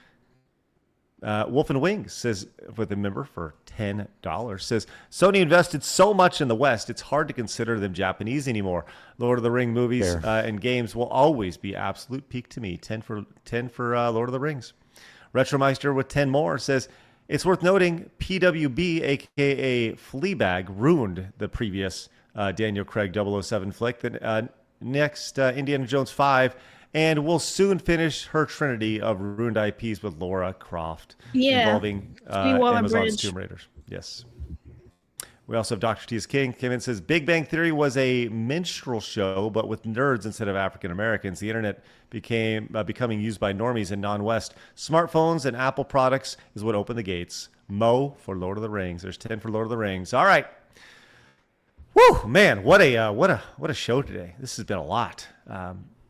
S3: Wolf and Wings says, with a member for $10, says, Sony invested so much in the West, it's hard to consider them Japanese anymore. Lord of the Ring movies and games will always be absolute peak to me. 10 for Lord of the Rings. Retromeister with 10 more says, it's worth noting PWB, aka Fleabag, ruined the previous Daniel Craig 007 flick. The next Indiana Jones 5, and we'll soon finish her trinity of ruined IPs with Laura Croft, involving Amazon's Tomb Raiders. Yes. We also have Dr. T is King. Came in and says, Big Bang Theory was a minstrel show, but with nerds instead of African Americans. The internet becoming used by normies in non-West. Smartphones and Apple products is what opened the gates. Mo for Lord of the Rings. There's 10 for Lord of the Rings. All right. Woo, man, what a show today. This has been a lot.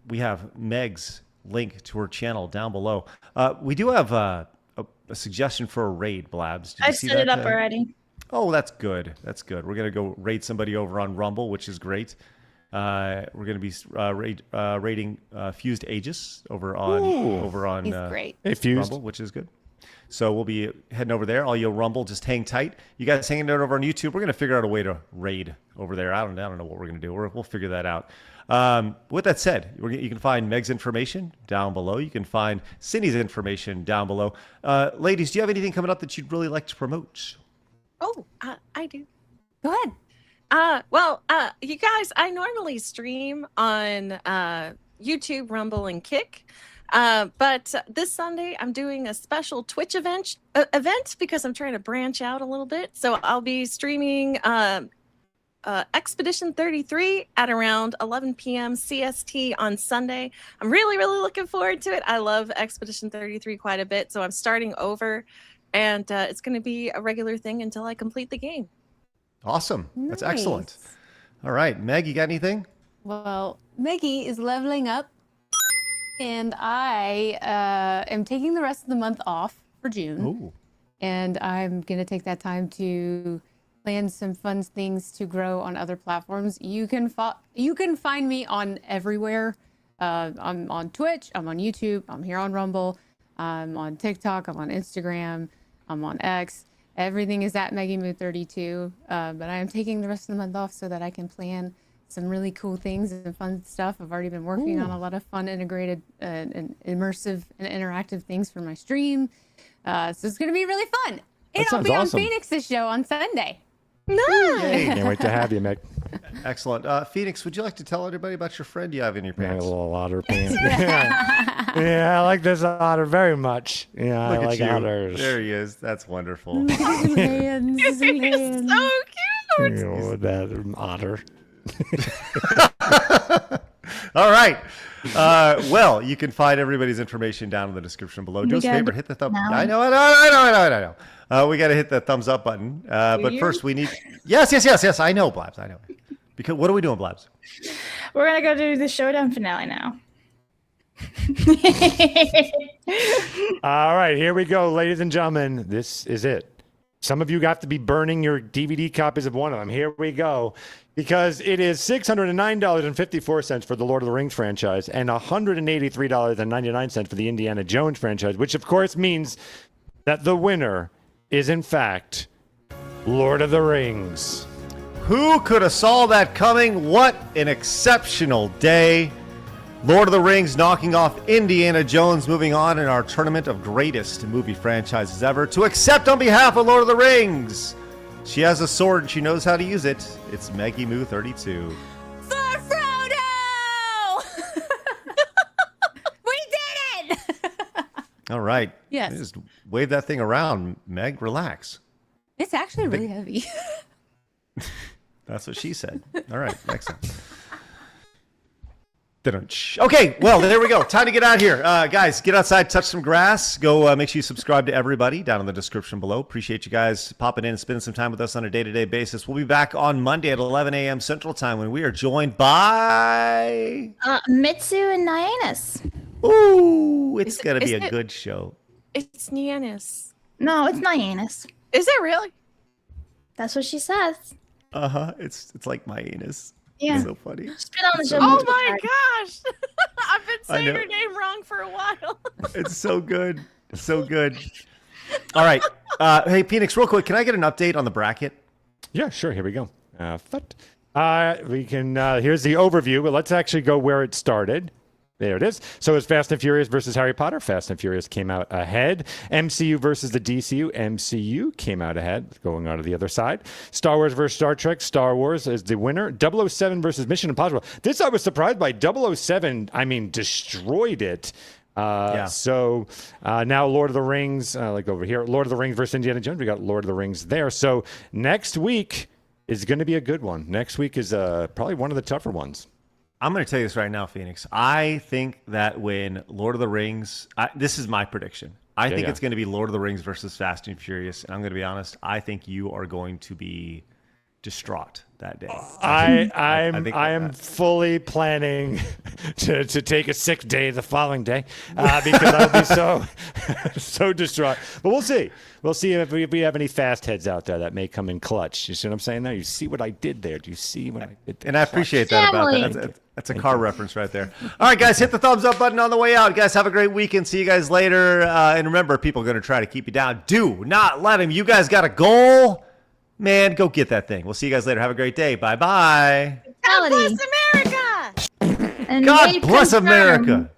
S3: We have Meg's link to her channel down below. We do have a suggestion for a raid, Blabs. Did you see
S4: set it up already.
S3: Oh, that's good. That's good. We're going to go raid somebody over on Rumble, which is great. We're going to be raiding Fused Aegis over on Rumble, which is good. So we'll be heading over there. All you Rumble, just hang tight. You guys hanging out over on YouTube. We're going to figure out a way to raid over there. I don't know what we're going to do. We'll figure that out. With that said, you can find Meg's information down below. You can find Cindy's information down below. Ladies, do you have anything coming up that you'd really like to promote?
S6: Oh, I do.
S2: Go ahead.
S6: Well, you guys, I normally stream on YouTube, Rumble, and Kick. But this Sunday, I'm doing a special Twitch event because I'm trying to branch out a little bit. So I'll be streaming Expedition 33 at around 11 p.m. CST on Sunday. I'm really, really looking forward to it. I love Expedition 33 quite a bit. So I'm starting over, and it's going to be a regular thing until I complete the game.
S3: Awesome.
S2: Nice.
S3: That's excellent. All right. Meg, you got anything?
S2: Well, Meggie is leveling up, and I am taking the rest of the month off for June.
S3: Ooh.
S2: And I'm going to take that time to plan some fun things to grow on other platforms. You can find me on everywhere. I'm on Twitch, I'm on YouTube, I'm here on Rumble, I'm on TikTok, I'm on Instagram, I'm on X. Everything is at MeggieMoo32. But I am taking the rest of the month off so that I can plan some really cool things and fun stuff. I've already been working on a lot of fun, integrated, and immersive and interactive things for my stream. So it's going to be really fun. And I'll be on Phoenix's show on Sunday.
S6: Nice.
S5: Can't wait to have you, Meg.
S3: Excellent. Phoenix, would you like to tell everybody about your friend you have in your pants?
S5: A little otter pants. Yeah, I like this otter very much. Yeah,
S3: Look
S5: I like
S3: at you.
S5: otters.
S3: There he is. That's wonderful.
S2: Hands,
S6: You're so cute.
S5: You know, that otter.
S3: All right. Well, you can find everybody's information down in the description below. Do us a favor, hit the thumb. I know. We got to hit the thumbs up button. But first, we need. Yes. I know, Blabs. I know. Because what are we doing, Blabs?
S4: We're gonna go do the Showdown finale now.
S5: All right, here we go, ladies and gentlemen. This is it. Some of you got to be burning your DVD copies of one of them. Here we go. Because it is $609.54 for the Lord of the Rings franchise and $183.99 for the Indiana Jones franchise, which of course means that the winner is in fact Lord of the Rings.
S3: Who could have saw that coming? What an exceptional day. Lord of the Rings knocking off Indiana Jones, moving on in our tournament of greatest movie franchises ever. To accept on behalf of Lord of the Rings, she has a sword and she knows how to use it. It's MeggieMoo32.
S2: For Frodo! We did it!
S3: All right.
S2: Yes.
S3: Just wave that thing around, Meg. Relax.
S2: It's actually really heavy.
S3: That's what she said. All right. Excellent. Okay, well, there we go. Time to get out here. Guys, get outside, touch some grass. Go make sure you subscribe to everybody down in the description below. Appreciate you guys popping in and spending some time with us on a day-to-day basis. We'll be back on Monday at 11 a.m. Central Time when we are joined by...
S4: Mitsu and Nyannis.
S3: Ooh, it's going to be a good show.
S6: It's Nyannis.
S4: No, it's Nyannis.
S6: Is it really?
S4: That's what she says.
S3: Uh-huh. It's like my anus.
S4: Yeah.
S3: It's so funny.
S4: She's been on the show.
S6: Oh my gosh. I've been saying your name wrong for a while.
S3: It's so good. It's so good. All right. Hey, Phoenix, real quick, can I get an update on the bracket?
S5: Yeah, sure. Here we go. We can. Here's the overview, but let's actually go where it started. There it is. So it's Fast and Furious versus Harry Potter. Fast and Furious came out ahead. MCU versus the DCU. MCU came out ahead, going on to the other side. Star Wars versus Star Trek. Star Wars is the winner. 007 versus Mission Impossible. This I was surprised by. 007, I mean, destroyed it. So now Lord of the Rings, like over here, Lord of the Rings versus Indiana Jones. We got Lord of the Rings there. So next week is going to be a good one. Next week is probably one of the tougher ones.
S3: I'm going to tell you this right now, Phoenix. I think that when Lord of the Rings, this is my prediction. I think it's going to be Lord of the Rings versus Fast and Furious. And I'm going to be honest, I think you are going to be distraught that day.
S5: I am fully planning to take a sick day the following day because I'll be so distraught. But we'll see. We'll see if we have any fast heads out there that may come in clutch. You see what I'm saying? Now you see what I did there. Do you see what I did there?
S3: And I appreciate that about that. That's a car reference right there. All right, guys, hit the thumbs up button on the way out. Guys, have a great weekend. See you guys later. And remember, people are going to try to keep you down. Do not let them. You guys got a goal. Man, go get that thing. We'll see you guys later. Have a great day. Bye-bye.
S6: God bless America!
S4: And
S3: God bless America.